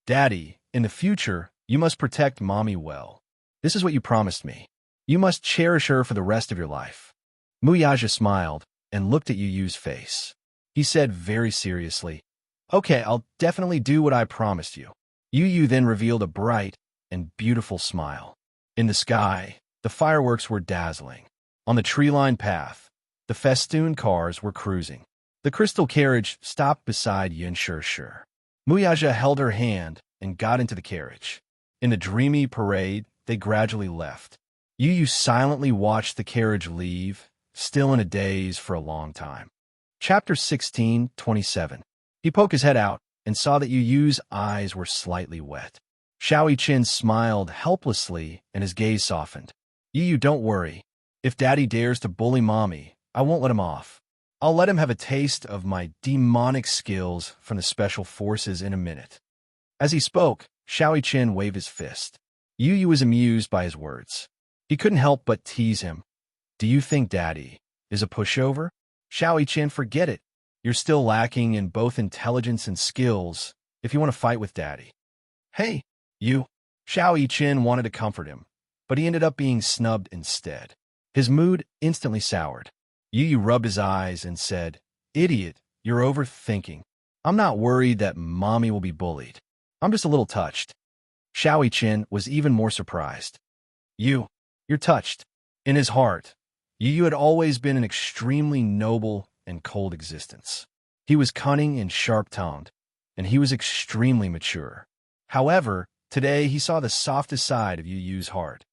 Daddy, in the future, you must protect Mommy well. This is what you promised me. You must cherish her for the rest of your life. Muyaja smiled and looked at Yu Yu's face. He said very seriously, Okay, I'll definitely do what I promised you. Yu Yu then revealed a bright and beautiful smile. In the sky, the fireworks were dazzling. On the tree-lined path, the festooned cars were cruising. The crystal carriage stopped beside Yun Shir. Muyaja held her hand and got into the carriage. In the dreamy parade, they gradually left. Yu Yu silently watched the carriage leave, still in a daze for a long time. Chapter 16:27. He poked his head out and saw that Yu Yu's eyes were slightly wet. Xiao Qin smiled helplessly and his gaze softened. Yu Yu, don't worry. If Daddy dares to bully Mommy, I won't let him off. I'll let him have a taste of my demonic skills from the Special Forces in a minute. As he spoke, Xiao Qin waved his fist. Yu Yu was amused by his words. He couldn't help but tease him. Do you think Daddy is a pushover? Xiao Qin, forget it. You're still lacking in both intelligence and skills if you want to fight with Daddy. Hey, you. Xiao Qin wanted to comfort him, but he ended up being snubbed instead. His mood instantly soured. Yu Yu rubbed his eyes and said, Idiot, you're overthinking. I'm not worried that Mommy will be bullied. I'm just a little touched. Xiao Qin was even more surprised. You're touched. In his heart, Yu Yu had always been an extremely noble and cold existence. He was cunning and sharp-tongued, and he was extremely mature. However, today he saw the softest side of Yu Yu's heart.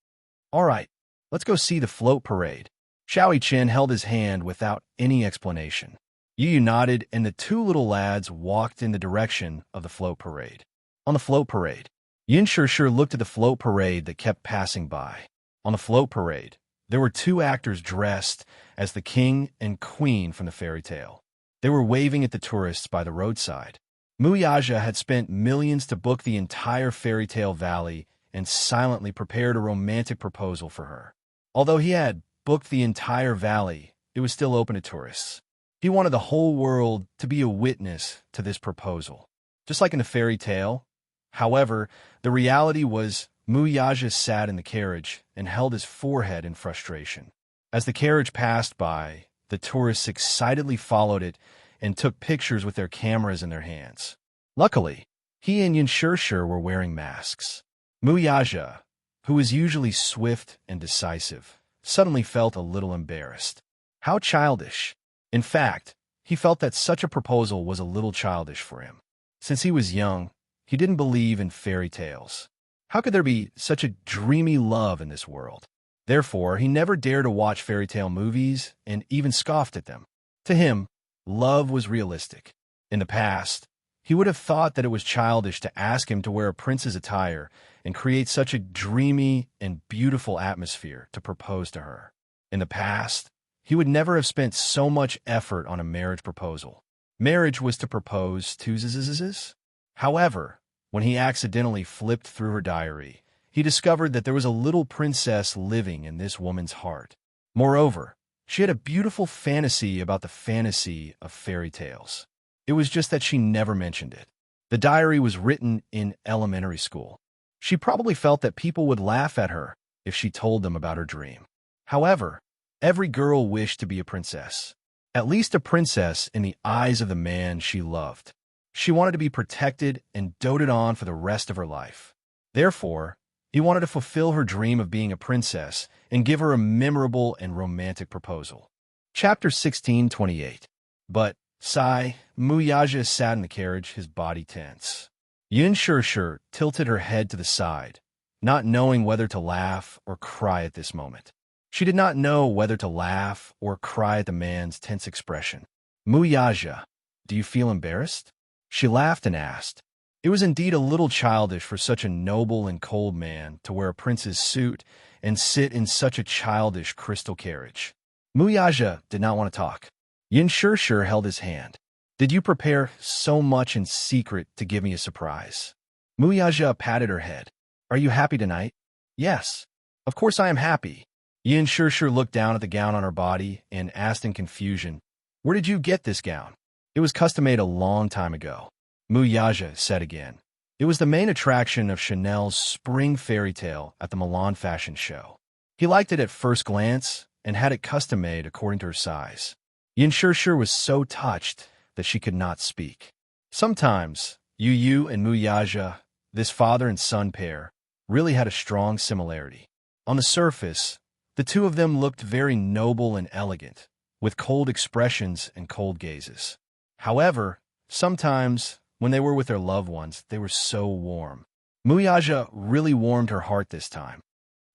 All right, let's go see the float parade. Xiao Qin held his hand without any explanation. Yu Yu nodded, and the two little lads walked in the direction of the float parade. On the float parade, Yin Shir looked at the float parade that kept passing by. On the float parade, there were two actors dressed as the king and queen from the fairy tale. They were waving at the tourists by the roadside. Muyaja had spent millions to book the entire fairy tale valley and silently prepared a romantic proposal for her. Although he had booked the entire valley, it was still open to tourists. He wanted the whole world to be a witness to this proposal, just like in the fairy tale. However, the reality was Muyaja sat in the carriage and held his forehead in frustration. As the carriage passed by, the tourists excitedly followed it and took pictures with their cameras in their hands. Luckily, he and Yin Shir were wearing masks. Muyaja, who was usually swift and decisive, suddenly felt a little embarrassed. How childish. In fact, he felt that such a proposal was a little childish for him. Since he was young, he didn't believe in fairy tales. How could there be such a dreamy love in this world? Therefore, he never dared to watch fairy tale movies and even scoffed at them. To him, love was realistic. In the past, he would have thought that it was childish to ask him to wear a prince's attire and create such a dreamy and beautiful atmosphere to propose to her. In the past, he would never have spent so much effort on a marriage proposal. Marriage was to propose to zzz. However, when he accidentally flipped through her diary, he discovered that there was a little princess living in this woman's heart. Moreover, she had a beautiful fantasy about the fantasy of fairy tales. It was just that she never mentioned it. The diary was written in elementary school. She probably felt that people would laugh at her if she told them about her dream. However, every girl wished to be a princess. At least a princess in the eyes of the man she loved. She wanted to be protected and doted on for the rest of her life. Therefore, he wanted to fulfill her dream of being a princess and give her a memorable and romantic proposal. Chapter 16:28. But, sigh, Muyaja sat in the carriage, his body tense. Yin Shirshir tilted her head to the side, not knowing whether to laugh or cry at this moment. She did not know whether to laugh or cry at the man's tense expression. Muyaja, do you feel embarrassed? She laughed and asked. It was indeed a little childish for such a noble and cold man to wear a prince's suit and sit in such a childish crystal carriage. Muyaja did not want to talk. Yin Shirshir held his hand. Did you prepare so much in secret to give me a surprise? Muyaja patted her head. Are you happy tonight? Yes. Of course I am happy. Yin Shirshir looked down at the gown on her body and asked in confusion, where did you get this gown? It was custom-made a long time ago. Muyaja said again. It was the main attraction of Chanel's spring fairy tale at the Milan fashion show. He liked it at first glance and had it custom-made according to her size. Yin Shirshir was so touched that she could not speak. Sometimes, Yu and Muyaja, this father and son pair, really had a strong similarity. On the surface, the two of them looked very noble and elegant, with cold expressions and cold gazes. However, sometimes, when they were with their loved ones, they were so warm. Muyaja really warmed her heart this time.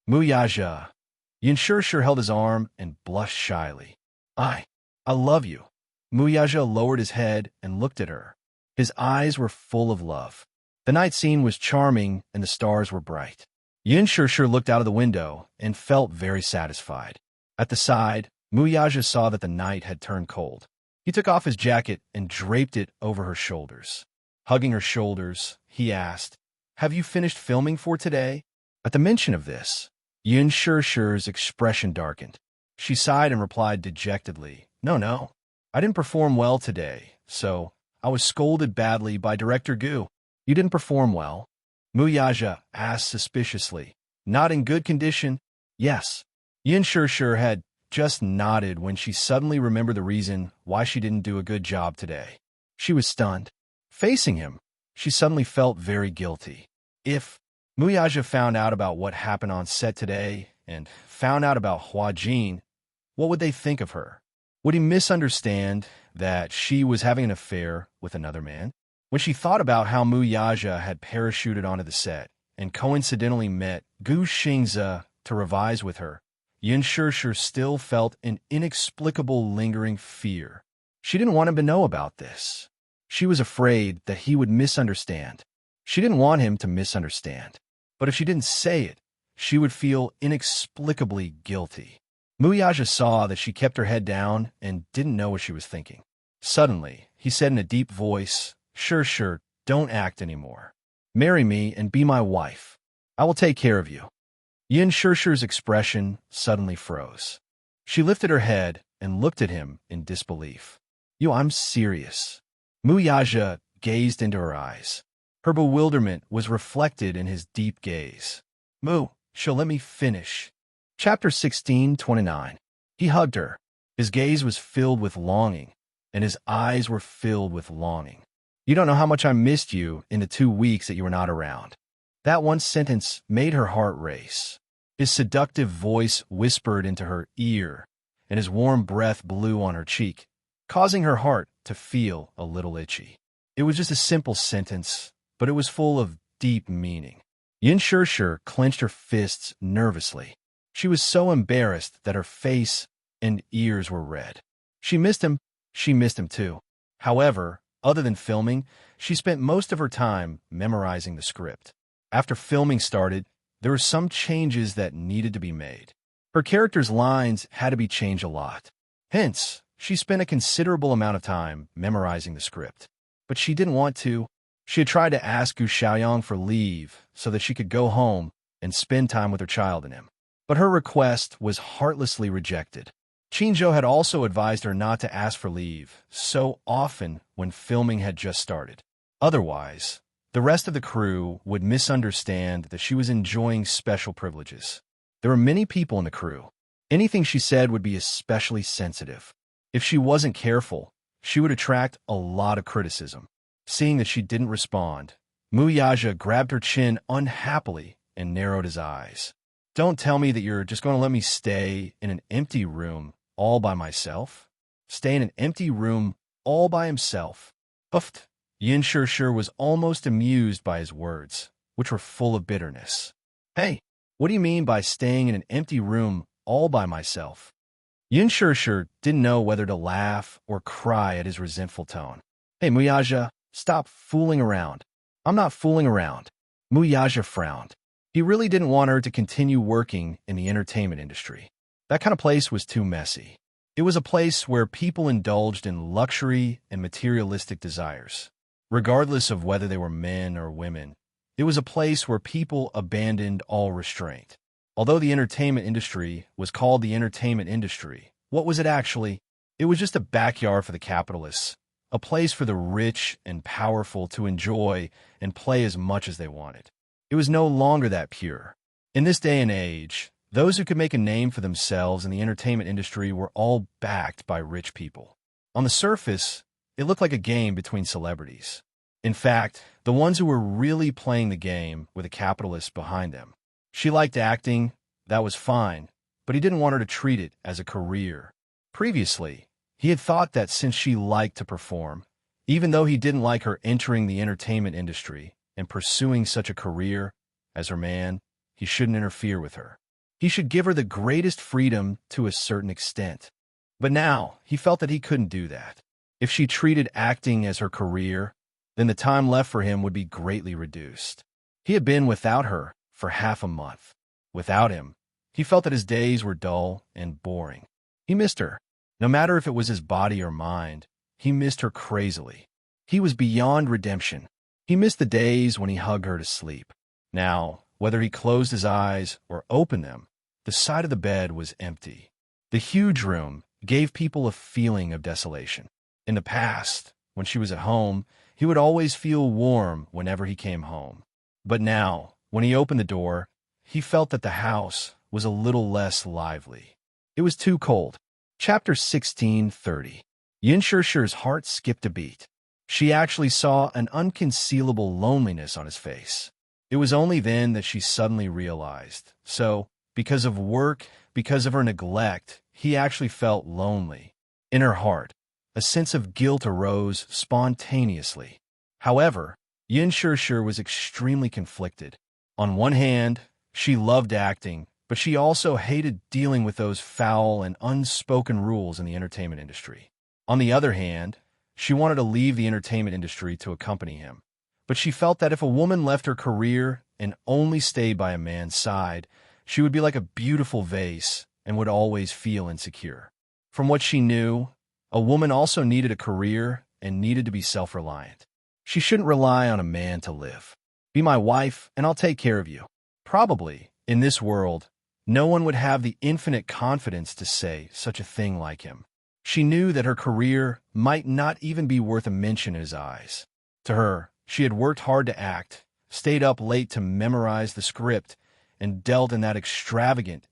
Muyaja. Yin Shirshir held his arm and blushed shyly. I love you. Muyaja lowered his head and looked at her. His eyes were full of love. The night scene was charming and the stars were bright. Yin Shirshir looked out of the window and felt very satisfied. At the side, Muyaja saw that the night had turned cold. He took off his jacket and draped it over her shoulders. Hugging her shoulders, he asked, have you finished filming for today? At the mention of this, Yin Shirshir's expression darkened. She sighed and replied dejectedly, No. I didn't perform well today, so I was scolded badly by Director Gu. You didn't perform well? Muyaja asked suspiciously. Not in good condition? Yes. Yin Shirshir had just nodded when she suddenly remembered the reason why she didn't do a good job today. She was stunned. Facing him, she suddenly felt very guilty. If Muyaja found out about what happened on set today and found out about Hua Jin, what would they think of her? Would he misunderstand that she was having an affair with another man? When she thought about how Muyaja had parachuted onto the set and coincidentally met Gu Xingze to revise with her, Yin Shirshir still felt an inexplicable lingering fear. She didn't want him to know about this. She was afraid that he would misunderstand. She didn't want him to misunderstand. But if she didn't say it, she would feel inexplicably guilty. Muyaja saw that she kept her head down and didn't know what she was thinking. Suddenly, he said in a deep voice, Shirshir, don't act anymore. Marry me and be my wife. I will take care of you. Yin Shirshir's expression suddenly froze. She lifted her head and looked at him in disbelief. I'm serious. Muyaja gazed into her eyes. Her bewilderment was reflected in his deep gaze. She'll let me finish. Chapter 16:29. He hugged her. His gaze was filled with longing, and his eyes were filled with longing. You don't know how much I missed you in the 2 weeks that you were not around. That one sentence made her heart race. His seductive voice whispered into her ear, and his warm breath blew on her cheek, causing her heart to feel a little itchy. It was just a simple sentence, but it was full of deep meaning. Yin Shirshir clenched her fists nervously. She was so embarrassed that her face and ears were red. She missed him too. However, other than filming, she spent most of her time memorizing the script. After filming started, there were some changes that needed to be made. Her character's lines had to be changed a lot. Hence, she spent a considerable amount of time memorizing the script. But she didn't want to. She had tried to ask Gu Xiaoyang for leave so that she could go home and spend time with her child and him. But her request was heartlessly rejected. Qinzhou had also advised her not to ask for leave so often when filming had just started. Otherwise, the rest of the crew would misunderstand that she was enjoying special privileges. There were many people in the crew. Anything she said would be especially sensitive. If she wasn't careful, she would attract a lot of criticism. Seeing that she didn't respond, Mu Yaja grabbed her chin unhappily and narrowed his eyes. Don't tell me that you're just going to let me stay in an empty room all by myself? Stay in an empty room all by himself? Uffed. Yin Shishir was almost amused by his words, which were full of bitterness. Hey, what do you mean by staying in an empty room all by myself? Yin Shishir didn't know whether to laugh or cry at his resentful tone. Hey, Muyaja, stop fooling around. I'm not fooling around. Muyaja frowned. He really didn't want her to continue working in the entertainment industry. That kind of place was too messy. It was a place where people indulged in luxury and materialistic desires. Regardless of whether they were men or women, it was a place where people abandoned all restraint. Although the entertainment industry was called the entertainment industry, what was it actually? It was just a backyard for the capitalists, a place for the rich and powerful to enjoy and play as much as they wanted. It was no longer that pure. In this day and age, those who could make a name for themselves in the entertainment industry were all backed by rich people. On the surface, it looked like a game between celebrities. In fact, the ones who were really playing the game were the capitalists behind them. She liked acting, that was fine, but he didn't want her to treat it as a career. Previously, he had thought that since she liked to perform, even though he didn't like her entering the entertainment industry and pursuing such a career as her man, he shouldn't interfere with her. He should give her the greatest freedom to a certain extent. But now, he felt that he couldn't do that. If she treated acting as her career, then the time left for him would be greatly reduced. He had been without her for half a month. Without him, he felt that his days were dull and boring. He missed her. No matter if it was his body or mind, he missed her crazily. He was beyond redemption. He missed the days when he hugged her to sleep. Now, whether he closed his eyes or opened them, the side of the bed was empty. The huge room gave people a feeling of desolation. In the past, when she was at home, he would always feel warm whenever he came home. But now, when he opened the door, he felt that the house was a little less lively. It was too cold. Chapter 16:30. Yin Shishir's heart skipped a beat. She actually saw an unconcealable loneliness on his face. It was only then that she suddenly realized. So, because of work, because of her neglect, he actually felt lonely. In her heart, a sense of guilt arose spontaneously. However, Yin Shishir was extremely conflicted. On one hand, she loved acting, but she also hated dealing with those foul and unspoken rules in the entertainment industry. On the other hand, she wanted to leave the entertainment industry to accompany him. But she felt that if a woman left her career and only stayed by a man's side, she would be like a beautiful vase and would always feel insecure. From what she knew, a woman also needed a career and needed to be self-reliant. She shouldn't rely on a man to live. Be my wife and I'll take care of you. Probably, in this world, no one would have the infinite confidence to say such a thing like him. She knew that her career might not even be worth a mention in his eyes. To her, she had worked hard to act, stayed up late to memorize the script, and dealt in that extravagant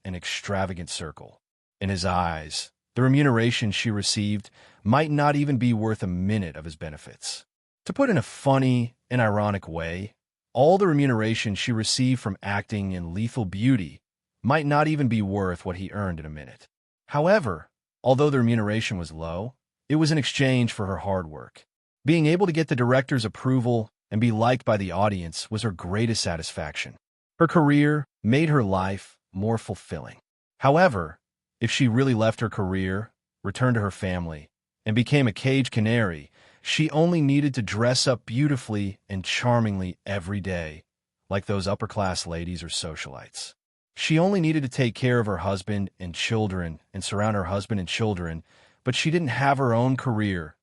circle. In his eyes, the remuneration she received might not even be worth a minute of his benefits. To put in a funny and ironic way, all the remuneration she received from acting in Lethal Beauty might not even be worth what he earned in a minute. However, although the remuneration was low, it was in exchange for her hard work. Being able to get the director's approval and be liked by the audience was her greatest satisfaction. Her career made her life more fulfilling. However, if she really left her career, returned to her family, and became a cage canary, she only needed to dress up beautifully and charmingly every day, like those upper-class ladies or socialites. She only needed to take care of her husband and children and surround her husband and children but she didn't have her own career.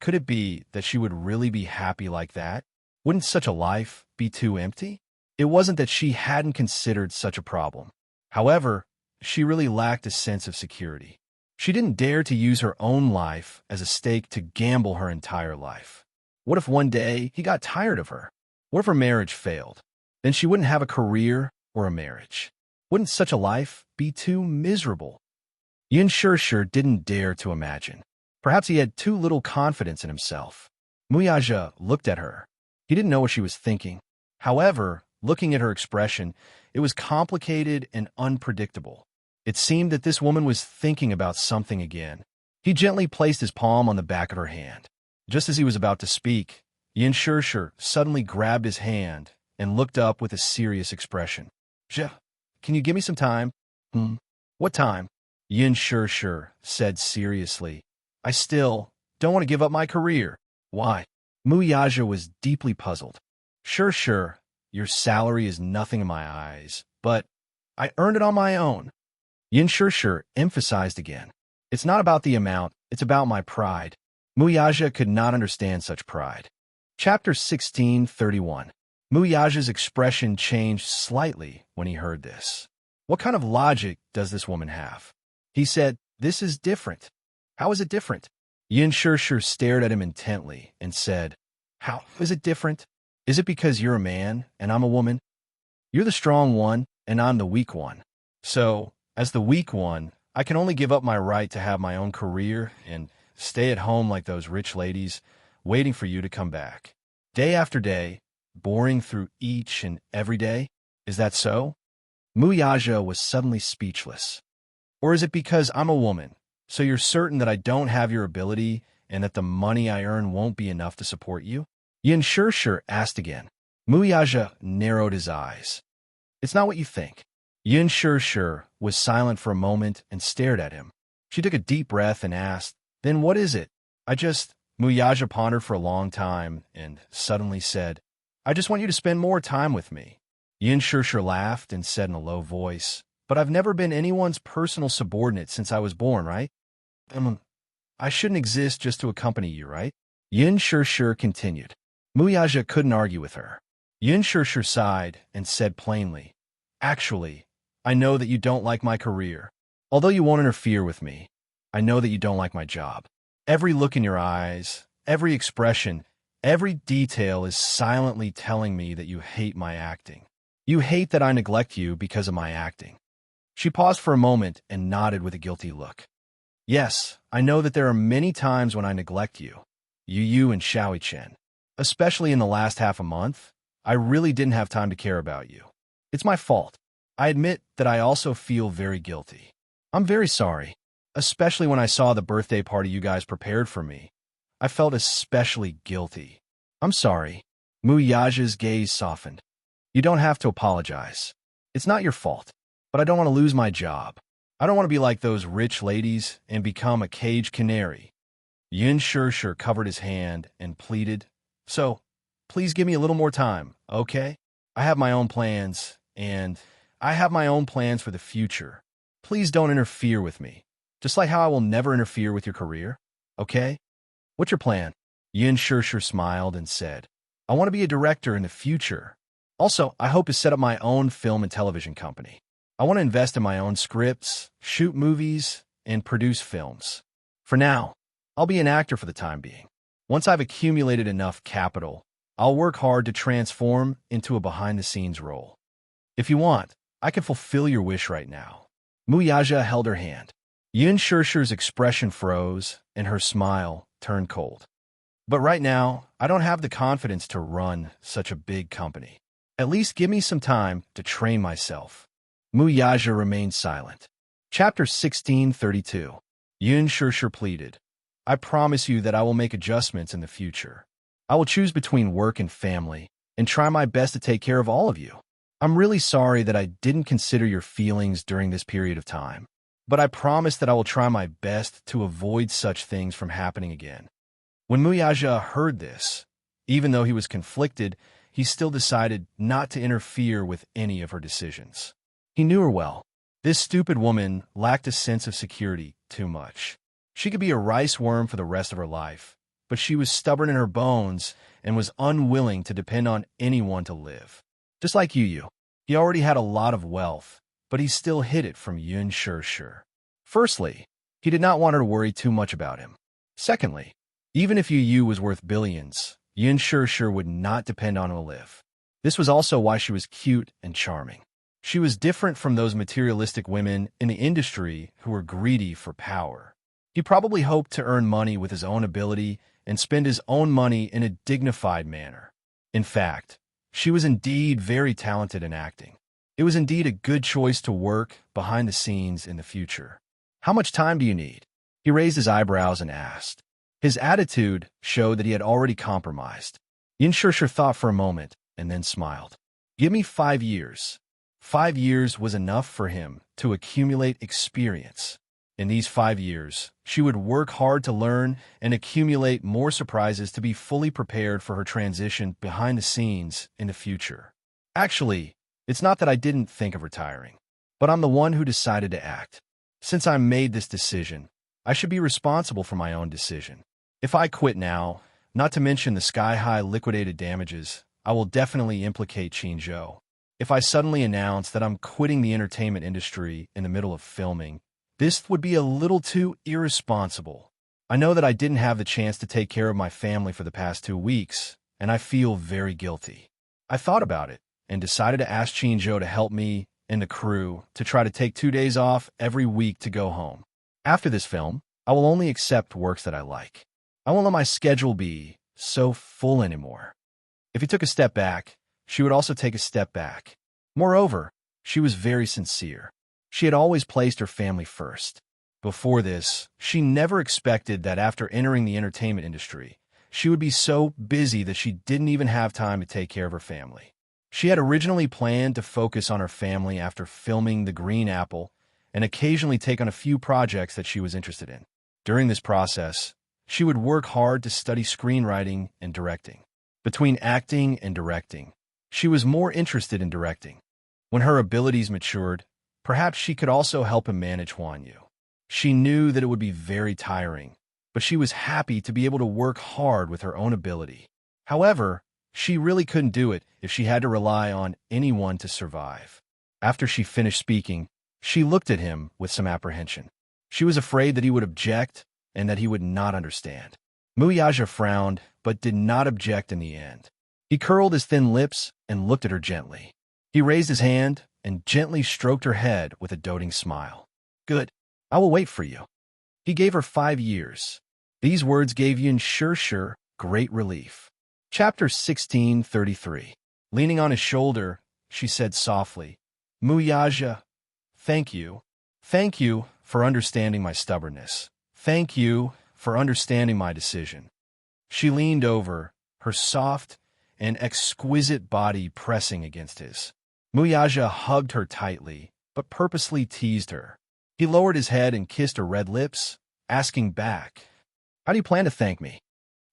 Could it be that she would really be happy like that? Wouldn't such a life be too empty? It wasn't that she hadn't considered such a problem. However, she really lacked a sense of security. She didn't dare to use her own life as a stake to gamble her entire life. What if one day he got tired of her? What if her marriage failed? Then she wouldn't have a career or a marriage. Wouldn't such a life be too miserable? Yin Shishir didn't dare to imagine. Perhaps he had too little confidence in himself. Muyaja looked at her. He didn't know what she was thinking. However, looking at her expression, it was complicated and unpredictable. It seemed that this woman was thinking about something again. He gently placed his palm on the back of her hand. Just as he was about to speak, Yin Shishir suddenly grabbed his hand and looked up with a serious expression. Can you give me some time? What time? Yin Shishir said seriously. I still don't want to give up my career. Why? Muyaja was deeply puzzled. Sure, your salary is nothing in my eyes, but I earned it on my own. Yin Shishir emphasized again. It's not about the amount, it's about my pride. Muyaja could not understand such pride. Chapter 1631. Muyaja's expression changed slightly when he heard this. What kind of logic does this woman have? He said, this is different. How is it different? Yin Shishir stared at him intently and said, how is it different? Is it because you're a man and I'm a woman? You're the strong one and I'm the weak one. So, as the weak one, I can only give up my right to have my own career and stay at home like those rich ladies, waiting for you to come back. Day after day, boring through each and every day? Is that so? Muyaja was suddenly speechless. Or is it because I'm a woman, so you're certain that I don't have your ability and that the money I earn won't be enough to support you? Yin Shishir asked again. Muyaja narrowed his eyes. It's not what you think. Yin Shishir was silent for a moment and stared at him. She took a deep breath and asked, then what is it? Muyaja pondered for a long time and suddenly said, I just want you to spend more time with me. Yin Shishir laughed and said in a low voice, but I've never been anyone's personal subordinate since I was born, right? I shouldn't exist just to accompany you, right? Yin Shishir continued. Muyaja couldn't argue with her. Yin Shishir sighed and said plainly, actually, I know that you don't like my career. Although you won't interfere with me, I know that you don't like my job. Every look in your eyes, every expression, every detail is silently telling me that you hate my acting. You hate that I neglect you because of my acting. She paused for a moment and nodded with a guilty look. Yes, I know that there are many times when I neglect you, you and Xiaoi Chen. Especially in the last half a month, I really didn't have time to care about you. It's my fault. I admit that I also feel very guilty. I'm very sorry, especially when I saw the birthday party you guys prepared for me. I felt especially guilty. I'm sorry. Muyaja's gaze softened. You don't have to apologize. It's not your fault, but I don't want to lose my job. I don't want to be like those rich ladies and become a caged canary. Yin Shishir covered his hand and pleaded, so, please give me a little more time, okay? I have my own plans, and I have my own plans for the future. Please don't interfere with me, just like how I will never interfere with your career, okay? What's your plan? Yin Shishir smiled and said, I want to be a director in the future. Also, I hope to set up my own film and television company. I want to invest in my own scripts, shoot movies, and produce films. For now, I'll be an actor for the time being. Once I've accumulated enough capital, I'll work hard to transform into a behind-the-scenes role. If you want, I can fulfill your wish right now. Muyaja held her hand. Yin Shishir's expression froze, and her smile turned cold. But right now, I don't have the confidence to run such a big company. At least give me some time to train myself. Muyaja remained silent. Chapter 1632. Yin Shishir pleaded. I promise you that I will make adjustments in the future. I will choose between work and family, and try my best to take care of all of you. I'm really sorry that I didn't consider your feelings during this period of time, but I promise that I will try my best to avoid such things from happening again. When Muyaja heard this, even though he was conflicted, he still decided not to interfere with any of her decisions. He knew her well. This stupid woman lacked a sense of security too much. She could be a rice worm for the rest of her life, but she was stubborn in her bones and was unwilling to depend on anyone to live. Just like Yu. He already had a lot of wealth, but he still hid it from Yun Shir. Firstly, he did not want her to worry too much about him. Secondly, even if Yu was worth billions, Yun Shir would not depend on him to live. This was also why she was cute and charming. She was different from those materialistic women in the industry who were greedy for power. He probably hoped to earn money with his own ability and spend his own money in a dignified manner. In fact, she was indeed very talented in acting. It was indeed a good choice to work behind the scenes in the future. How much time do you need? He raised his eyebrows and asked. His attitude showed that he had already compromised. Yin Shir thought for a moment and then smiled. Give me 5 years. 5 years was enough for him to accumulate experience. In these 5 years, she would work hard to learn and accumulate more surprises to be fully prepared for her transition behind the scenes in the future. Actually, it's not that I didn't think of retiring, but I'm the one who decided to act. Since I made this decision, I should be responsible for my own decision. If I quit now, not to mention the sky-high liquidated damages, I will definitely implicate Qinzhou. If I suddenly announce that I'm quitting the entertainment industry in the middle of filming, this would be a little too irresponsible. I know that I didn't have the chance to take care of my family for the past 2 weeks, and I feel very guilty. I thought about it and decided to ask Qinzhou to help me and the crew to try to take 2 days off every week to go home. After this film, I will only accept works that I like. I won't let my schedule be so full anymore. If he took a step back, she would also take a step back. Moreover, she was very sincere. She had always placed her family first. Before this, she never expected that after entering the entertainment industry, she would be so busy that she didn't even have time to take care of her family. She had originally planned to focus on her family after filming The Green Apple and occasionally take on a few projects that she was interested in. During this process, she would work hard to study screenwriting and directing. Between acting and directing, she was more interested in directing. When her abilities matured, perhaps she could also help him manage Huan Yu. She knew that it would be very tiring, but she was happy to be able to work hard with her own ability. However, she really couldn't do it if she had to rely on anyone to survive. After she finished speaking, she looked at him with some apprehension. She was afraid that he would object and that he would not understand. Muyaja frowned, but did not object in the end. He curled his thin lips and looked at her gently. He raised his hand and gently stroked her head with a doting smile. Good. I will wait for you. He gave her 5 years. These words gave Yun Shir great relief. Chapter 1633. Leaning on his shoulder, she said softly, Muyaja, thank you. Thank you for understanding my stubbornness. Thank you for understanding my decision. She leaned over, her soft and exquisite body pressing against his. Muyaja hugged her tightly, but purposely teased her. He lowered his head and kissed her red lips, asking back, How do you plan to thank me?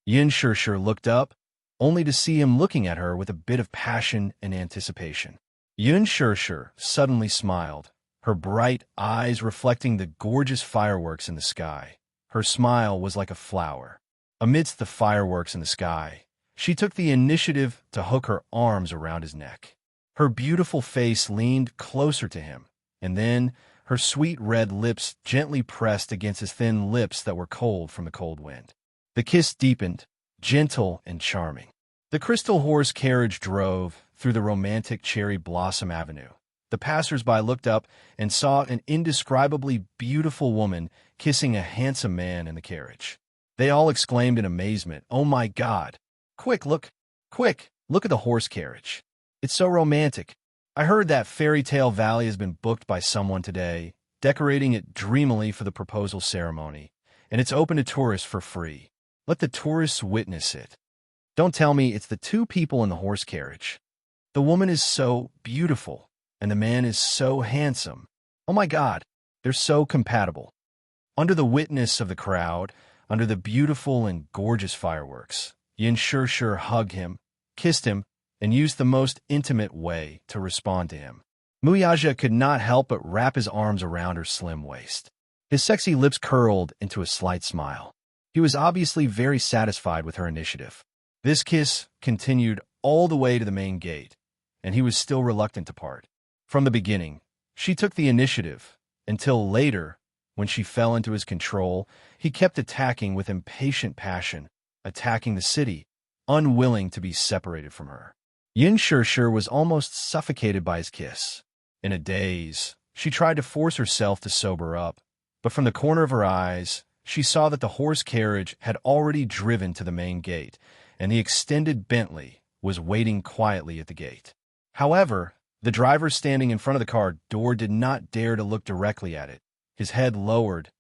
Yin Shir looked up, only to see him looking at her with a bit of passion and anticipation. Yun Shir suddenly smiled, her bright eyes reflecting the gorgeous fireworks in the sky. Her smile was like a flower. Amidst the fireworks in the sky, she took the initiative to hook her arms around his neck. Her beautiful face leaned closer to him, and then her sweet red lips gently pressed against his thin lips that were cold from the cold wind. The kiss deepened, gentle and charming. The crystal horse carriage drove through the romantic cherry blossom avenue. The passers-by looked up and saw an indescribably beautiful woman kissing a handsome man in the carriage. They all exclaimed in amazement, Oh my God! Quick, look at the horse carriage. It's so romantic. I heard that Fairy Tale Valley has been booked by someone today, decorating it dreamily for the proposal ceremony, and it's open to tourists for free. Let the tourists witness it. Don't tell me it's the 2 people in the horse carriage. The woman is so beautiful, and the man is so handsome. Oh my God, they're so compatible. Under the witness of the crowd, under the beautiful and gorgeous fireworks, Yin Shir hugged him, kissed him, and used the most intimate way to respond to him. Muyaja could not help but wrap his arms around her slim waist. His sexy lips curled into a slight smile. He was obviously very satisfied with her initiative. This kiss continued all the way to the main gate, and he was still reluctant to part. From the beginning, she took the initiative, until later, when she fell into his control, he kept attacking with impatient passion, attacking the city, unwilling to be separated from her. Yin Shishir was almost suffocated by his kiss. In a daze, she tried to force herself to sober up, but from the corner of her eyes, she saw that the horse carriage had already driven to the main gate, and the extended Bentley was waiting quietly at the gate. However, the driver standing in front of the car door did not dare to look directly at it, his head lowered,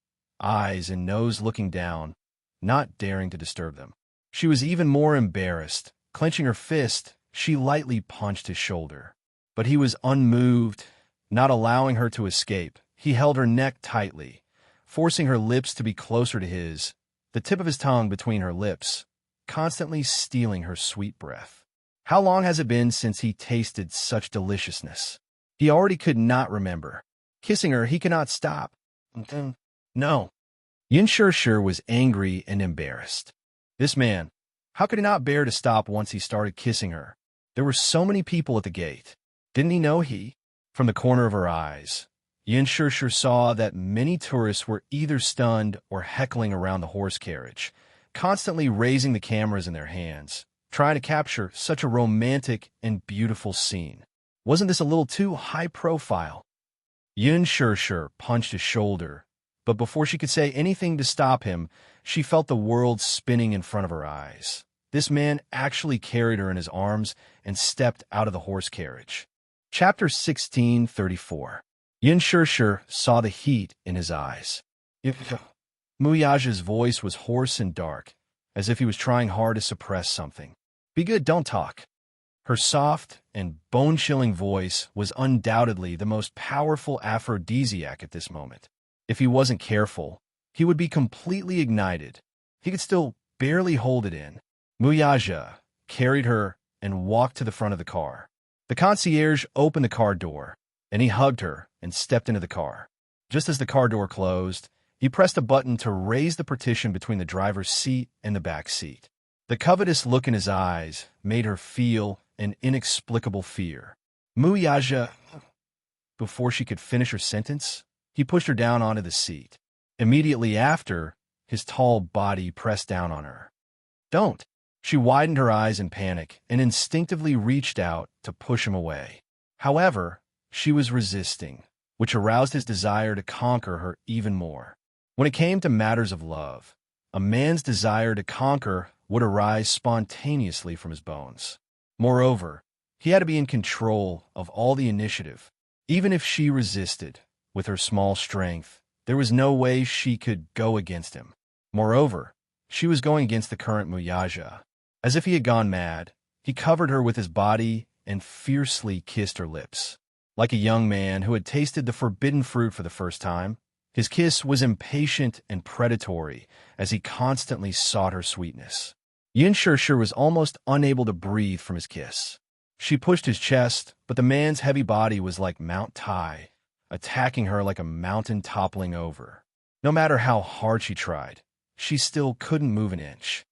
eyes and nose looking down, not daring to disturb them. She was even more embarrassed. Clenching her fist, she lightly punched his shoulder. But he was unmoved, not allowing her to escape. He held her neck tightly, forcing her lips to be closer to his, the tip of his tongue between her lips, constantly stealing her sweet breath. How long has it been since he tasted such deliciousness? He already could not remember. Kissing her, he could not stop. No. Yin Shishir was angry and embarrassed. This man, how could he not bear to stop once he started kissing her? There were so many people at the gate. Didn't he know he? From the corner of her eyes, Yin Shishir saw that many tourists were either stunned or heckling around the horse carriage, constantly raising the cameras in their hands, trying to capture such a romantic and beautiful scene. Wasn't this a little too high profile? Yin Shishir punched his shoulder, but before she could say anything to stop him, she felt the world spinning in front of her eyes. This man actually carried her in his arms and stepped out of the horse carriage. Chapter 1634. Yin Shishir saw the heat in his eyes. Muyaja's voice was hoarse and dark, as if he was trying hard to suppress something. Be good, don't talk. Her soft and bone-chilling voice was undoubtedly the most powerful aphrodisiac at this moment. If he wasn't careful, he would be completely ignited. He could still barely hold it in. Muyaja carried her and walked to the front of the car. The concierge opened the car door, and he hugged her and stepped into the car. Just as the car door closed, he pressed a button to raise the partition between the driver's seat and the back seat. The covetous look in his eyes made her feel an inexplicable fear. Muyaja... Before she could finish her sentence, he pushed her down onto the seat. Immediately after, his tall body pressed down on her. Don't! She widened her eyes in panic and instinctively reached out to push him away. However, she was resisting, which aroused his desire to conquer her even more. When it came to matters of love, a man's desire to conquer would arise spontaneously from his bones. Moreover, he had to be in control of all the initiative. Even if she resisted, with her small strength, there was no way she could go against him. Moreover, she was going against the current Muyaja. As if he had gone mad, he covered her with his body and fiercely kissed her lips. Like a young man who had tasted the forbidden fruit for the first time, his kiss was impatient and predatory as he constantly sought her sweetness. Yin Shishir was almost unable to breathe from his kiss. She pushed his chest, but the man's heavy body was like Mount Tai, attacking her like a mountain toppling over. No matter how hard she tried, she still couldn't move an inch.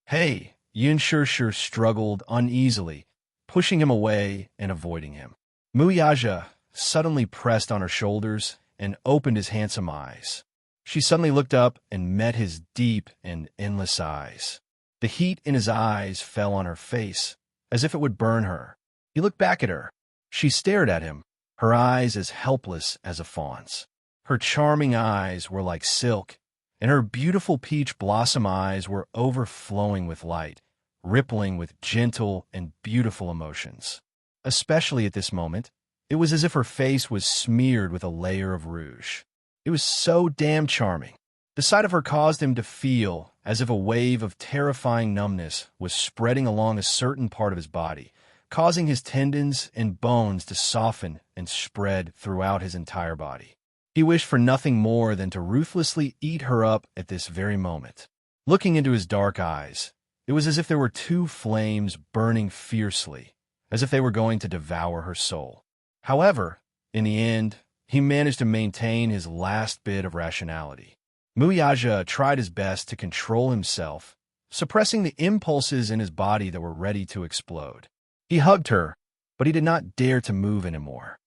Hey! Yin Shishir struggled uneasily, pushing him away and avoiding him. Muyaja suddenly pressed on her shoulders and opened his handsome eyes. She suddenly looked up and met his deep and endless eyes. The heat in his eyes fell on her face, as if it would burn her. He looked back at her. She stared at him, her eyes as helpless as a fawn's. Her charming eyes were like silk, and her beautiful peach blossom eyes were overflowing with light, rippling with gentle and beautiful emotions. Especially at this moment, it was as if her face was smeared with a layer of rouge. It was so damn charming. The sight of her caused him to feel as if a wave of terrifying numbness was spreading along a certain part of his body, causing his tendons and bones to soften and spread throughout his entire body. He wished for nothing more than to ruthlessly eat her up at this very moment. Looking into his dark eyes, it was as if there were two flames burning fiercely, as if they were going to devour her soul. However, in the end, he managed to maintain his last bit of rationality. Muyaja tried his best to control himself, suppressing the impulses in his body that were ready to explode. He hugged her, but he did not dare to move anymore.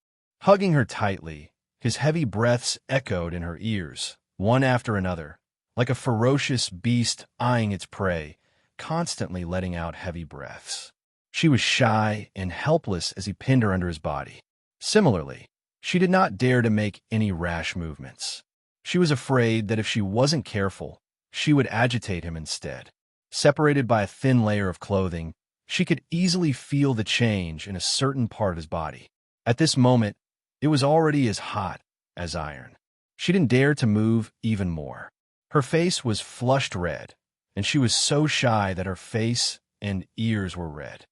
Hugging her tightly, his heavy breaths echoed in her ears, one after another, like a ferocious beast eyeing its prey, constantly letting out heavy breaths. She was shy and helpless as he pinned her under his body. Similarly, she did not dare to make any rash movements. She was afraid that if she wasn't careful, she would agitate him instead. Separated by a thin layer of clothing, she could easily feel the change in a certain part of his body. At this moment, it was already as hot as iron. She didn't dare to move even more. Her face was flushed red, and she was so shy that her face and ears were red.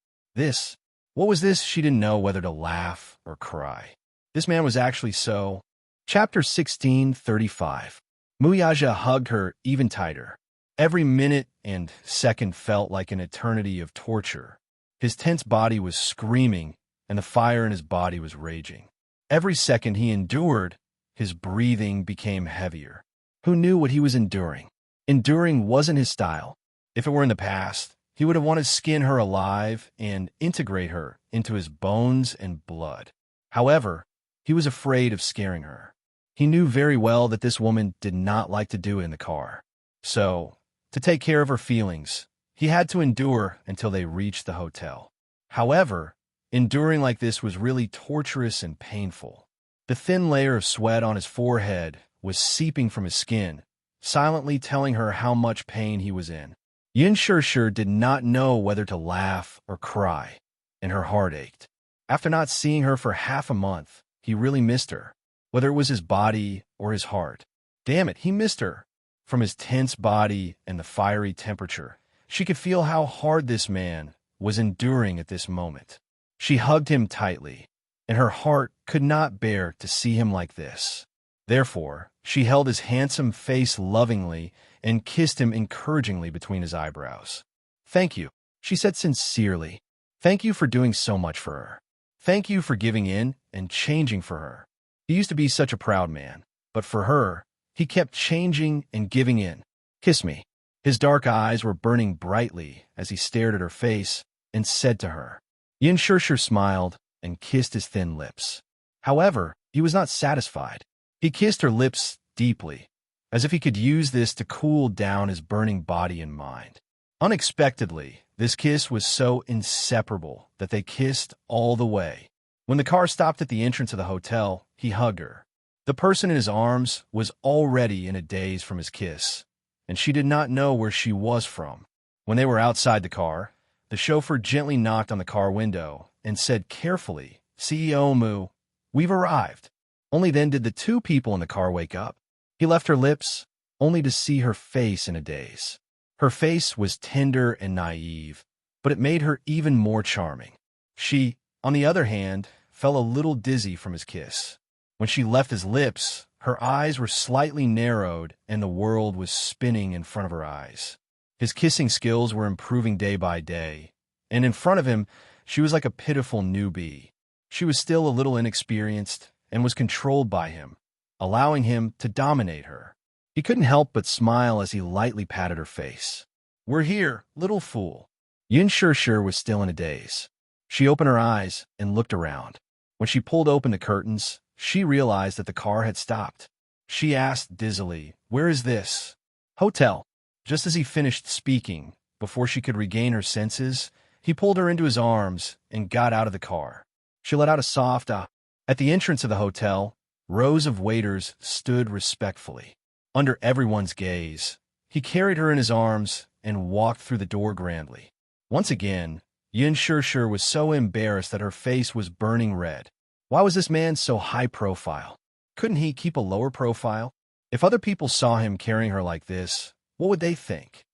What was this? She didn't know whether to laugh or cry. This man was actually so... Chapter 1635. Muyaja hugged her even tighter. Every minute and second felt like an eternity of torture. His tense body was screaming, and the fire in his body was raging. Every second he endured, his breathing became heavier. Who knew what he was enduring? Enduring wasn't his style. If it were in the past, he would have wanted to skin her alive and integrate her into his bones and blood. However, he was afraid of scaring her. He knew very well that this woman did not like to do it in the car. So, to take care of her feelings, he had to endure until they reached the hotel. However, enduring like this was really torturous and painful. The thin layer of sweat on his forehead was seeping from his skin, silently telling her how much pain he was in. Yin Shishir did not know whether to laugh or cry, and her heart ached. After not seeing her for half a month, he really missed her, whether it was his body or his heart. Damn it, he missed her. From his tense body and the fiery temperature, she could feel how hard this man was enduring at this moment. She hugged him tightly, and her heart could not bear to see him like this. Therefore, she held his handsome face lovingly and kissed him encouragingly between his eyebrows. "Thank you," she said sincerely. "Thank you for doing so much for her. Thank you for giving in and changing for her." He used to be such a proud man, but for her, he kept changing and giving in. "Kiss me." His dark eyes were burning brightly as he stared at her face and said to her. Yin Shishir smiled and kissed his thin lips. However, he was not satisfied. He kissed her lips deeply, as if he could use this to cool down his burning body and mind. Unexpectedly, this kiss was so inseparable that they kissed all the way. When the car stopped at the entrance of the hotel, he hugged her. The person in his arms was already in a daze from his kiss, and she did not know where she was from. When they were outside the car, the chauffeur gently knocked on the car window and said carefully, "CEO Mu, we've arrived." Only then did the two people in the car wake up. He left her lips, only to see her face in a daze. Her face was tender and naive, but it made her even more charming. She, on the other hand, fell a little dizzy from his kiss. When she left his lips, her eyes were slightly narrowed and the world was spinning in front of her eyes. His kissing skills were improving day by day, and in front of him, she was like a pitiful newbie. She was still a little inexperienced and was controlled by him, allowing him to dominate her. He couldn't help but smile as he lightly patted her face. "We're here, little fool." Yin Shishir was still in a daze. She opened her eyes and looked around. When she pulled open the curtains, she realized that the car had stopped. She asked dizzily, "Where is this?" "Hotel." Just as he finished speaking, before she could regain her senses, he pulled her into his arms and got out of the car. She let out a soft ah. At the entrance of the hotel, rows of waiters stood respectfully. Under everyone's gaze, he carried her in his arms and walked through the door grandly. Once again, Yin Shishir was so embarrassed that her face was burning red. Why was this man so high profile? Couldn't he keep a lower profile? If other people saw him carrying her like this, what would they think?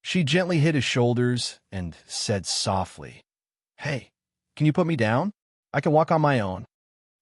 She gently hit his shoulders and said softly, "Hey, can you put me down? I can walk on my own."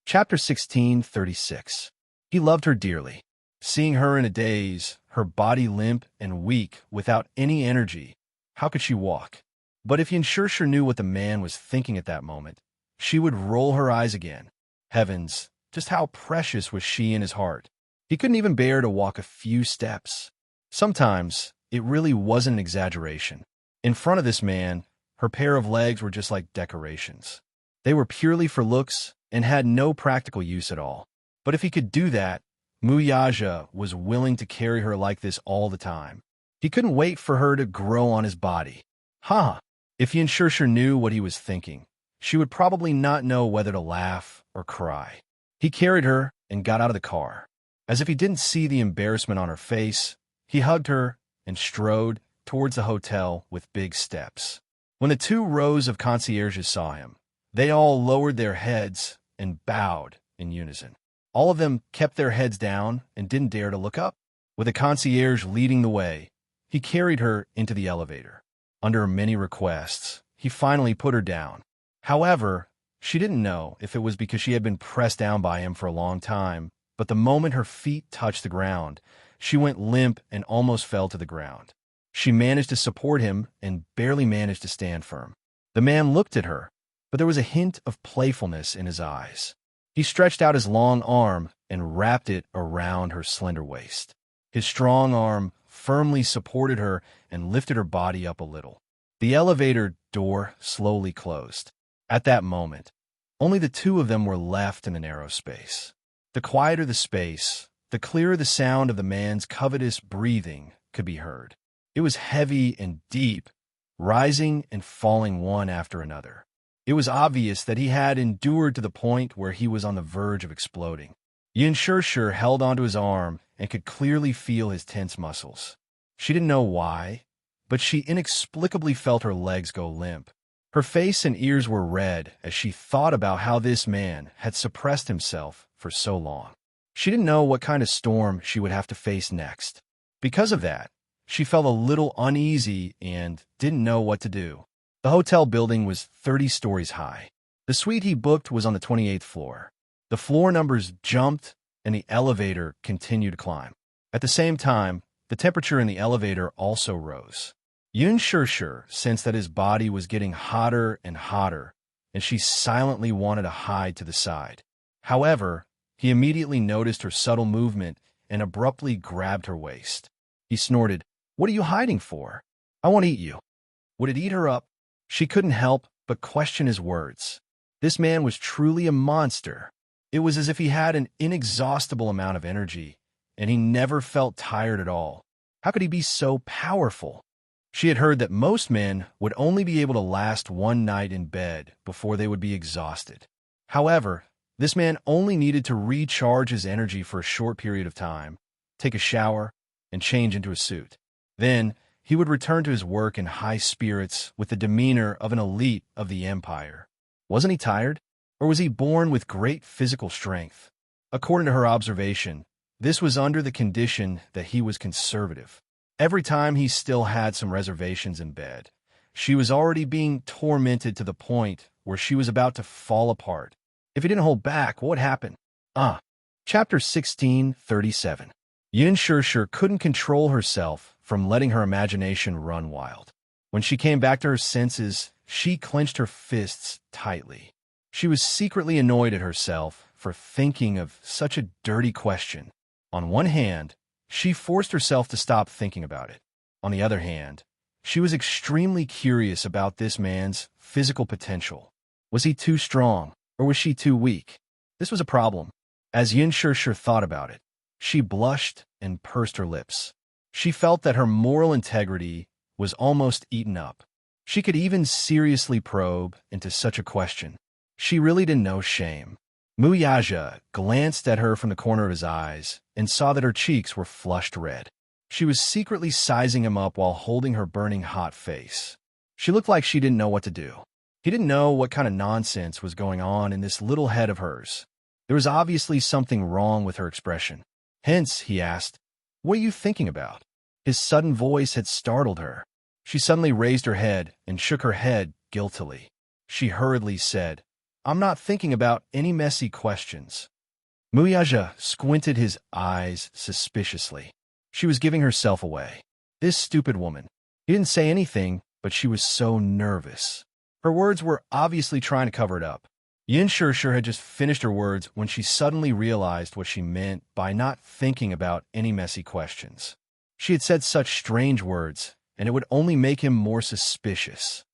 Chapter 1636. He loved her dearly. Seeing her in a daze, her body limp and weak without any energy, how could she walk? But if Yin Shishir knew what the man was thinking at that moment, she would roll her eyes again. Heavens, Just how precious was she in his heart? He couldn't even bear to walk a few steps. Sometimes, it really wasn't an exaggeration. In front of this man, her pair of legs were just like decorations. They were purely for looks and had no practical use at all. But if he could do that, Muyaja was willing to carry her like this all the time. He couldn't wait for her to grow on his body. If Yin knew what he was thinking, she would probably not know whether to laugh or cry. He carried her and got out of the car. As if he didn't see the embarrassment on her face, he hugged her and strode towards the hotel with big steps. When the 2 rows of concierges saw him, they all lowered their heads and bowed in unison. All of them kept their heads down and didn't dare to look up. With the concierge leading the way, he carried her into the elevator. Under many requests, he finally put her down. However, she didn't know if it was because she had been pressed down by him for a long time, but the moment her feet touched the ground, she went limp and almost fell to the ground. She managed to support him and barely managed to stand firm. The man looked at her, but there was a hint of playfulness in his eyes. He stretched out his long arm and wrapped it around her slender waist. His strong arm firmly supported her and lifted her body up a little. The elevator door slowly closed. At that moment, only the 2 of them were left in the narrow space. The quieter the space, the clearer the sound of the man's covetous breathing could be heard. It was heavy and deep, rising and falling one after another. It was obvious that he had endured to the point where he was on the verge of exploding. Yin held onto his arm and could clearly feel his tense muscles. She didn't know why, but she inexplicably felt her legs go limp. Her face and ears were red as she thought about how this man had suppressed himself for so long. She didn't know what kind of storm she would have to face next. Because of that, she felt a little uneasy and didn't know what to do. The hotel building was 30 stories high. The suite he booked was on the 28th floor. The floor numbers jumped and the elevator continued to climb. At the same time, the temperature in the elevator also rose. Yin sensed that his body was getting hotter and hotter, and she silently wanted to hide to the side. However, he immediately noticed her subtle movement and abruptly grabbed her waist. He snorted, "What are you hiding for? I want to eat you." Would it eat her up? She couldn't help but question his words. This man was truly a monster. It was as if he had an inexhaustible amount of energy, and he never felt tired at all. How could he be so powerful? She had heard that most men would only be able to last one night in bed before they would be exhausted. However, this man only needed to recharge his energy for a short period of time, take a shower, and change into a suit. Then, he would return to his work in high spirits with the demeanor of an elite of the empire. Wasn't he tired? Or was he born with great physical strength? According to her observation, this was under the condition that he was conservative. Every time he still had some reservations in bed, she was already being tormented to the point where she was about to fall apart. If he didn't hold back, what would happen? Chapter 1637. Yin couldn't control herself from letting her imagination run wild. When she came back to her senses, she clenched her fists tightly. She was secretly annoyed at herself for thinking of such a dirty question. On one hand, she forced herself to stop thinking about it. On the other hand, she was extremely curious about this man's physical potential. Was he too strong, or was she too weak? This was a problem. As Yin thought about it, she blushed and pursed her lips. She felt that her moral integrity was almost eaten up. She could even seriously probe into such a question. She really didn't know shame. Muyaja glanced at her from the corner of his eyes and saw that her cheeks were flushed red. She was secretly sizing him up while holding her burning hot face. She looked like she didn't know what to do. He didn't know what kind of nonsense was going on in this little head of hers. There was obviously something wrong with her expression. Hence, he asked, "What are you thinking about?" His sudden voice had startled her. She suddenly raised her head and shook her head guiltily. She hurriedly said, "I'm not thinking about any messy questions." Muyaja squinted his eyes suspiciously. She was giving herself away. This stupid woman. He didn't say anything, but she was so nervous. Her words were obviously trying to cover it up. Yin Shirshir had just finished her words when she suddenly realized what she meant by not thinking about any messy questions. She had said such strange words, and it would only make him more suspicious.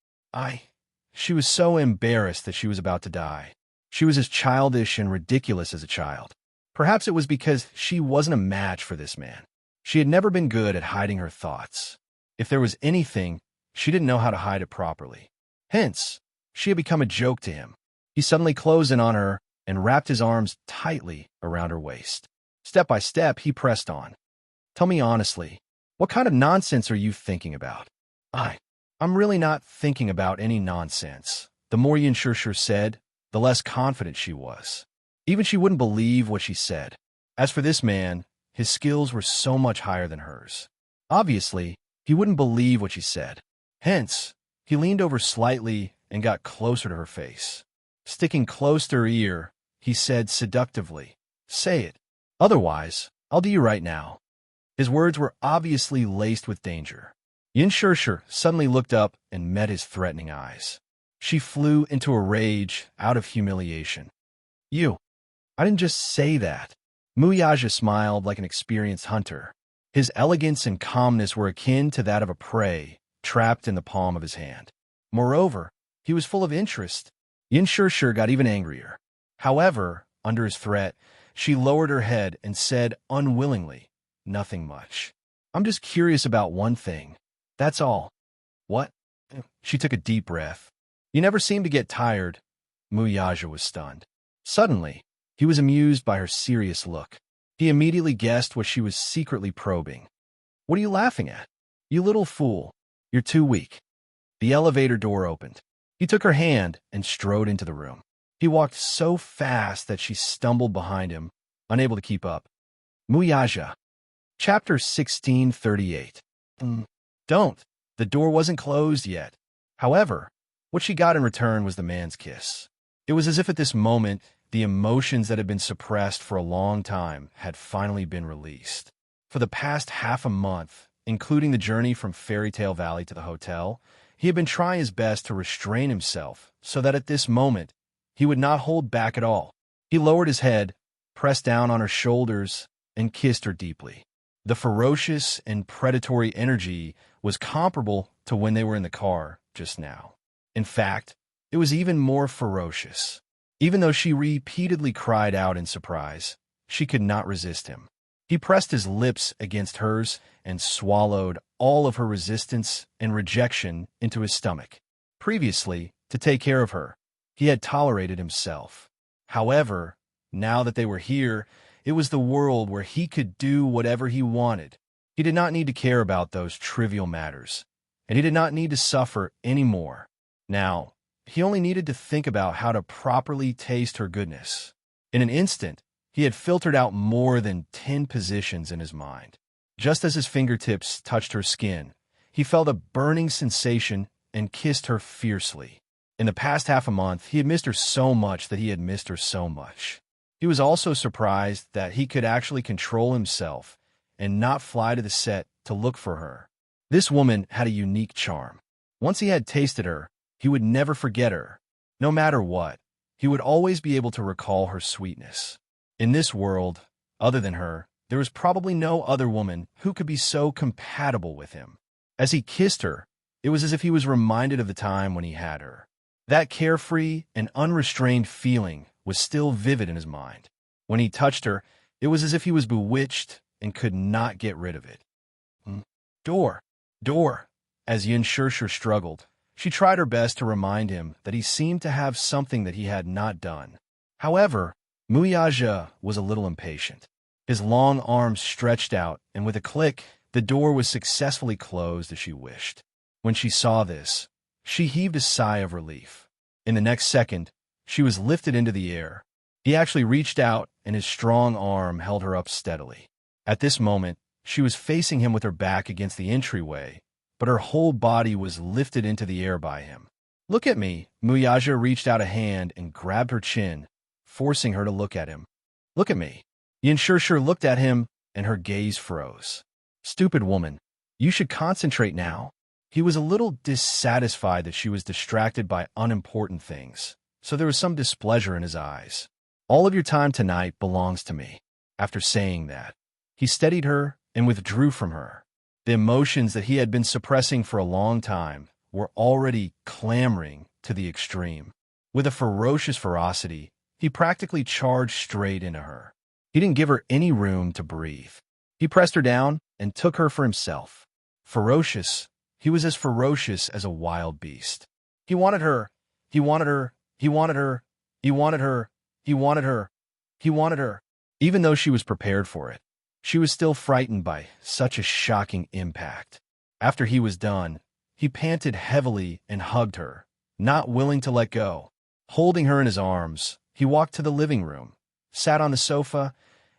She was so embarrassed that she was about to die. She was as childish and ridiculous as a child. Perhaps it was because she wasn't a match for this man. She had never been good at hiding her thoughts. If there was anything, she didn't know how to hide it properly. Hence, she had become a joke to him. He suddenly closed in on her and wrapped his arms tightly around her waist. Step by step, he pressed on. Tell me honestly, what kind of nonsense are you thinking about? I'm really not thinking about any nonsense. The more Yin Shirshir said, the less confident she was. Even she wouldn't believe what she said. As for this man, his skills were so much higher than hers. Obviously, he wouldn't believe what she said. Hence, he leaned over slightly and got closer to her face. Sticking close to her ear, he said seductively, "Say it. Otherwise, I'll do you right now." His words were obviously laced with danger. Yin Shirshir suddenly looked up and met his threatening eyes. She flew into a rage out of humiliation. I didn't just say that." Muyaja smiled like an experienced hunter. His elegance and calmness were akin to that of a prey trapped in the palm of his hand. Moreover, he was full of interest. Yin Shirshir got even angrier. However, under his threat, she lowered her head and said unwillingly, "Nothing much. I'm just curious about one thing. That's all." "What?" She took a deep breath. "You never seem to get tired." Muyaja was stunned. Suddenly, he was amused by her serious look. He immediately guessed what she was secretly probing. "What are you laughing at? You little fool. You're too weak." The elevator door opened. He took her hand and strode into the room. He walked so fast that she stumbled behind him, unable to keep up. Muyaja. Chapter 1638. Don't. The door wasn't closed yet. However, what she got in return was the man's kiss. It was as if at this moment, the emotions that had been suppressed for a long time had finally been released. For the past half a month, including the journey from Fairy Tale Valley to the hotel, he had been trying his best to restrain himself so that at this moment, he would not hold back at all. He lowered his head, pressed down on her shoulders, and kissed her deeply. The ferocious and predatory energy was comparable to when they were in the car just now. In fact, it was even more ferocious. Even though she repeatedly cried out in surprise, she could not resist him. He pressed his lips against hers and swallowed all of her resistance and rejection into his stomach. Previously, to take care of her, he had tolerated himself. However, now that they were here, it was the world where he could do whatever he wanted. He did not need to care about those trivial matters, and he did not need to suffer anymore. Now, he only needed to think about how to properly taste her goodness. In an instant, he had filtered out more than 10 positions in his mind. Just as his fingertips touched her skin, he felt a burning sensation and kissed her fiercely. In the past half a month, he had missed her so much that he had missed her so much. He was also surprised that he could actually control himself and not fly to the set to look for her. This woman had a unique charm. Once he had tasted her, he would never forget her. No matter what, he would always be able to recall her sweetness. In this world, other than her, there was probably no other woman who could be so compatible with him. As he kissed her, it was as if he was reminded of the time when he had her. That carefree and unrestrained feeling was still vivid in his mind. When he touched her, it was as if he was bewitched and could not get rid of it. Door. As Yin Shirshir struggled, she tried her best to remind him that he seemed to have something that he had not done. However, Muyaja was a little impatient. His long arms stretched out, and with a click, the door was successfully closed as she wished. When she saw this, she heaved a sigh of relief. In the next second, she was lifted into the air. He actually reached out, and his strong arm held her up steadily. At this moment, she was facing him with her back against the entryway, but her whole body was lifted into the air by him. "Look at me." Muyaja reached out a hand and grabbed her chin, forcing her to look at him. "Look at me." Yin Shirshir looked at him, and her gaze froze. "Stupid woman, you should concentrate now." He was a little dissatisfied that she was distracted by unimportant things. so there was some displeasure in his eyes. All of your time tonight belongs to me. After saying that, he steadied her and withdrew from her. The emotions that he had been suppressing for a long time were already clamoring to the extreme. With a ferocious ferocity, he practically charged straight into her. He didn't give her any room to breathe. He pressed her down and took her for himself. Ferocious, he was as ferocious as a wild beast. He wanted her. He wanted her. He wanted her. He wanted her. He wanted her. He wanted her. Even though she was prepared for it, she was still frightened by such a shocking impact. After he was done, he panted heavily and hugged her, not willing to let go. Holding her in his arms, he walked to the living room, sat on the sofa,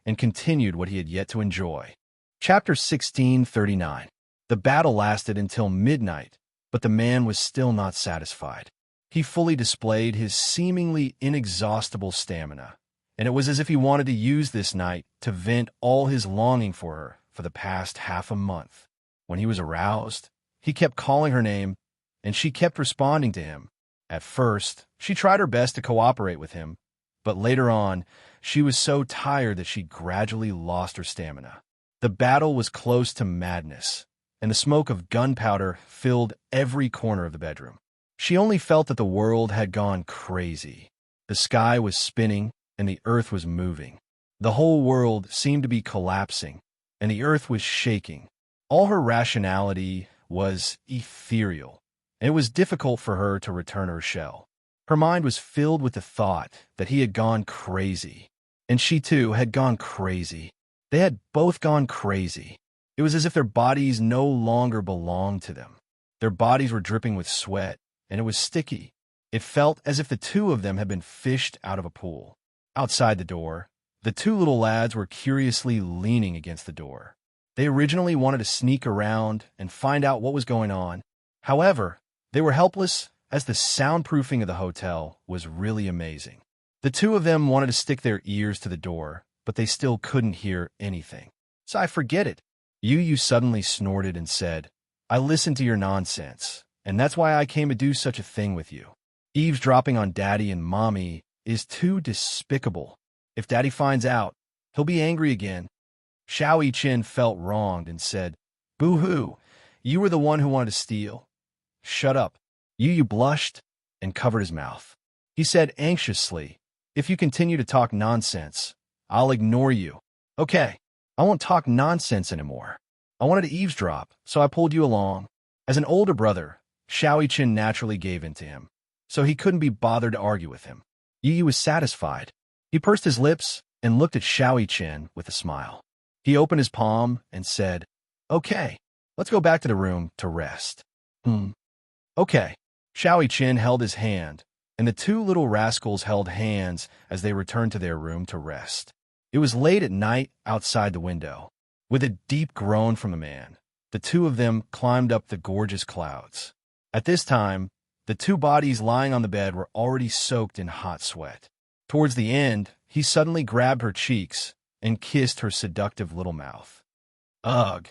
and continued what he had yet to enjoy. Chapter 1639. The battle lasted until midnight, but the man was still not satisfied. He fully displayed his seemingly inexhaustible stamina, and it was as if he wanted to use this night to vent all his longing for her for the past half a month. When he was aroused, he kept calling her name, and she kept responding to him. At first, she tried her best to cooperate with him, but later on, she was so tired that she gradually lost her stamina. The battle was close to madness, and the smoke of gunpowder filled every corner of the bedroom. She only felt that the world had gone crazy. The sky was spinning, and the earth was moving. The whole world seemed to be collapsing, and the earth was shaking. All her rationality was ethereal, and it was difficult for her to return her shell. Her mind was filled with the thought that he had gone crazy, and she too had gone crazy. They had both gone crazy. It was as if their bodies no longer belonged to them. Their bodies were dripping with sweat, and it was sticky. It felt as if the two of them had been fished out of a pool. Outside the door, the two little lads were curiously leaning against the door. They originally wanted to sneak around and find out what was going on. However, they were helpless, as the soundproofing of the hotel was really amazing. The two of them wanted to stick their ears to the door, but they still couldn't hear anything. So I forget it. You suddenly snorted and said, I listened to your nonsense, and that's why I came to do such a thing with you. Eavesdropping on Daddy and Mommy is too despicable. If Daddy finds out, he'll be angry again. Xiao Yichen felt wronged and said, Boo-hoo, you were the one who wanted to steal. Shut up. Yu blushed and covered his mouth. He said anxiously, If you continue to talk nonsense, I'll ignore you. Okay, I won't talk nonsense anymore. I wanted to eavesdrop, so I pulled you along. As an older brother, Xiao Yichen naturally gave in to him, so he couldn't be bothered to argue with him. Yu was satisfied. He pursed his lips and looked at Xiao Yichen with a smile. He opened his palm and said, Okay, let's go back to the room to rest. Okay. Xiao Yichen held his hand, and the two little rascals held hands as they returned to their room to rest. It was late at night outside the window. With a deep groan from the man, the two of them climbed up the gorgeous clouds. At this time, the two bodies lying on the bed were already soaked in hot sweat. Towards the end, he suddenly grabbed her cheeks and kissed her seductive little mouth. Ugh!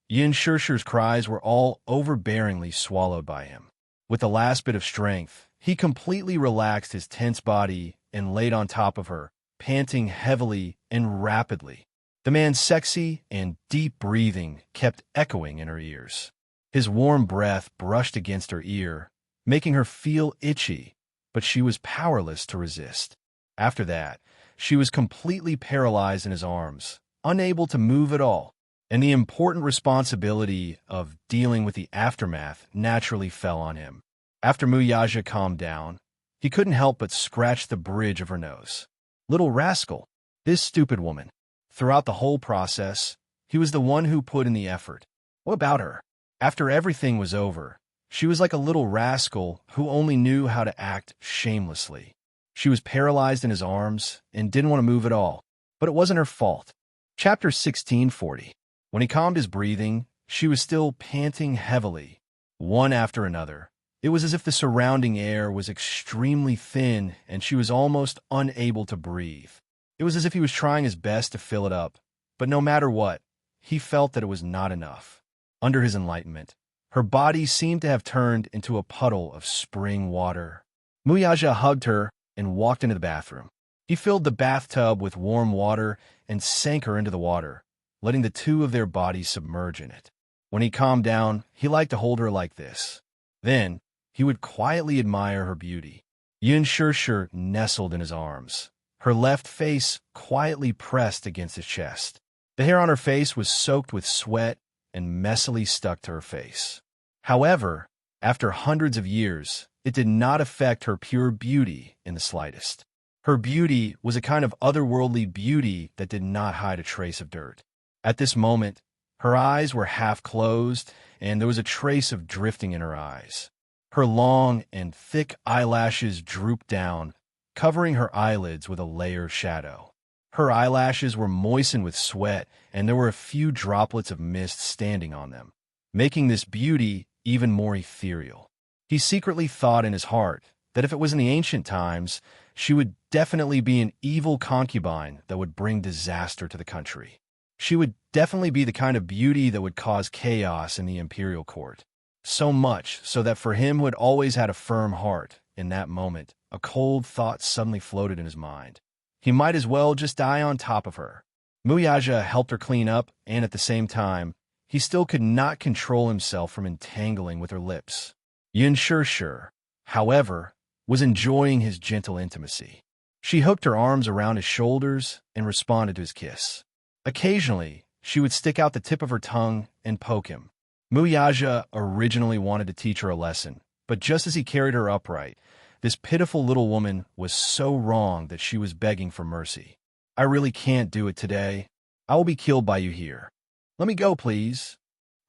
Yin Shishir's cries were all overbearingly swallowed by him. With the last bit of strength, he completely relaxed his tense body and laid on top of her, panting heavily and rapidly. The man's sexy and deep breathing kept echoing in her ears. His warm breath brushed against her ear, making her feel itchy, but she was powerless to resist. After that, she was completely paralyzed in his arms, unable to move at all, and the important responsibility of dealing with the aftermath naturally fell on him. After Muyaja calmed down, he couldn't help but scratch the bridge of her nose. Little rascal, this stupid woman. Throughout the whole process, he was the one who put in the effort. What about her? After everything was over, she was like a little rascal who only knew how to act shamelessly. She was paralyzed in his arms and didn't want to move at all, but it wasn't her fault. Chapter 1640. When he calmed his breathing, she was still panting heavily, one after another. It was as if the surrounding air was extremely thin and she was almost unable to breathe. It was as if he was trying his best to fill it up, but no matter what, he felt that it was not enough. Under his enlightenment, her body seemed to have turned into a puddle of spring water. Muyaja hugged her and walked into the bathroom. He filled the bathtub with warm water and sank her into the water, letting the two of their bodies submerge in it. When he calmed down, he liked to hold her like this. Then, he would quietly admire her beauty. Yun Shirshir nestled in his arms, her left face quietly pressed against his chest. The hair on her face was soaked with sweat and messily stuck to her face. However, after hundreds of years, it did not affect her pure beauty in the slightest. Her beauty was a kind of otherworldly beauty that did not hide a trace of dirt. At this moment, her eyes were half closed, and there was a trace of drifting in her eyes. Her long and thick eyelashes drooped down, covering her eyelids with a layer of shadow. Her eyelashes were moistened with sweat, and there were a few droplets of mist standing on them, making this beauty even more ethereal. He secretly thought in his heart that if it was in the ancient times, she would definitely be an evil concubine that would bring disaster to the country. She would definitely be the kind of beauty that would cause chaos in the imperial court. So much so that for him who had always had a firm heart, in that moment, a cold thought suddenly floated in his mind. He might as well just die on top of her. Muyaja helped her clean up, and at the same time, he still could not control himself from entangling with her lips. Yun Shirshir, however, was enjoying his gentle intimacy. She hooked her arms around his shoulders and responded to his kiss. Occasionally, she would stick out the tip of her tongue and poke him. Muyaja originally wanted to teach her a lesson, but just as he carried her upright, this pitiful little woman was so wrong that she was begging for mercy. "I really can't do it today. I will be killed by you here. Let me go, please.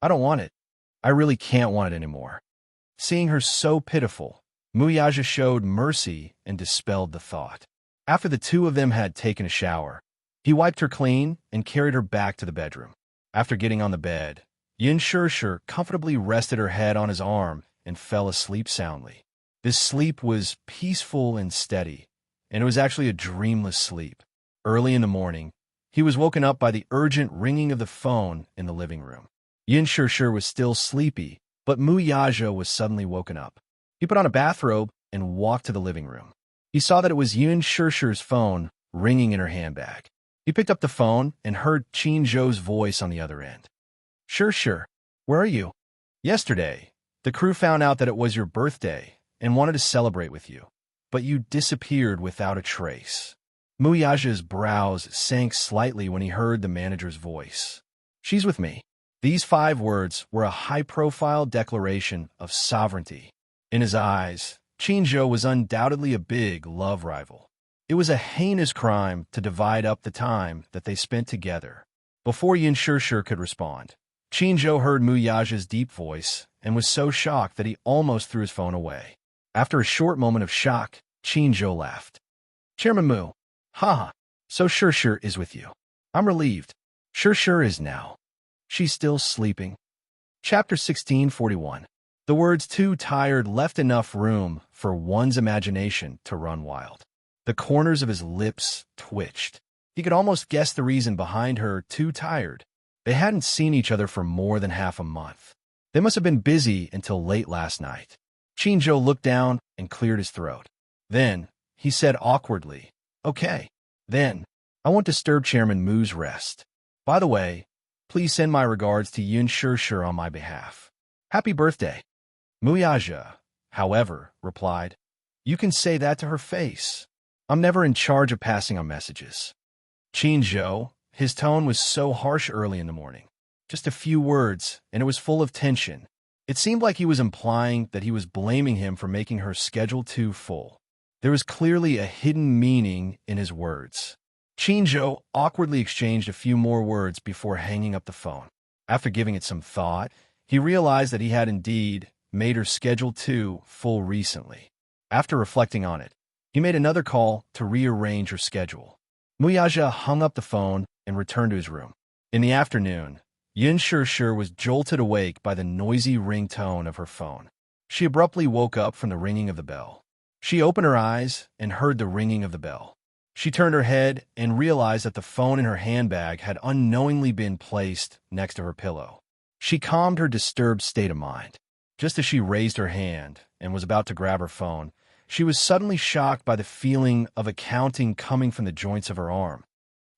I don't want it. I really can't want it anymore." Seeing her so pitiful, Muyaja showed mercy and dispelled the thought. After the two of them had taken a shower, he wiped her clean and carried her back to the bedroom. After getting on the bed, Yun Shirshir comfortably rested her head on his arm and fell asleep soundly. This sleep was peaceful and steady, and it was actually a dreamless sleep. Early in the morning, he was woken up by the urgent ringing of the phone in the living room. Yun Shirshir was still sleepy, but Muyaja was suddenly woken up. He put on a bathrobe and walked to the living room. He saw that it was Yun Shirshir's phone ringing in her handbag. He picked up the phone and heard Qin Zhou's voice on the other end. "Shirshir, where are you? Yesterday, the crew found out that it was your birthday and wanted to celebrate with you, but you disappeared without a trace." Muyaja's brows sank slightly when he heard the manager's voice. "She's with me." These 5 words were a high-profile declaration of sovereignty. In his eyes, Qin Zhou was undoubtedly a big love rival. It was a heinous crime to divide up the time that they spent together. Before Yun Shirshir could respond, Qin Zhou heard Muyaja's deep voice and was so shocked that he almost threw his phone away. After a short moment of shock, Qin Zhou laughed. "Chairman Mu, haha, so Shirshir is with you. I'm relieved. Shirshir is now. She's still sleeping." Chapter 1641. The words "too tired" left enough room for one's imagination to run wild. The corners of his lips twitched. He could almost guess the reason behind her "too tired." They hadn't seen each other for more than half a month. They must have been busy until late last night. Qin Zhou looked down and cleared his throat. Then, he said awkwardly, "Okay. Then, I won't disturb Chairman Mu's rest. By the way, please send my regards to Yun Shirshir on my behalf. Happy birthday." Muyaja, however, replied, "You can say that to her face. I'm never in charge of passing on messages." Qin Zhou, his tone was so harsh early in the morning. Just a few words, and it was full of tension. It seemed like he was implying that he was blaming him for making her schedule too full. There was clearly a hidden meaning in his words. Qin Zhou awkwardly exchanged a few more words before hanging up the phone. After giving it some thought, he realized that he had indeed made her schedule too full recently. After reflecting on it, he made another call to rearrange her schedule. Muyaja hung up the phone and returned to his room. In the afternoon, Yun Shirshir was jolted awake by the noisy ringtone of her phone. She abruptly woke up from the ringing of the bell. She opened her eyes and heard the ringing of the bell. She turned her head and realized that the phone in her handbag had unknowingly been placed next to her pillow. She calmed her disturbed state of mind. Just as she raised her hand and was about to grab her phone, She was suddenly shocked by the feeling of accounting coming from the joints of her arm.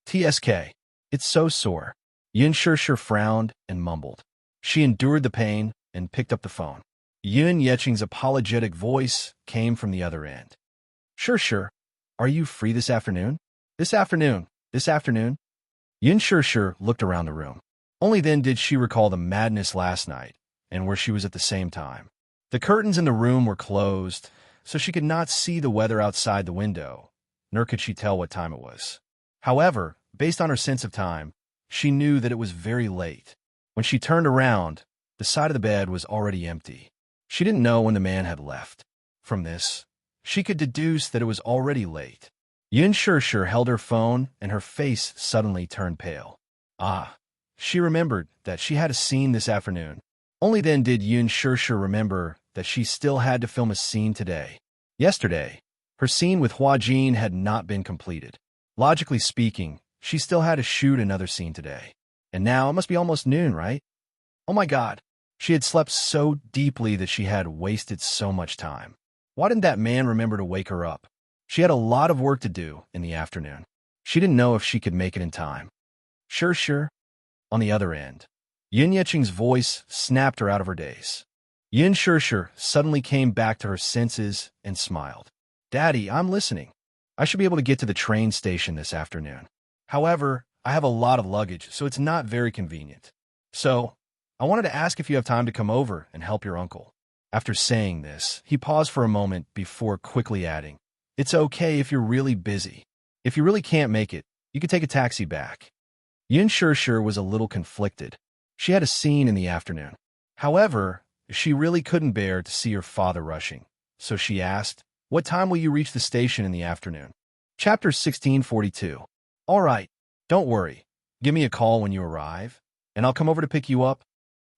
TSK. It's so sore. Yin Shishir frowned and mumbled. She endured the pain and picked up the phone. Yun Yeching's apologetic voice came from the other end. Shishir, are you free this afternoon? This afternoon. Yin Shishir looked around the room. Only then did she recall the madness last night and where she was at the same time. The curtains in the room were closed, so she could not see the weather outside the window, nor could she tell what time it was. However, based on her sense of time, she knew that it was very late. When she turned around, the side of the bed was already empty. She didn't know when the man had left. From this, she could deduce that it was already late. Yin Shishir held her phone, and her face suddenly turned pale. She remembered that she had a scene this afternoon. Only then did Yin Shishir remember that she still had to film a scene today. Yesterday, her scene with Hua Jin had not been completed. Logically speaking, she still had to shoot another scene today. And now it must be almost noon, right? Oh my God. She had slept so deeply that she had wasted so much time. Why didn't that man remember to wake her up? She had a lot of work to do in the afternoon. She didn't know if she could make it in time. Sure. On the other end, Yin Yeching's voice snapped her out of her daze. Yin Shishir suddenly came back to her senses and smiled. Daddy, I'm listening. I should be able to get to the train station this afternoon. However, I have a lot of luggage, so it's not very convenient. So, I wanted to ask if you have time to come over and help your uncle. After saying this, he paused for a moment before quickly adding, It's okay if you're really busy. If you really can't make it, you could take a taxi back. Yin Shishir was a little conflicted. She had a scene in the afternoon. However, she really couldn't bear to see her father rushing, so she asked, What time will you reach the station in the afternoon? Chapter 1642. All right, don't worry. Give me a call when you arrive, and I'll come over to pick you up.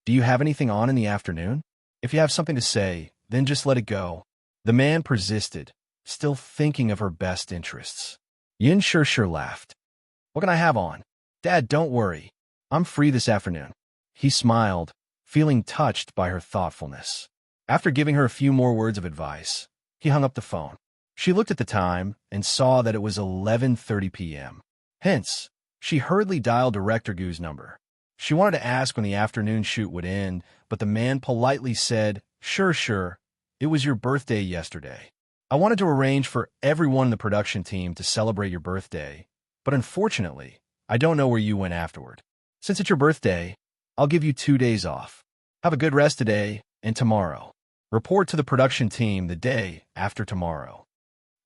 Do you have anything on in the afternoon? If you have something to say, then just let it go. The man persisted, still thinking of her best interests. Yin Shishir laughed. What can I have on? Dad, don't worry. I'm free this afternoon. He smiled, feeling touched by her thoughtfulness. After giving her a few more words of advice, he hung up the phone. She looked at the time and saw that it was 11:30 p.m. Hence, she hurriedly dialed Director Gu's number. She wanted to ask when the afternoon shoot would end, but the man politely said, Sure. It was your birthday yesterday. I wanted to arrange for everyone in the production team to celebrate your birthday, but unfortunately, I don't know where you went afterward. Since it's your birthday, I'll give you 2 days off. Have a good rest today and tomorrow. Report to the production team the day after tomorrow.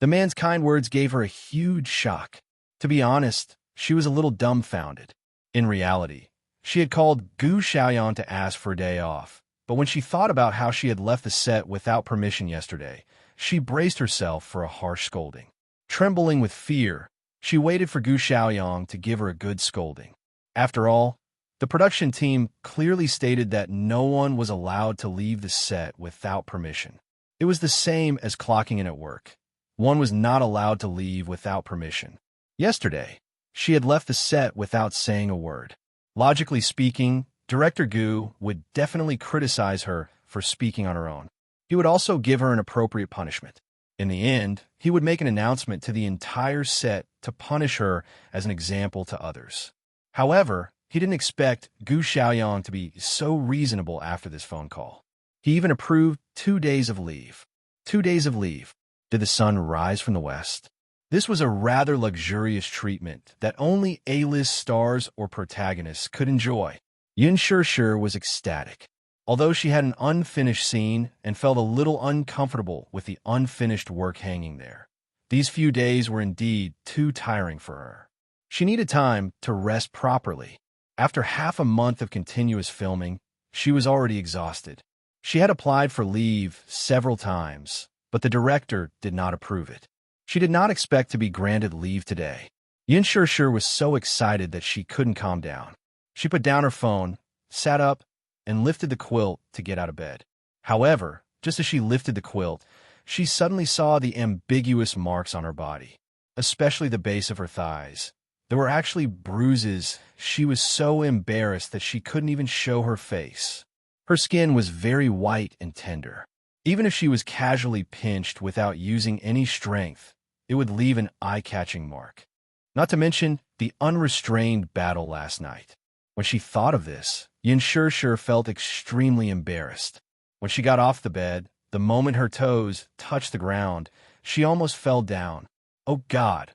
The man's kind words gave her a huge shock. To be honest, she was a little dumbfounded. In reality, she had called Gu Xiaoyan to ask for a day off, but when she thought about how she had left the set without permission yesterday, she braced herself for a harsh scolding. Trembling with fear, she waited for Gu Xiaoyan to give her a good scolding. After all, the production team clearly stated that no one was allowed to leave the set without permission. It was the same as clocking in at work. One was not allowed to leave without permission. Yesterday, she had left the set without saying a word. Logically speaking, Director Gu would definitely criticize her for speaking on her own. He would also give her an appropriate punishment. In the end, he would make an announcement to the entire set to punish her as an example to others. However, he didn't expect Gu Xiaoyan to be so reasonable after this phone call. He even approved 2 days of leave. 2 days of leave. Did the sun rise from the west? This was a rather luxurious treatment that only A-list stars or protagonists could enjoy. Yin Shishir was ecstatic. Although she had an unfinished scene and felt a little uncomfortable with the unfinished work hanging there, these few days were indeed too tiring for her. She needed time to rest properly. After half a month of continuous filming, she was already exhausted. She had applied for leave several times, but the director did not approve it. She did not expect to be granted leave today. Yin Shishir was so excited that she couldn't calm down. She put down her phone, sat up, and lifted the quilt to get out of bed. However, just as she lifted the quilt, she suddenly saw the ambiguous marks on her body, especially the base of her thighs. There were actually bruises. She was so embarrassed that she couldn't even show her face. Her skin was very white and tender. Even if she was casually pinched without using any strength, it would leave an eye-catching mark. Not to mention the unrestrained battle last night. When she thought of this, Yin Shishir felt extremely embarrassed. When she got off the bed, the moment her toes touched the ground, she almost fell down. Oh God!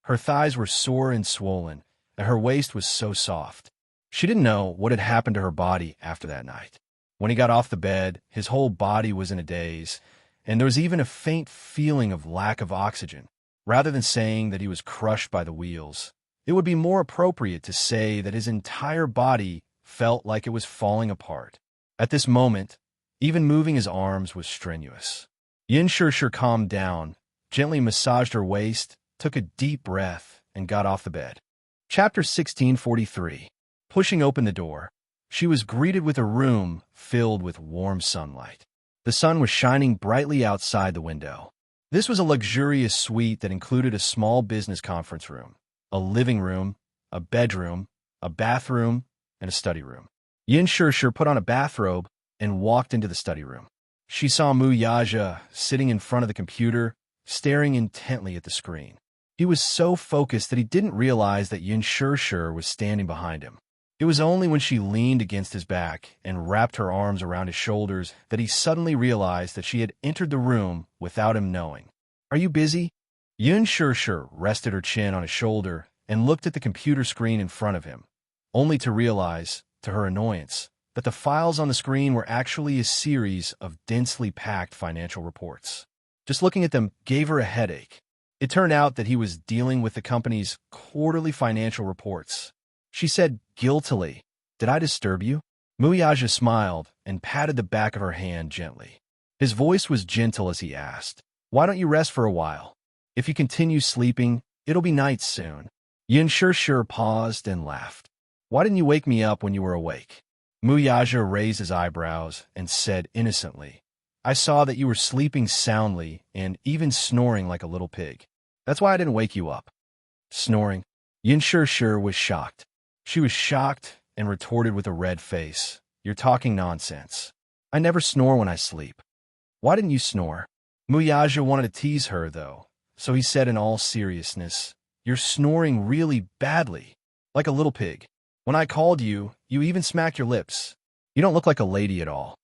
Her thighs were sore and swollen, and her waist was so soft. She didn't know what had happened to her body after that night. When he got off the bed, his whole body was in a daze, and there was even a faint feeling of lack of oxygen. Rather than saying that he was crushed by the wheels, it would be more appropriate to say that his entire body felt like it was falling apart. At this moment, even moving his arms was strenuous. Yin Shishir calmed down, gently massaged her waist, took a deep breath, and got off the bed. Chapter 1643. Pushing open the door, she was greeted with a room filled with warm sunlight. The sun was shining brightly outside the window. This was a luxurious suite that included a small business conference room, a living room, a bedroom, a bathroom, and a study room. Yin Shishir put on a bathrobe and walked into the study room. She saw Mu Yaja sitting in front of the computer, staring intently at the screen. He was so focused that he didn't realize that Yin Shishir was standing behind him. It was only when she leaned against his back and wrapped her arms around his shoulders that he suddenly realized that she had entered the room without him knowing. "Are you busy?" Yin Shishir rested her chin on his shoulder and looked at the computer screen in front of him, only to realize, to her annoyance, that the files on the screen were actually a series of densely packed financial reports. Just looking at them gave her a headache. It turned out that he was dealing with the company's quarterly financial reports. She said guiltily, "Did I disturb you?" Muyaja smiled and patted the back of her hand gently. His voice was gentle as he asked, "Why don't you rest for a while? If you continue sleeping, it'll be night soon." Yin Shishir paused and laughed. "Why didn't you wake me up when you were awake?" Muyaja raised his eyebrows and said innocently, "I saw that you were sleeping soundly and even snoring like a little pig. That's why I didn't wake you up." Snoring? Yin Shishir was shocked. She was shocked and retorted with a red face, "You're talking nonsense. I never snore when I sleep." "Why didn't you snore?" Muyaja wanted to tease her, though, so he said in all seriousness, "You're snoring really badly, like a little pig. When I called you, you even smacked your lips. You don't look like a lady at all."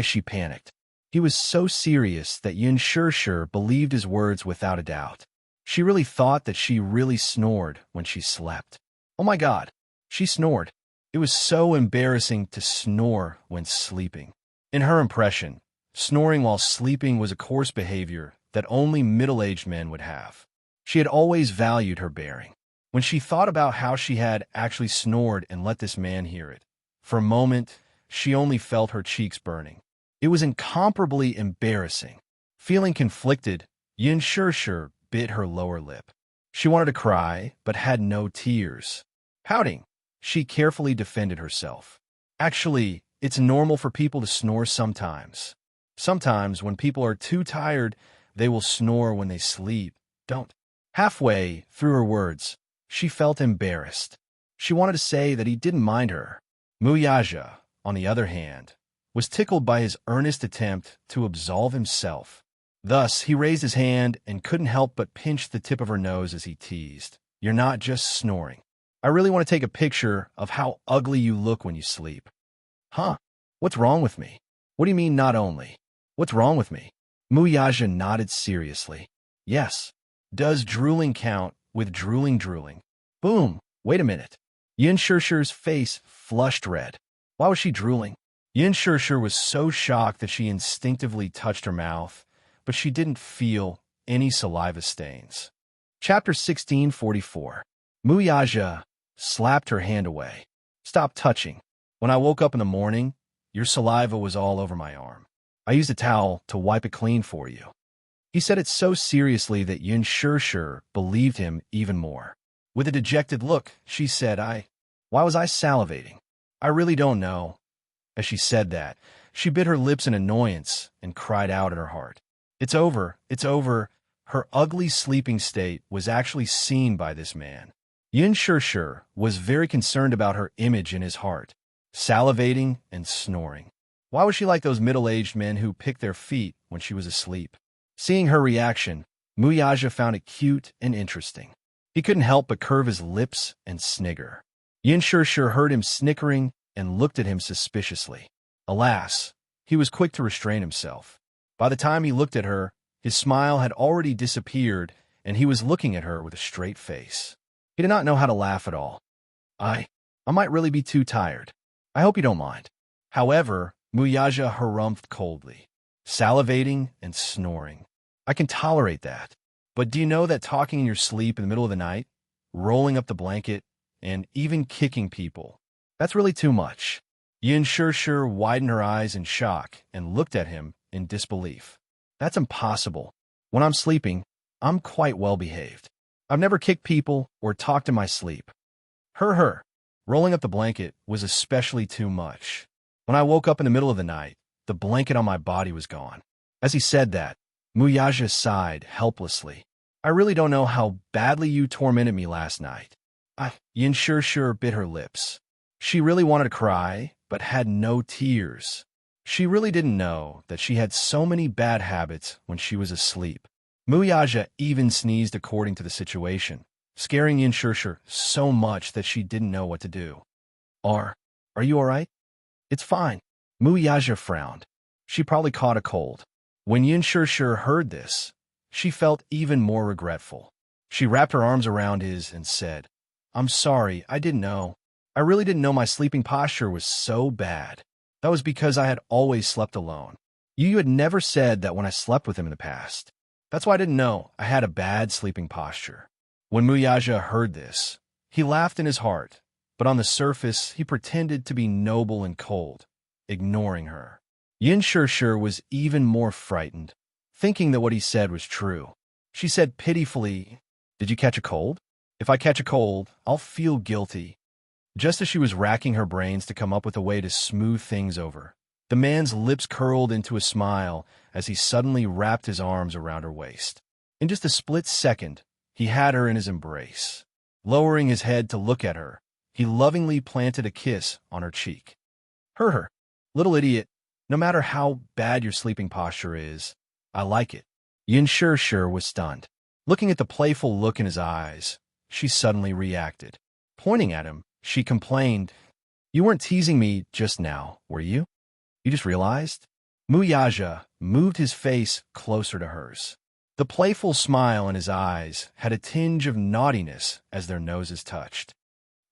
She panicked. He was so serious that Yin Shishir believed his words without a doubt. She really thought that she really snored when she slept. Oh my God, she snored. It was so embarrassing to snore when sleeping. In her impression, snoring while sleeping was a coarse behavior that only middle-aged men would have. She had always valued her bearing. When she thought about how she had actually snored and let this man hear it, for a moment, she only felt her cheeks burning. It was incomparably embarrassing. Feeling conflicted, Yin Shishir bit her lower lip. She wanted to cry, but had no tears. Pouting, she carefully defended herself. "Actually, it's normal for people to snore sometimes. Sometimes, when people are too tired, they will snore when they sleep. Don't." Halfway through her words, she felt embarrassed. She wanted to say that he didn't mind her. Muyaja, on the other hand, was tickled by his earnest attempt to absolve himself. Thus, he raised his hand and couldn't help but pinch the tip of her nose as he teased, "You're not just snoring. I really want to take a picture of how ugly you look when you sleep." "Huh? What's wrong with me?" "What do you mean, not only? What's wrong with me?" Muyaja nodded seriously. "Yes. Does drooling count with drooling? Boom. Wait a minute." Yin Shishir's face flushed red. Why was she drooling? Yin Shishir was so shocked that she instinctively touched her mouth, but she didn't feel any saliva stains. Chapter 1644. Muyaja slapped her hand away. "Stop touching. When I woke up in the morning, your saliva was all over my arm. I used a towel to wipe it clean for you." He said it so seriously that Yin Shishir believed him even more. With a dejected look, she said, Why was I salivating? I really don't know." As she said that, she bit her lips in annoyance and cried out in her heart. It's over. Her ugly sleeping state was actually seen by this man. Yin Shishir was very concerned about her image in his heart, salivating and snoring. Why was she like those middle-aged men who pick their feet when she was asleep? Seeing her reaction, Muyaja found it cute and interesting. He couldn't help but curve his lips and snigger. Yin Shishir heard him snickering and looked at him suspiciously. Alas, he was quick to restrain himself. By the time he looked at her, his smile had already disappeared, and he was looking at her with a straight face. He did not know how to laugh at all. I might really be too tired. I hope you don't mind. However, Muyaja harumphed coldly, salivating and snoring. I can tolerate that. But do you know that talking in your sleep in the middle of the night, rolling up the blanket, and even kicking people, that's really too much? Yin Shishir widened her eyes in shock and looked at him in disbelief. That's impossible. When I'm sleeping, I'm quite well behaved. I've never kicked people or talked in my sleep. Her. Rolling up the blanket was especially too much. When I woke up in the middle of the night, the blanket on my body was gone. As he said that, Muyaja sighed helplessly. I really don't know how badly you tormented me last night. Yin Shishir bit her lips. She really wanted to cry, but had no tears. She really didn't know that she had so many bad habits when she was asleep. Muyaja even sneezed according to the situation, scaring Yin Shishir so much that she didn't know what to do. Are you all right? It's fine. Muyaja frowned. She probably caught a cold. When Yin Shishir heard this, she felt even more regretful. She wrapped her arms around his and said, I'm sorry, I didn't know. I really didn't know my sleeping posture was so bad. That was because I had always slept alone. You had never said that when I slept with him in the past. That's why I didn't know I had a bad sleeping posture. When Muyaja heard this, he laughed in his heart, but on the surface he pretended to be noble and cold, ignoring her. Yin Shishir was even more frightened, thinking that what he said was true. She said pitifully, Did you catch a cold? If I catch a cold, I'll feel guilty. Just as she was racking her brains to come up with a way to smooth things over, the man's lips curled into a smile as he suddenly wrapped his arms around her waist. In just a split second, he had her in his embrace. Lowering his head to look at her, he lovingly planted a kiss on her cheek. Her, little idiot, no matter how bad your sleeping posture is, I like it. Yin Shishir was stunned. Looking at the playful look in his eyes, she suddenly reacted. Pointing at him, she complained, You weren't teasing me just now, were you? You just realized? Muyaja moved his face closer to hers. The playful smile in his eyes had a tinge of naughtiness as their noses touched.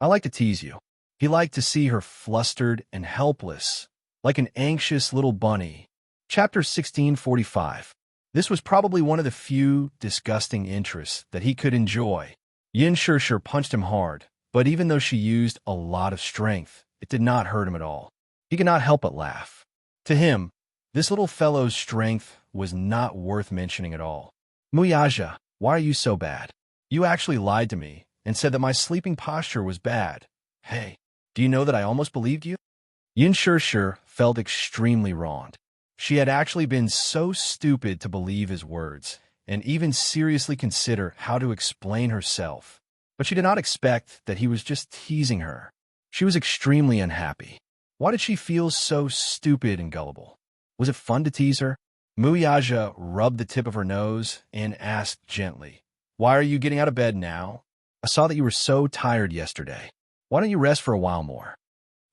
I like to tease you. He liked to see her flustered and helpless, like an anxious little bunny. Chapter 1645. This was probably one of the few disgusting interests that he could enjoy. Yin Shishir punched him hard, but even though she used a lot of strength, it did not hurt him at all. He could not help but laugh. To him, this little fellow's strength was not worth mentioning at all. Muyaja, why are you so bad? You actually lied to me and said that my sleeping posture was bad. Hey, do you know that I almost believed you? Yin Shishir felt extremely wronged. She had actually been so stupid to believe his words and even seriously consider how to explain herself. But she did not expect that he was just teasing her. She was extremely unhappy. Why did she feel so stupid and gullible? Was it fun to tease her? Muyaja rubbed the tip of her nose and asked gently, Why are you getting out of bed now? I saw that you were so tired yesterday. Why don't you rest for a while more?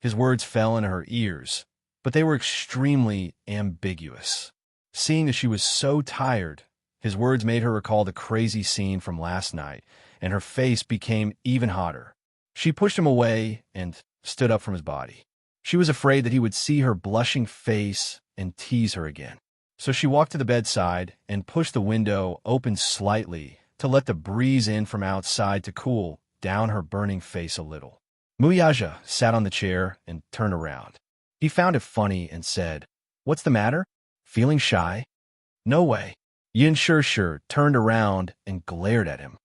His words fell into her ears, but they were extremely ambiguous. Seeing that she was so tired, his words made her recall the crazy scene from last night, and her face became even hotter. She pushed him away and stood up from his body. She was afraid that he would see her blushing face and tease her again. So she walked to the bedside and pushed the window open slightly to let the breeze in from outside to cool down her burning face a little. Muyaja sat on the chair and turned around. He found it funny and said, What's the matter? Feeling shy? No way. Yin Shishir turned around and glared at him.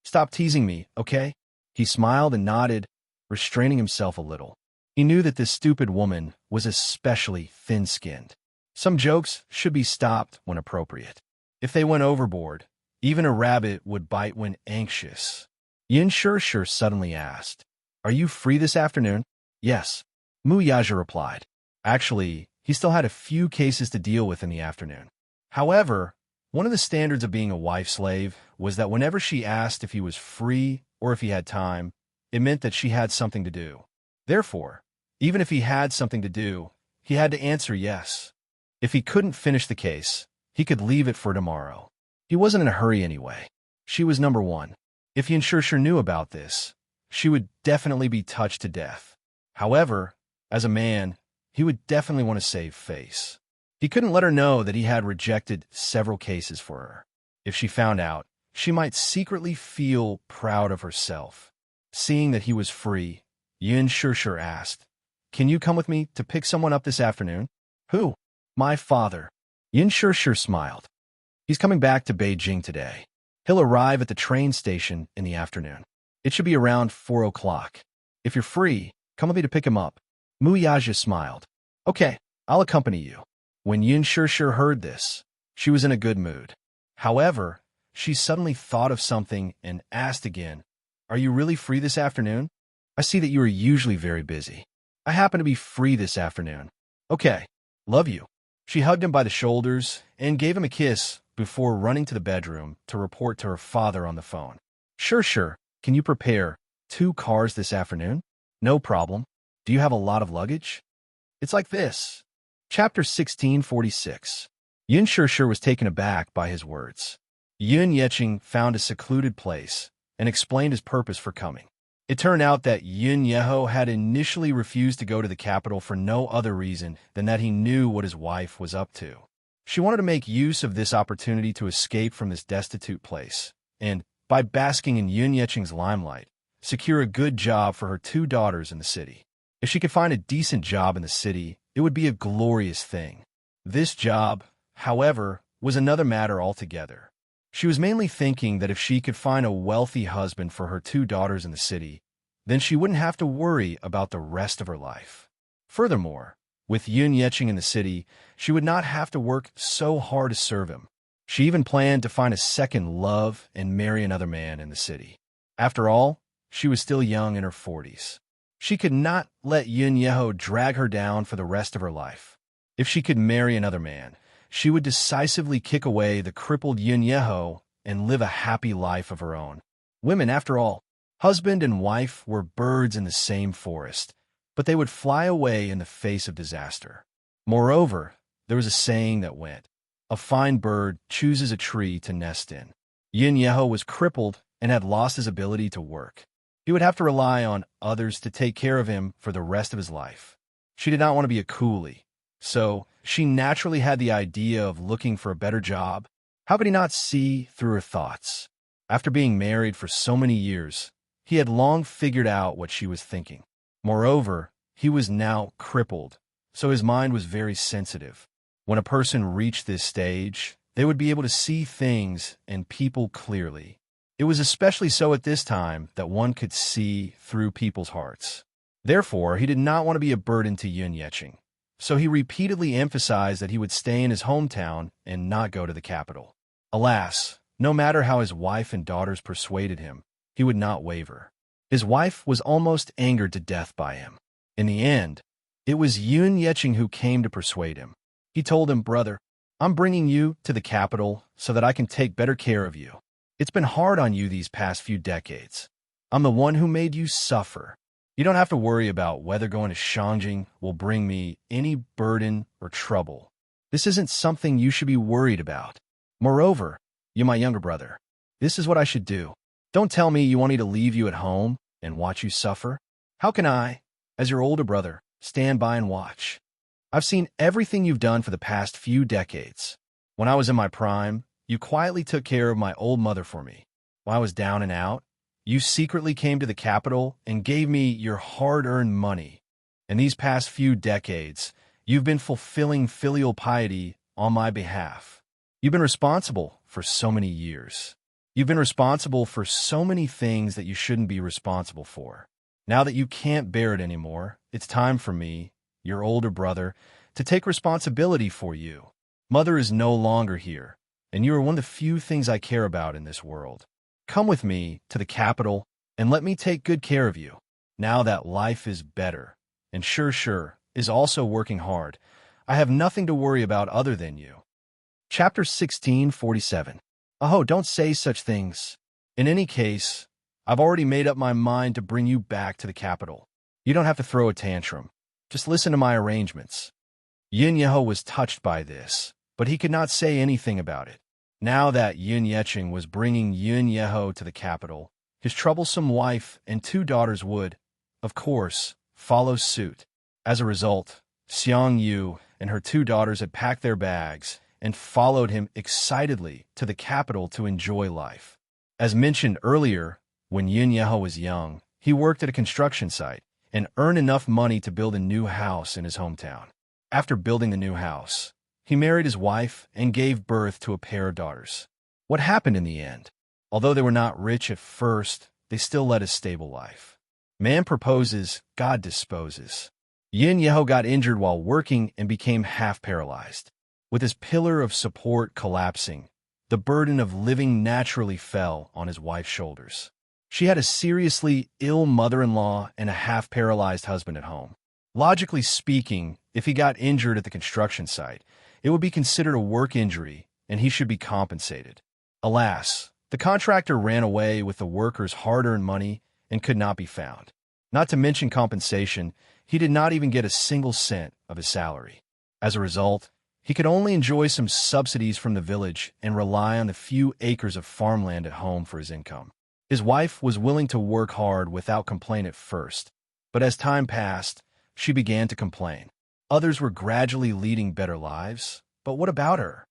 Stop teasing me, okay? He smiled and nodded, restraining himself a little. He knew that this stupid woman was especially thin-skinned. Some jokes should be stopped when appropriate. If they went overboard, even a rabbit would bite when anxious. Yin Shishir suddenly asked, Are you free this afternoon? Yes. Muyaja replied. Actually, he still had a few cases to deal with in the afternoon. However, one of the standards of being a wife slave was that whenever she asked if he was free or if he had time, it meant that she had something to do. Therefore, even if he had something to do, he had to answer yes. If he couldn't finish the case, he could leave it for tomorrow. He wasn't in a hurry anyway. She was number one. If Yin knew about this, she would definitely be touched to death. However, as a man, he would definitely want to save face. He couldn't let her know that he had rejected several cases for her. If she found out, she might secretly feel proud of herself. Seeing that he was free, Yin asked, "Can you come with me to pick someone up this afternoon?" "Who?" "My father." Yin smiled. "He's coming back to Beijing today. He'll arrive at the train station in the afternoon. It should be around 4 o'clock. If you're free, come with me to pick him up." Muyaja smiled. "Okay, I'll accompany you." When Yin heard this, she was in a good mood. However, she suddenly thought of something and asked again, "Are you really free this afternoon? I see that you are usually very busy. I happen to be free this afternoon." "Okay, love you." She hugged him by the shoulders and gave him a kiss before running to the bedroom to report to her father on the phone. Sure. Can you prepare 2 cars this afternoon?" "No problem. Do you have a lot of luggage?" "It's like this." Chapter 1646. Yin was taken aback by his words. Yun Yeqing found a secluded place and explained his purpose for coming. It turned out that Yun Yeho had initially refused to go to the capital for no other reason than that he knew what his wife was up to. She wanted to make use of this opportunity to escape from this destitute place, and, by basking in Yun Yeqing's limelight, secure a good job for her 2 daughters in the city. If she could find a decent job in the city, it would be a glorious thing. This job, however, was another matter altogether. She was mainly thinking that if she could find a wealthy husband for her 2 daughters in the city, then she wouldn't have to worry about the rest of her life. Furthermore, with Yun Yeqing in the city, she would not have to work so hard to serve him. She even planned to find a second love and marry another man in the city. After all, she was still young in her 40s. She could not let Yun Yeho drag her down for the rest of her life. If she could marry another man, she would decisively kick away the crippled Yun Yeho and live a happy life of her own. Women, after all, husband and wife were birds in the same forest, but they would fly away in the face of disaster. Moreover, there was a saying that went, "A fine bird chooses a tree to nest in." Yun Yeho was crippled and had lost his ability to work. He would have to rely on others to take care of him for the rest of his life. She did not want to be a coolie, so she naturally had the idea of looking for a better job. How could he not see through her thoughts? After being married for so many years, he had long figured out what she was thinking. Moreover, he was now crippled, so his mind was very sensitive. When a person reached this stage, they would be able to see things and people clearly. It was especially so at this time that one could see through people's hearts. Therefore, he did not want to be a burden to Yun Yeqing, so he repeatedly emphasized that he would stay in his hometown and not go to the capital. Alas, no matter how his wife and daughters persuaded him, he would not waver. His wife was almost angered to death by him. In the end, it was Yun Yeqing who came to persuade him. He told him, "Brother, I'm bringing you to the capital so that I can take better care of you. It's been hard on you these past few decades. I'm the one who made you suffer. You don't have to worry about whether going to Shangjing will bring me any burden or trouble. This isn't something you should be worried about. Moreover, you're my younger brother. This is what I should do. Don't tell me you want me to leave you at home and watch you suffer. How can I, as your older brother, stand by and watch? I've seen everything you've done for the past few decades. When I was in my prime, you quietly took care of my old mother for me. When I was down and out, you secretly came to the capital and gave me your hard-earned money. In these past few decades, you've been fulfilling filial piety on my behalf. You've been responsible for so many years. You've been responsible for so many things that you shouldn't be responsible for. Now that you can't bear it anymore, it's time for me, your older brother, to take responsibility for you. Mother is no longer here, and you are one of the few things I care about in this world. Come with me to the capital and let me take good care of you. Now that life is better, and Sure is also working hard, I have nothing to worry about other than you. Chapter 1647. Oh, don't say such things. In any case, I've already made up my mind to bring you back to the capital. You don't have to throw a tantrum. Just listen to my arrangements. Yin Yeho was touched by this, but he could not say anything about it. Now that Yun Yecheng was bringing Yun Yeho to the capital, his troublesome wife and 2 daughters would, of course, follow suit. As a result, Xiang Yu and her 2 daughters had packed their bags and followed him excitedly to the capital to enjoy life. As mentioned earlier, when Yun Yeho was young, he worked at a construction site and earned enough money to build a new house in his hometown. After building the new house, he married his wife and gave birth to a pair of daughters. What happened in the end? Although they were not rich at first, they still led a stable life. Man proposes, God disposes. Yin Yeho got injured while working and became half paralyzed. With his pillar of support collapsing, the burden of living naturally fell on his wife's shoulders. She had a seriously ill mother-in-law and a half-paralyzed husband at home. Logically speaking, if he got injured at the construction site, it would be considered a work injury and he should be compensated. Alas, the contractor ran away with the workers' hard-earned money and could not be found. Not to mention compensation, he did not even get a single cent of his salary. As a result, he could only enjoy some subsidies from the village and rely on the few acres of farmland at home for his income. His wife was willing to work hard without complaint at first, but as time passed, she began to complain. Others were gradually leading better lives, but what about her?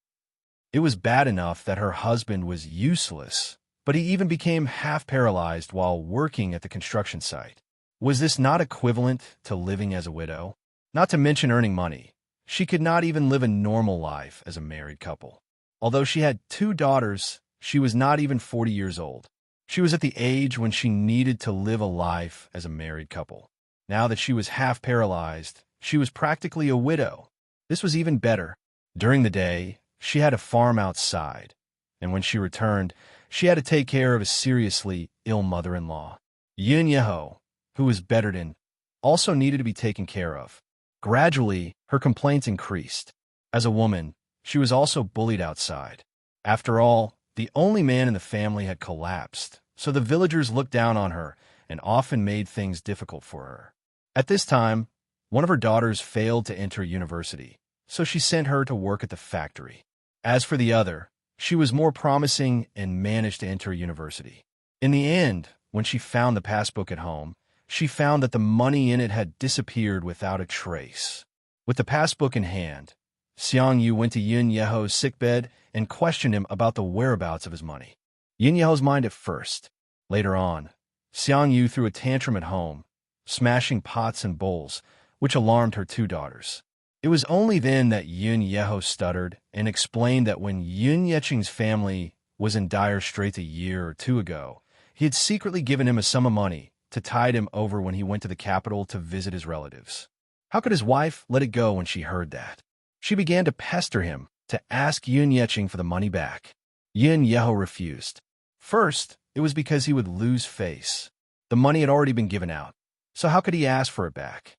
It was bad enough that her husband was useless, but he even became half-paralyzed while working at the construction site. Was this not equivalent to living as a widow? Not to mention earning money. She could not even live a normal life as a married couple. Although she had 2 daughters, she was not even 40 years old. She was at the age when she needed to live a life as a married couple. Now that she was half-paralyzed, she was practically a widow. This was even better. During the day, she had a farm outside, and when she returned, she had to take care of a seriously ill mother-in-law. Yun Yeho, who was bedridden, also needed to be taken care of. Gradually, her complaints increased. As a woman, she was also bullied outside. After all, the only man in the family had collapsed, so the villagers looked down on her and often made things difficult for her. At this time, one of her daughters failed to enter university, so she sent her to work at the factory. As for the other, she was more promising and managed to enter university. In the end, when she found the passbook at home, she found that the money in it had disappeared without a trace. With the passbook in hand, Xiang Yu went to Yun Yeho's sickbed and questioned him about the whereabouts of his money. Yun Yeho's mind at first. Later on, Xiang Yu threw a tantrum at home, smashing pots and bowls, which alarmed her 2 daughters. It was only then that Yun Yeho stuttered and explained that when Yun Yecheng's family was in dire straits a year or 2 ago, he had secretly given him a sum of money to tide him over when he went to the capital to visit his relatives. How could his wife let it go when she heard that? She began to pester him to ask Yun Yecheng for the money back. Yun Yeho refused. First, it was because he would lose face. The money had already been given out, so how could he ask for it back?